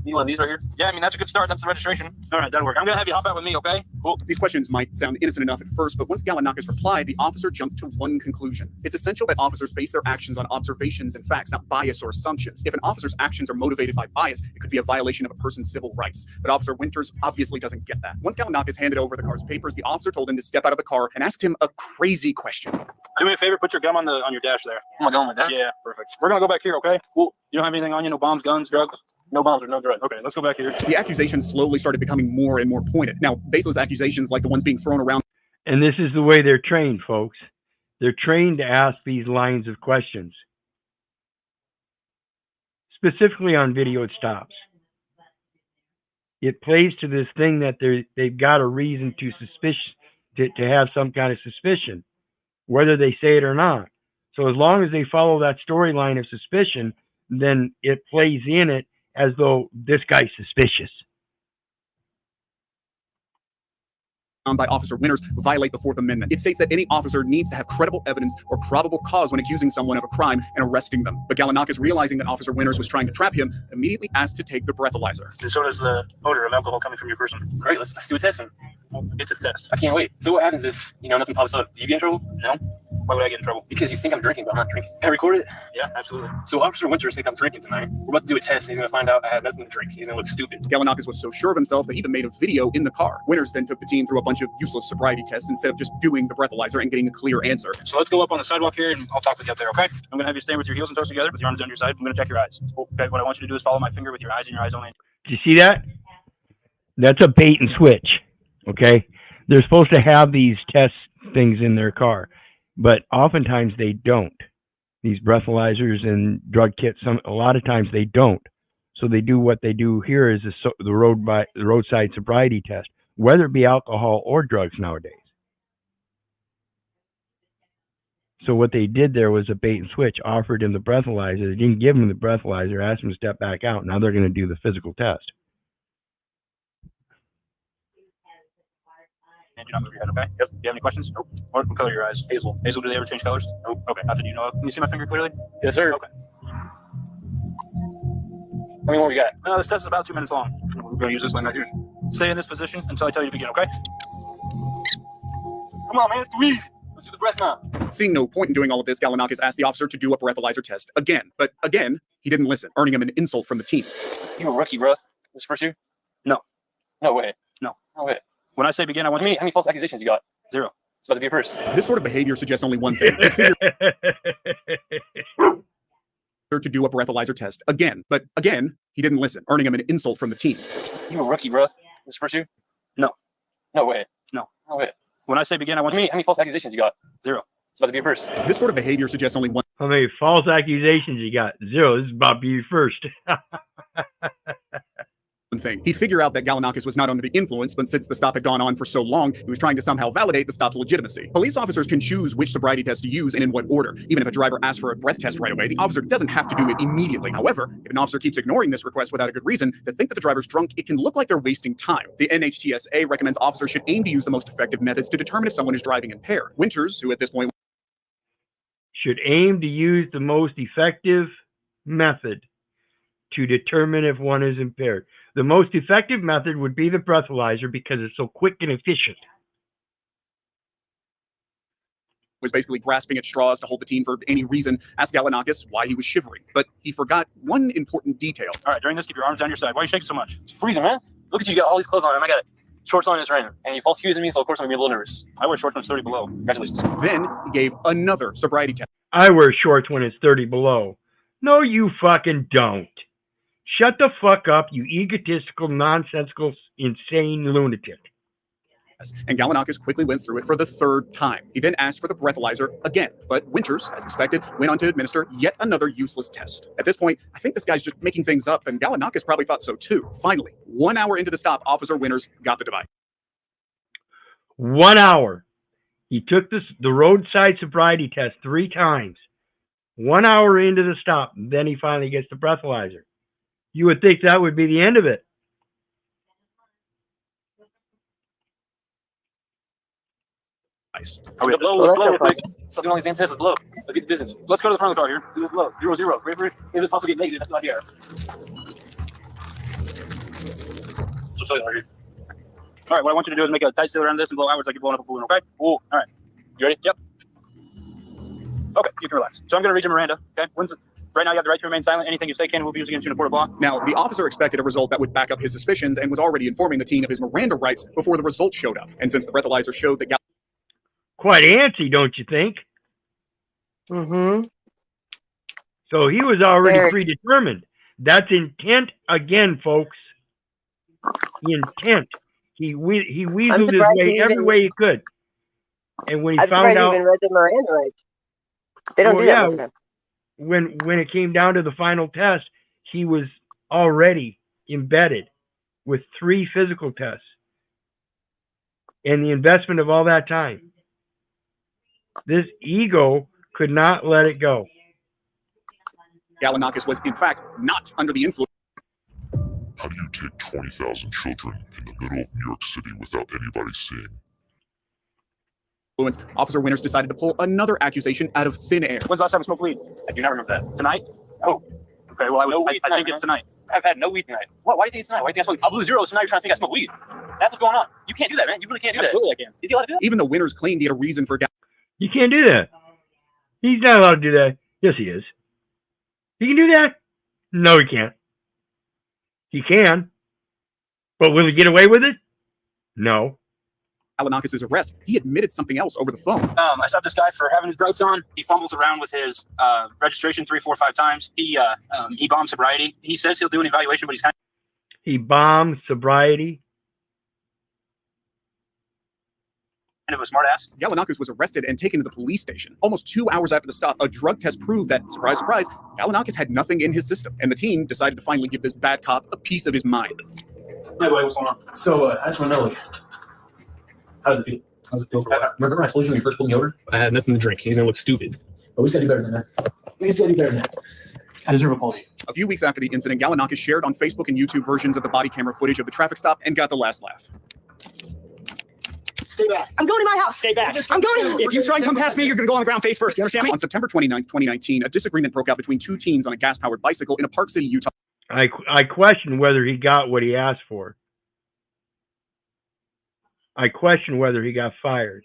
You want these right here? Yeah, I mean, that's a good start. That's the registration. All right, that'll work. I'm going to have you hop out with me, okay? Cool. These questions might sound innocent enough at first, but once Gallinakis replied, the officer jumped to one conclusion. It's essential that officers base their actions on observations and facts, not bias or assumptions. If an officer's actions are motivated by bias, it could be a violation of a person's civil rights. But Officer Winters obviously doesn't get that. Once Gallinakis handed over the car's papers, the officer told him to step out of the car and asked him a crazy question. Do me a favor, put your gum on your dash there. Oh, my gum on my dash? Yeah, perfect. We're going to go back here, okay? Cool. You don't have anything on you? No bombs, guns, drugs? No bombs or no drugs. Okay, let's go back here. The accusations slowly started becoming more and more pointed. Now, baseless accusations like the ones being thrown around. And this is the way they're trained, folks. They're trained to ask these lines of questions. Specifically on videoed stops. It plays to this thing that they've got a reason to have some kind of suspicion, whether they say it or not. So as long as they follow that storyline of suspicion, then it plays in it as though this guy's suspicious. By Officer Winters violate the Fourth Amendment. It states that any officer needs to have credible evidence or probable cause when accusing someone of a crime and arresting them. But Gallinakis, realizing that Officer Winters was trying to trap him, immediately asked to take the breathalyzer. And so does the odor of alcohol coming from your person. Great, let's do a test. Get to the test. I can't wait. So what happens if, nothing pops up? Do you get in trouble? No. Why would I get in trouble? Because you think I'm drinking, but I'm not drinking. Can I record it? Yeah, absolutely. So Officer Winters thinks I'm drinking tonight. We're about to do a test, and he's going to find out I have nothing to drink. He's going to look stupid. Gallinakis was so sure of himself that he even made a video in the car. Winters then took the team through a bunch of useless sobriety tests instead of just doing the breathalyzer and getting a clear answer. So let's go up on the sidewalk here, and I'll talk with you up there, okay? I'm going to have you stand with your heels and toes together, with your arms on your side. I'm going to check your eyes. Okay, what I want you to do is follow my finger with your eyes and your eyes only. Do you see that? That's a bait and switch, okay? They're supposed to have these test things in their car, but oftentimes they don't. These breathalyzers and drug kits, a lot of times they don't. So they do what they do here is the roadside sobriety test, whether it be alcohol or drugs nowadays. So what they did there was a bait and switch, offered him the breathalyzer. They didn't give him the breathalyzer, asked him to step back out. Now they're going to do the physical test. And do not move your head, okay? Yep. Do you have any questions? Nope. What color are your eyes? Hazel. Hazel, do they ever change colors? Nope. Okay. How did you know? Can you see my finger clearly? Yes, sir. Okay. How many more we got? No, this test is about 2 minutes long. We're going to use this line right here. Stay in this position until I tell you to begin, okay? Come on, man. It's too easy. Let's do the breath now. Seeing no point in doing all of this, Gallinakis asked the officer to do a breathalyzer test again. But again, he didn't listen, earning him an insult from the team. You're a rookie, bro. This is first year? No. No way. No. No way. When I say begin, I want how many false accusations you got? 0. It's about to be a first. This sort of behavior suggests only one thing. To do a breathalyzer test again. But again, he didn't listen, earning him an insult from the team. You're a rookie, bro. This is first year? No. No way. No. No way. When I say begin, I want how many false accusations you got? 0. It's about to be a first. This sort of behavior suggests only one. How many false accusations you got? 0. This is about to be first. Thing. He'd figure out that Gallinakis was not under the influence, but since the stop had gone on for so long, he was trying to somehow validate the stop's legitimacy. Police officers can choose which sobriety test to use and in what order. Even if a driver asks for a breath test right away, the officer doesn't have to do it immediately. However, if an officer keeps ignoring this request without a good reason, to think that the driver's drunk, it can look like they're wasting time. The NHTSA recommends officers should aim to use the most effective methods to determine if someone is driving impaired. Winters, who at this point should aim to use the most effective method to determine if one is impaired. The most effective method would be the breathalyzer because it's so quick and efficient. Was basically grasping at straws to hold the team for any reason, asked Gallinakis why he was shivering. But he forgot one important detail. All right, during this, keep your arms down your side. Why are you shaking so much? It's freezing, man. Look at you, got all these clothes on, and I got shorts on, and it's raining. And you false accusing me, so of course I'm going to be a little nervous. I wear shorts when it's 30 below. Congratulations. Then he gave another sobriety test. I wear shorts when it's 30 below. No, you fucking don't. Shut the fuck up, you egotistical, nonsensical, insane lunatic. And Gallinakis quickly went through it for the 3rd time. He then asked for the breathalyzer again, but Winters, as expected, went on to administer yet another useless test. At this point, I think this guy's just making things up, and Gallinakis probably thought so too. Finally, 1 hour into the stop, Officer Winters got the device. 1 hour. He took the roadside sobriety test 3 times. 1 hour into the stop, then he finally gets the breathalyzer. You would think that would be the end of it. Nice. Are we blow real quick? Stop doing all these damn tests. Let's blow. Let's get the business. Let's go to the front of the car here. Do this blow. 0-0. Ready for it? If it's possible to get negative, that's not here. show you later. All right, what I want you to do is make a tight seal around this and blow outwards like you're blowing up a balloon, okay? Cool. All right. You ready? Yep. Okay, you can relax. So I'm going to read you Miranda, okay? Right now, you have the right to remain silent. Anything you say can will be used against you in a court of law. Now, the officer expected a result that would back up his suspicions and was already informing the teen of his Miranda rights before the results showed up. And since the breathalyzer showed that Quite antsy, don't you think? Mm-hmm. So he was already predetermined. That's intent again, folks. Intent. He weaseled his way every way he could. And when he found out, he even read the Miranda rights. They don't do that most of the time. When it came down to the final test, he was already embedded with 3 physical tests and the investment of all that time. This ego could not let it go. Gallinakis was, in fact, not under the influence. How do you take 20,000 children in the middle of New York City without anybody seeing? Officer Winters decided to pull another accusation out of thin air. When's the last time I smoked weed? I do not remember that. Tonight? Oh. Okay, well, I think it's tonight. I've had no weed tonight. What? Why do you think it's tonight? Why do you think I smoked? I'll blew zeros, so now you're trying to think I smoked weed. That's what's going on. You can't do that, man. You really can't do that. Absolutely, I can. Is he allowed to do that? Even though Winters claimed he had a reason for You can't do that. He's not allowed to do that. Yes, he is. He can do that? No, he can't. He can. But will he get away with it? No. Gallinakis' arrest, he admitted something else over the phone. I stopped this guy for having his brights on. He fumbles around with his registration 3, 4, 5 times. He bombed sobriety. He says he'll do an evaluation, but he's kind of... He bombed sobriety. Kind of a smartass. Gallinakis was arrested and taken to the police station. Almost 2 hours after the stop, a drug test proved that, surprise, surprise, Gallinakis had nothing in his system. And the team decided to finally give this bad cop a piece of his mind. Hey, buddy, what's going on? So, I just want to know, how does it feel? How does it feel? Remember I told you when you first pulled me over? I had nothing to drink. He's going to look stupid. But we said do better than that. We said do better than that. I deserve a apology. A few weeks after the incident, Gallinakis shared on Facebook and YouTube versions of the body camera footage of the traffic stop and got the last laugh. Stay back. I'm going to my house. Stay back. I'm going. If you try and come past me, you're going to go on the ground face first. Do you understand me? On September 29th, 2019, a disagreement broke out between 2 teens on a gas-powered bicycle in a Park City, Utah. I question whether he got what he asked for. I question whether he got fired.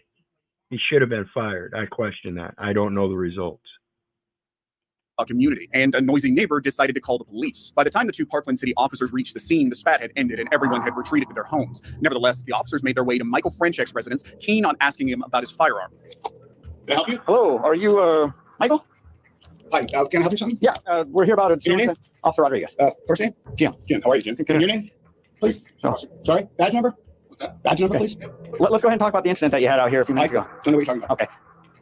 He should have been fired. I question that. I don't know the results. A community, and a noisy neighbor decided to call the police. By the time the 2 Parkland City officers reached the scene, the spat had ended and everyone had retreated to their homes. Nevertheless, the officers made their way to Michael Frenchek's residence, keen on asking him about his firearm. Can I help you? Hello, are you Michael? Hi, can I help you something? Yeah, we're here about your name? Officer Rodriguez. First name? Jim. Jim, how are you, Jim? Can your name, please? Sorry, badge number? What's that? Badge number, please? Let's go ahead and talk about the incident that you had out here a few minutes ago. Don't know what you're talking about. Okay.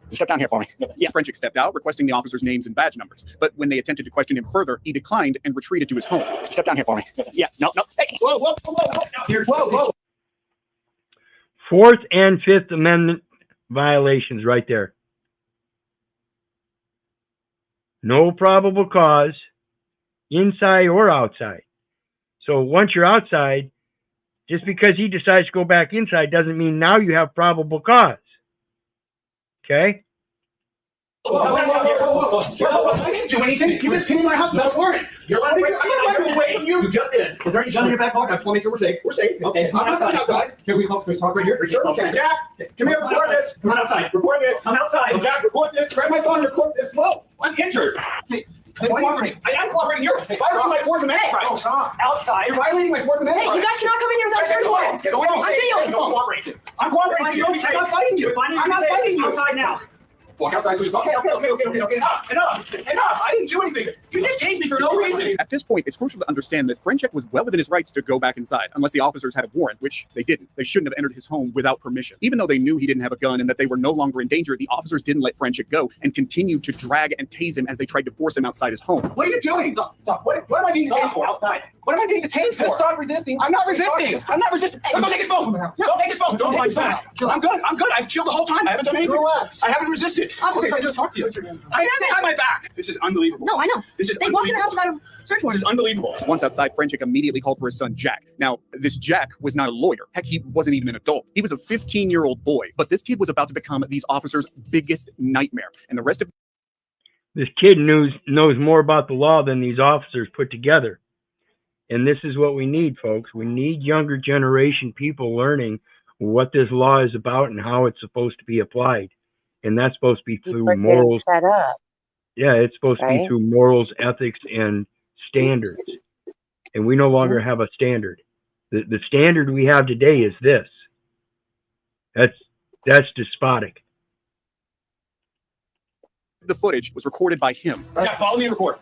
Step down here for me. Yeah. Frenchek stepped out, requesting the officers' names and badge numbers. But when they attempted to question him further, he declined and retreated to his home. Step down here for me. Yeah, no. Hey, whoa. Here's whoa. 4th and 5th Amendment violations right there. No probable cause, inside or outside. So once you're outside, just because he decides to go back inside doesn't mean now you have probable cause. Okay? Whoa. I didn't do anything. You just came in my house without a warrant. You're allowed to I'm away from you. You just did. Is there any gun in your back pocket? I just want to make sure we're safe. We're safe. Okay. I'm outside. Can we talk right here? Sure. Okay. Jack, come here. Record this. Come on outside. Record this. I'm outside. Jack, record this. Grab my phone and record this. Whoa. I'm injured. I am cooperating. You're violating my 4th Amendment right. Oh, stop. Outside. You're violating my 4th Amendment. Hey, you guys cannot come in here without a search warrant. I'm videoing. I'm cooperating. I'm not fighting you. I'm not fighting you. Outside now. Walk outside, please. Okay. Enough. I didn't do anything. You just tased me for no reason. At this point, it's crucial to understand that Frenchek was well within his rights to go back inside, unless the officers had a warrant, which they didn't. They shouldn't have entered his home without permission. Even though they knew he didn't have a gun and that they were no longer in danger, the officers didn't let Frenchek go and continued to drag and tase him as they tried to force him outside his home. What are you doing? Stop. What am I being detained for? Outside. What am I being detained for? Stop resisting. I'm not resisting. Don't take his phone. Don't take his phone. Don't take his phone. I'm good. I've chilled the whole time. I haven't done anything. Relax. I haven't resisted. Officer, I just talked to you. I am behind my back. This is unbelievable. No, I know. This is They walked in the house without a search warrant. This is unbelievable. Once outside, Frenchek immediately called for his son, Jack. Now, this Jack was not a lawyer. Heck, he wasn't even an adult. He was a 15-year-old boy. But this kid was about to become these officers' biggest nightmare. And the rest of this kid knows more about the law than these officers put together. And this is what we need, folks. We need younger generation people learning what this law is about and how it's supposed to be applied. And that's supposed to be through morals. Set up. Yeah, it's supposed to be through morals, ethics, and standards. And we no longer have a standard. The standard we have today is this. That's despotic. The footage was recorded by him. Jack, follow me and record.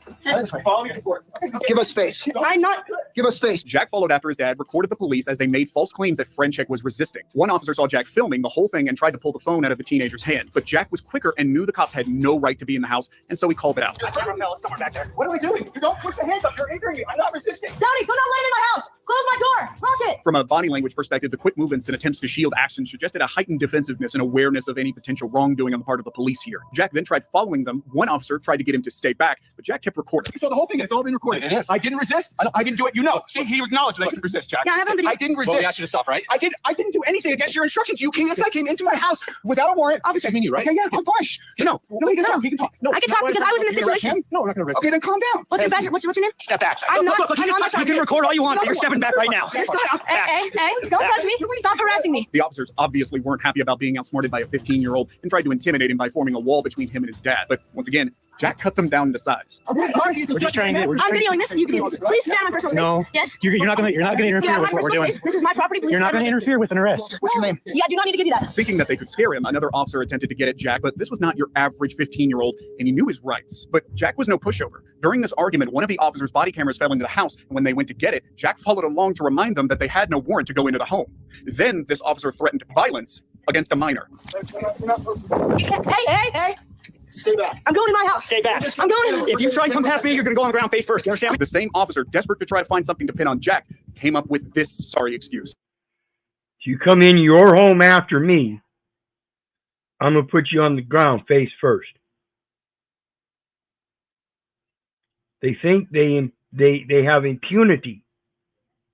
Follow me and record. Give us space. I'm not. Give us space. Jack followed after his dad, recorded the police as they made false claims that Friendchick was resisting. One officer saw Jack filming the whole thing and tried to pull the phone out of the teenager's hand. But Jack was quicker and knew the cops had no right to be in the house, and so he called it out. Somewhere back there. What are we doing? You don't put the hands up. You're injuring me. I'm not resisting. Daddy, come not land in my house. Close my door. Lock it. From a body language perspective, the quick movements and attempts to shield actions suggested a heightened defensiveness and awareness of any potential wrongdoing on the part of the police here. Jack then tried following them. One officer tried to get him to stay back, but Jack kept recording. So the whole thing, it's all been recorded. It is. I didn't resist. I didn't do it. You know. See, he acknowledged that I didn't resist, Jack. Yeah, I have a video. I didn't resist. Well, we asked you to stop, right? I didn't do anything against your instructions. This guy came into my house without a warrant. Obviously, I mean you, right? Okay, yeah, I'm fine. No, he can talk. He can talk. No, I can talk because I was in a situation. No, we're not going to risk. Okay, then calm down. What's your name? Step back. I'm not. Look, you can record all you want, but you're stepping back right now. Hey, don't touch me. Stop harassing me. The officers obviously weren't happy about being outsmarted by a 15-year-old and tried to intimidate him by forming a wall between him and his dad. But once again, Jack cut them down to size. We're just trying to. I'm videoing this. You can please stand on personal space. No. Yes. You're not going to interfere with what we're doing. This is my property. Please You're not going to stand on interfere with an arrest. What's your name? Yeah, I do not need to give you that. Thinking that they could scare him, another officer attempted to get at Jack, but this was not your average 15-year-old, and he knew his rights. But Jack was no pushover. During this argument, one of the officer's body cameras fell into the house, and when they went to get it, Jack followed along to remind them that they had no warrant to go into the home. Then this officer threatened violence against a minor. Hey. Stay back. I'm going to my house. Stay back. I'm going. If you try and come past me, you're going to go on the ground face first. You understand? The same officer, desperate to try to find something to pin on Jack, came up with this sorry excuse. If you come in your home after me, I'm going to put you on the ground face first. They think they have impunity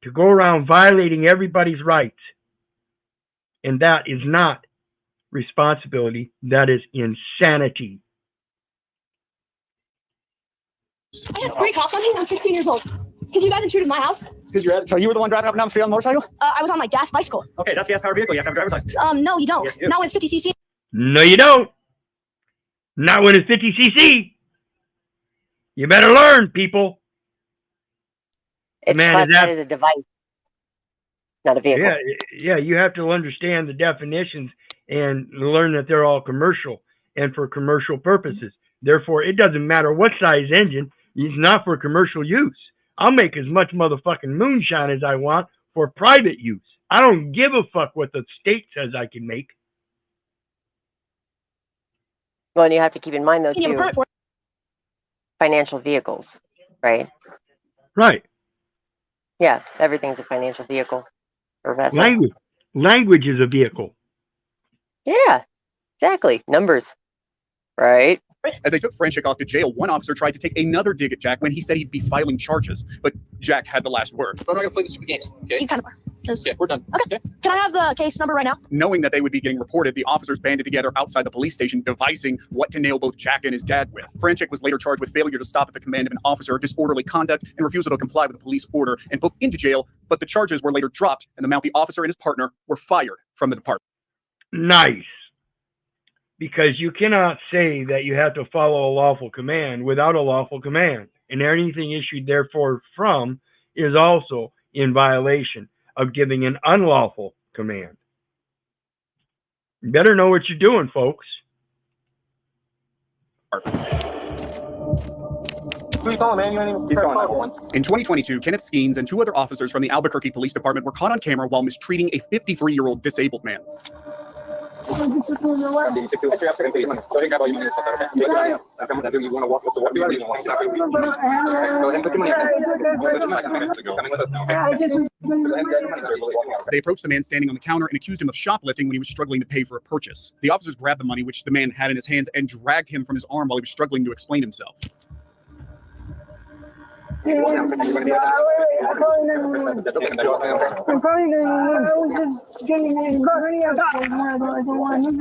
to go around violating everybody's rights. And that is not responsibility. That is insanity. I have 3 cops on me. I'm 15 years old. Because you guys intruded my house. So you were the one driving up and down the street on the motorcycle? I was on my gas bicycle. Okay, that's a gas-powered vehicle. You have to have a driver's license. No, you don't. Yes, you do. Not when it's 50 cc. No, you don't. Not when it's 50 cc. You better learn, people. It's classified as a device, not a vehicle. Yeah, you have to understand the definitions and learn that they're all commercial and for commercial purposes. Therefore, it doesn't matter what size engine. It's not for commercial use. I'll make as much motherfucking moonshine as I want for private use. I don't give a fuck what the state says I can make. Well, and you have to keep in mind, though, too, financial vehicles, right? Right. Yeah, everything's a financial vehicle or vessel. Language is a vehicle. Yeah, exactly. Numbers, right? As they took Friendchick off to jail, one officer tried to take another dig at Jack when he said he'd be filing charges, but Jack had the last word. I'm not going to play the stupid games, okay? You kind of are. Yeah, we're done. Okay. Can I have the case number right now? Knowing that they would be getting reported, the officers banded together outside the police station, devising what to nail both Jack and his dad with. Friendchick was later charged with failure to stop at the command of an officer, disorderly conduct, and refusal to comply with a police order, and booked into jail, but the charges were later dropped, and the mouthy officer and his partner were fired from the department. Nice. Because you cannot say that you have to follow a lawful command without a lawful command. And anything issued therefore from is also in violation of giving an unlawful command. You better know what you're doing, folks. Who you calling, man? You ain't even He's calling 911. In 2022, Kenneth Skeens and 2 other officers from the Albuquerque Police Department were caught on camera while mistreating a 53-year-old disabled man. They approached the man standing on the counter and accused him of shoplifting when he was struggling to pay for a purchase. The officers grabbed the money, which the man had in his hands, and dragged him from his arm while he was struggling to explain himself. I'm calling 911. I'm calling 911. I was just getting in. I'm calling 911.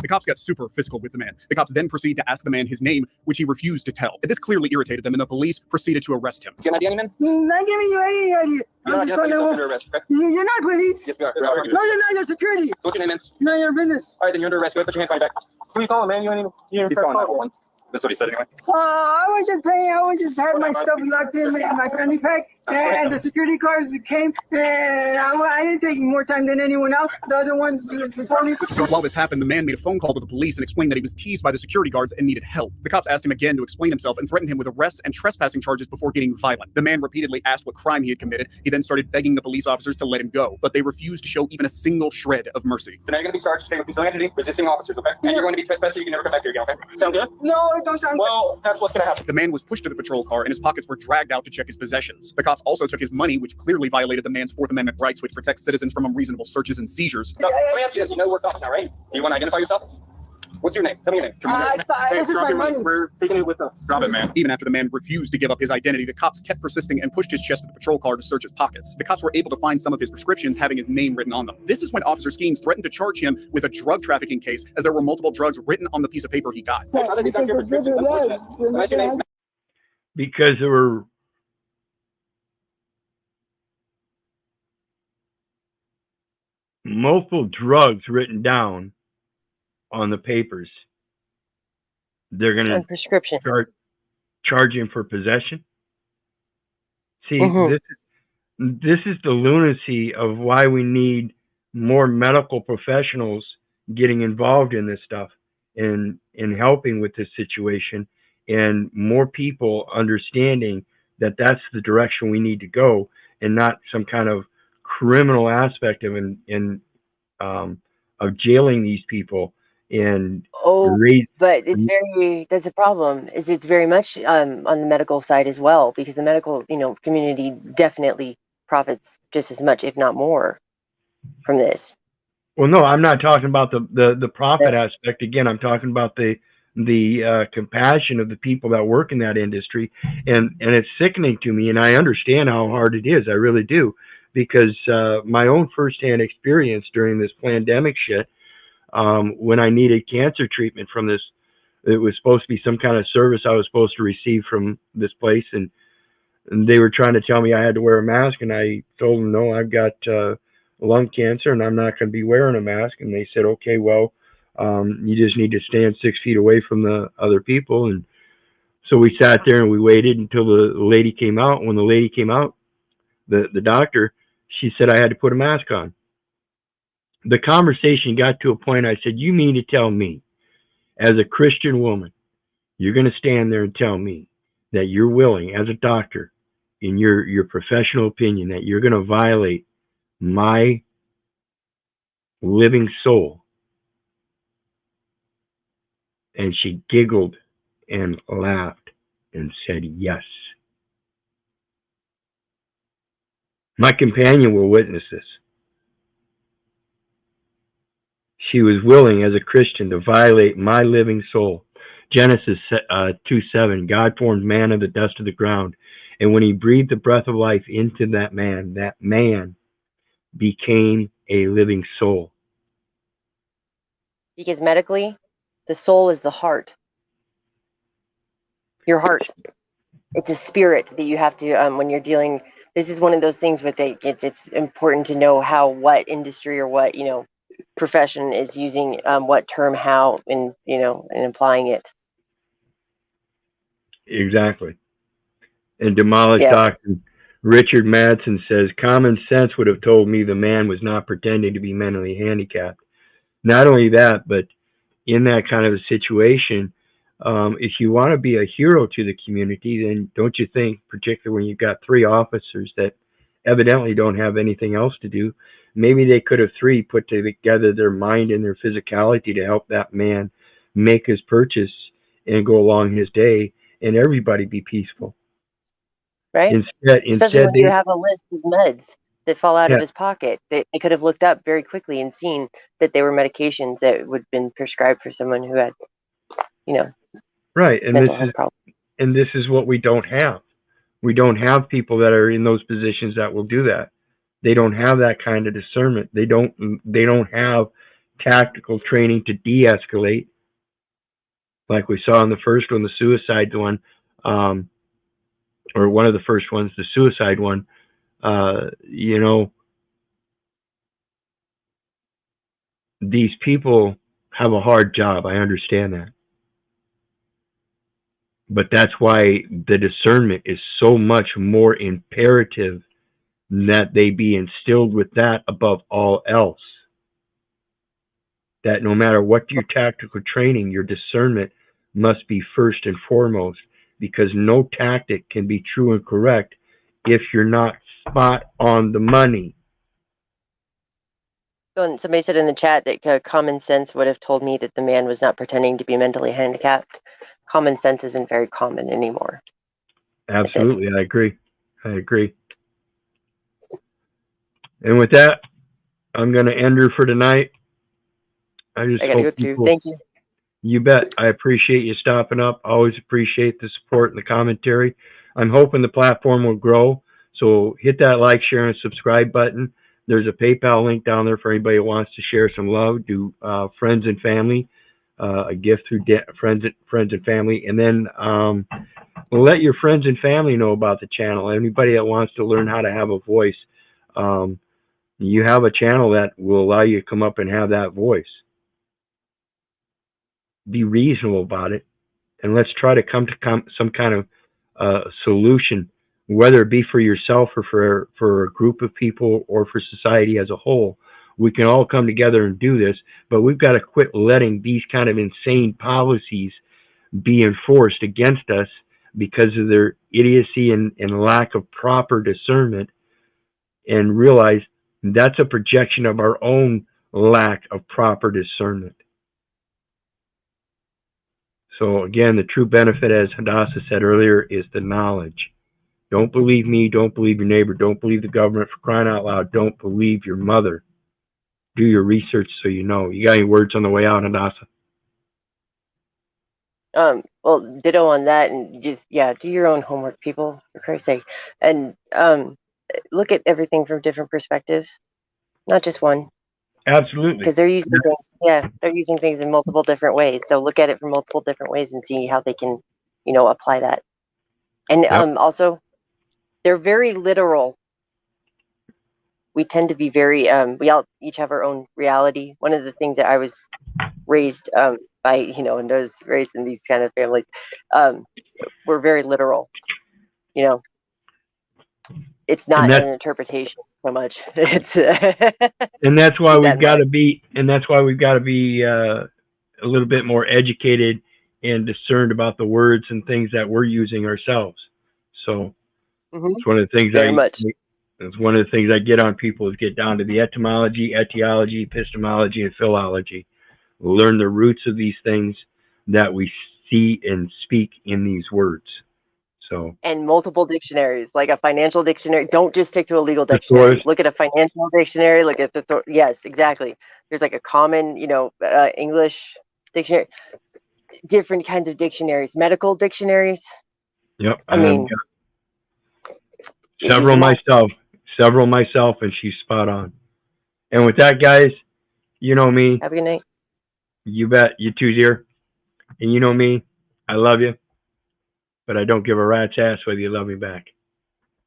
The cops got super physical with the man. The cops then proceed to ask the man his name, which he refused to tell. This clearly irritated them, and the police proceeded to arrest him. Not giving you any idea. You're not under arrest, okay? You're not police. Yes, we are. No, you're not. You're security. What's your name, man? None of your business. All right, then you're under arrest. Go ahead, put your hands behind your back. Who are you calling, man? You ain't even. He's calling 911. That's what he said anyway. I was just paying. I was just had my stuff locked in my family pack, and the security guards came, and I didn't take more time than anyone else. The other ones before me. While this happened, the man made a phone call to the police and explained that he was teased by the security guards and needed help. The cops asked him again to explain himself and threatened him with arrests and trespassing charges before getting violent. The man repeatedly asked what crime he had committed. He then started begging the police officers to let him go, but they refused to show even a single shred of mercy. So now you're going to be charged with concealing identity, resisting officers, okay? And you're going to be trespassing. You can never come back here again, okay? Sound good? No, it don't sound well. That's what's going to happen. The man was pushed to the patrol car and his pockets were dragged out to check his possessions. The cops also took his money, which clearly violated the man's Fourth Amendment rights, which protects citizens from unreasonable searches and seizures. So, let me ask you this. You know we're cops now, right? Do you want to identify yourself? What's your name? Tell me your name. This is my money. We're taking it with us. Drop it, man. Even after the man refused to give up his identity, the cops kept persisting and pushed his chest to the patrol car to search his pockets. The cops were able to find some of his prescriptions having his name written on them. This is when Officer Skeens threatened to charge him with a drug trafficking case, as there were multiple drugs written on the piece of paper he got. Because there were multiple drugs written down on the papers. They're going to prescription charge him for possession. See, this is the lunacy of why we need more medical professionals getting involved in this stuff and helping with this situation, and more people understanding that that's the direction we need to go, and not some kind of criminal aspect of of jailing these people. And but it's that's a problem. It's very much on the medical side as well, because the medical community definitely profits just as much, if not more, from this. Well, no, I'm not talking about the profit aspect. Again, I'm talking about the compassion of the people that work in that industry, and it's sickening to me. And I understand how hard it is. I really do, because my own firsthand experience during this pandemic shit. When I needed cancer treatment from this, it was supposed to be some kind of service I was supposed to receive from this place, and they were trying to tell me I had to wear a mask, and I told them, no, I've got lung cancer and I'm not going to be wearing a mask. And they said, okay, well, you just need to stand 6 feet away from the other people. And so we sat there and we waited until the lady came out. When the lady came out, the doctor, she said I had to put a mask on. The conversation got to a point. I said, you mean to tell me, as a Christian woman, you're going to stand there and tell me that you're willing, as a doctor, in your professional opinion, that you're going to violate my living soul? And she giggled and laughed and said, yes. My companion will witness this. She was willing, as a Christian, to violate my living soul. Genesis 2:7, God formed man of the dust of the ground. And when he breathed the breath of life into that man became a living soul. Because medically, the soul is the heart. Your heart. It's a spirit that you have to, when you're dealing, this is one of those things with it's important to know what industry or what, profession is using what term how and implying it. Exactly. And demolished Dr. Richard Madsen says, common sense would have told me the man was not pretending to be mentally handicapped. Not only that, but in that kind of a situation, if you want to be a hero to the community, then don't you think, particularly when you've got 3 officers that evidently don't have anything else to do, maybe they could have 3 put together their mind and their physicality to help that man make his purchase and go along his day, and everybody be peaceful. Right? Especially when you have a list of meds that fall out of his pocket. They could have looked up very quickly and seen that they were medications that would have been prescribed for someone who had, right. And mental health problems. And this is what we don't have. We don't have people that are in those positions that will do that. They don't have that kind of discernment. They don't have tactical training to de-escalate, like we saw in the first one, the suicide one, or one of the first ones, the suicide one. You know, these people have a hard job. I understand that. But that's why the discernment is so much more imperative that they be instilled with that above all else. That no matter what your tactical training, your discernment must be first and foremost, because no tactic can be true and correct if you're not spot on the money. And somebody said in the chat that common sense would have told me that the man was not pretending to be mentally handicapped. Common sense isn't very common anymore. Absolutely, I agree. I agree. And with that, I'm going to end her for tonight. I just gotta go hope too. people, Thank you. You bet. I appreciate you stopping up. Always appreciate the support and the commentary. I'm hoping the platform will grow. So hit that like, share, and subscribe button. There's a PayPal link down there for anybody who wants to share some love, do friends and family, a gift through friends and family. And then let your friends and family know about the channel. Anybody that wants to learn how to have a voice, you have a channel that will allow you to come up and have that voice. Be reasonable about it, and let's try to come to some kind of solution, whether it be for yourself or for a group of people or for society as a whole. We can all come together and do this, but we've got to quit letting these kind of insane policies be enforced against us because of their idiocy and lack of proper discernment, and realize that's a projection of our own lack of proper discernment. So again, the true benefit, as Hadassah said earlier, is the knowledge. Don't believe me. Don't believe your neighbor. Don't believe the government, for crying out loud. Don't believe your mother. Do your research so you know. You got any words on the way out, Hadassah? Well, ditto on that, and just, do your own homework, people, for Christ's sake. And look at everything from different perspectives, not just one. Absolutely. Because they're using things, they're using things in multiple different ways. So look at it from multiple different ways and see how they can, apply that. And also, they're very literal. We tend to be very, we all each have our own reality. One of the things that I was raised by, and I was raised in these kind of families, we're very literal. It's not an interpretation so much. It's and that's why we've got to be, a little bit more educated and discerned about the words and things that we're using ourselves. So it's one of the things it's one of the things I get on people, is get down to the etymology, etiology, epistemology, and philology. Learn the roots of these things that we see and speak in these words. So, and multiple dictionaries, like a financial dictionary. Don't just stick to a legal dictionary. Look at a financial dictionary. Look at yes, exactly. There's like a common, English dictionary, different kinds of dictionaries, medical dictionaries. Yep. I mean, several myself, and she's spot on. And with that, guys, you know me. Have a good night. You bet. You too, dear. And you know me. I love you, but I don't give a rat's ass whether you love me back.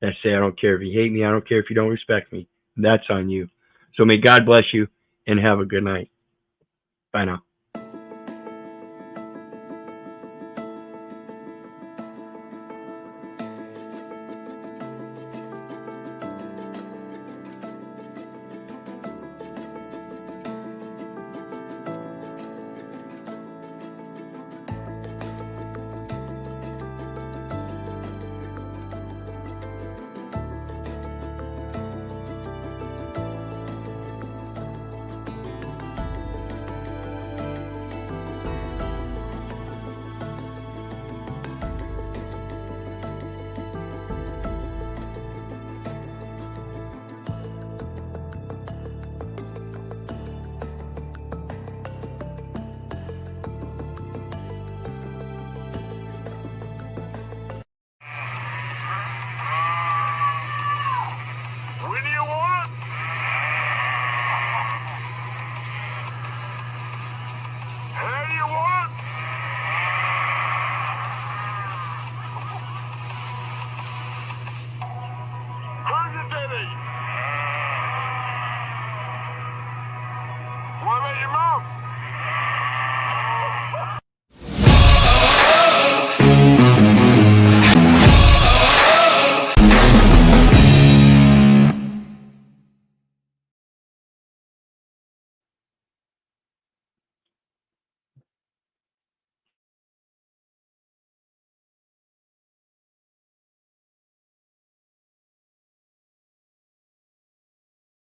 I say I don't care if you hate me. I don't care if you don't respect me. That's on you. So may God bless you, and have a good night. Bye now.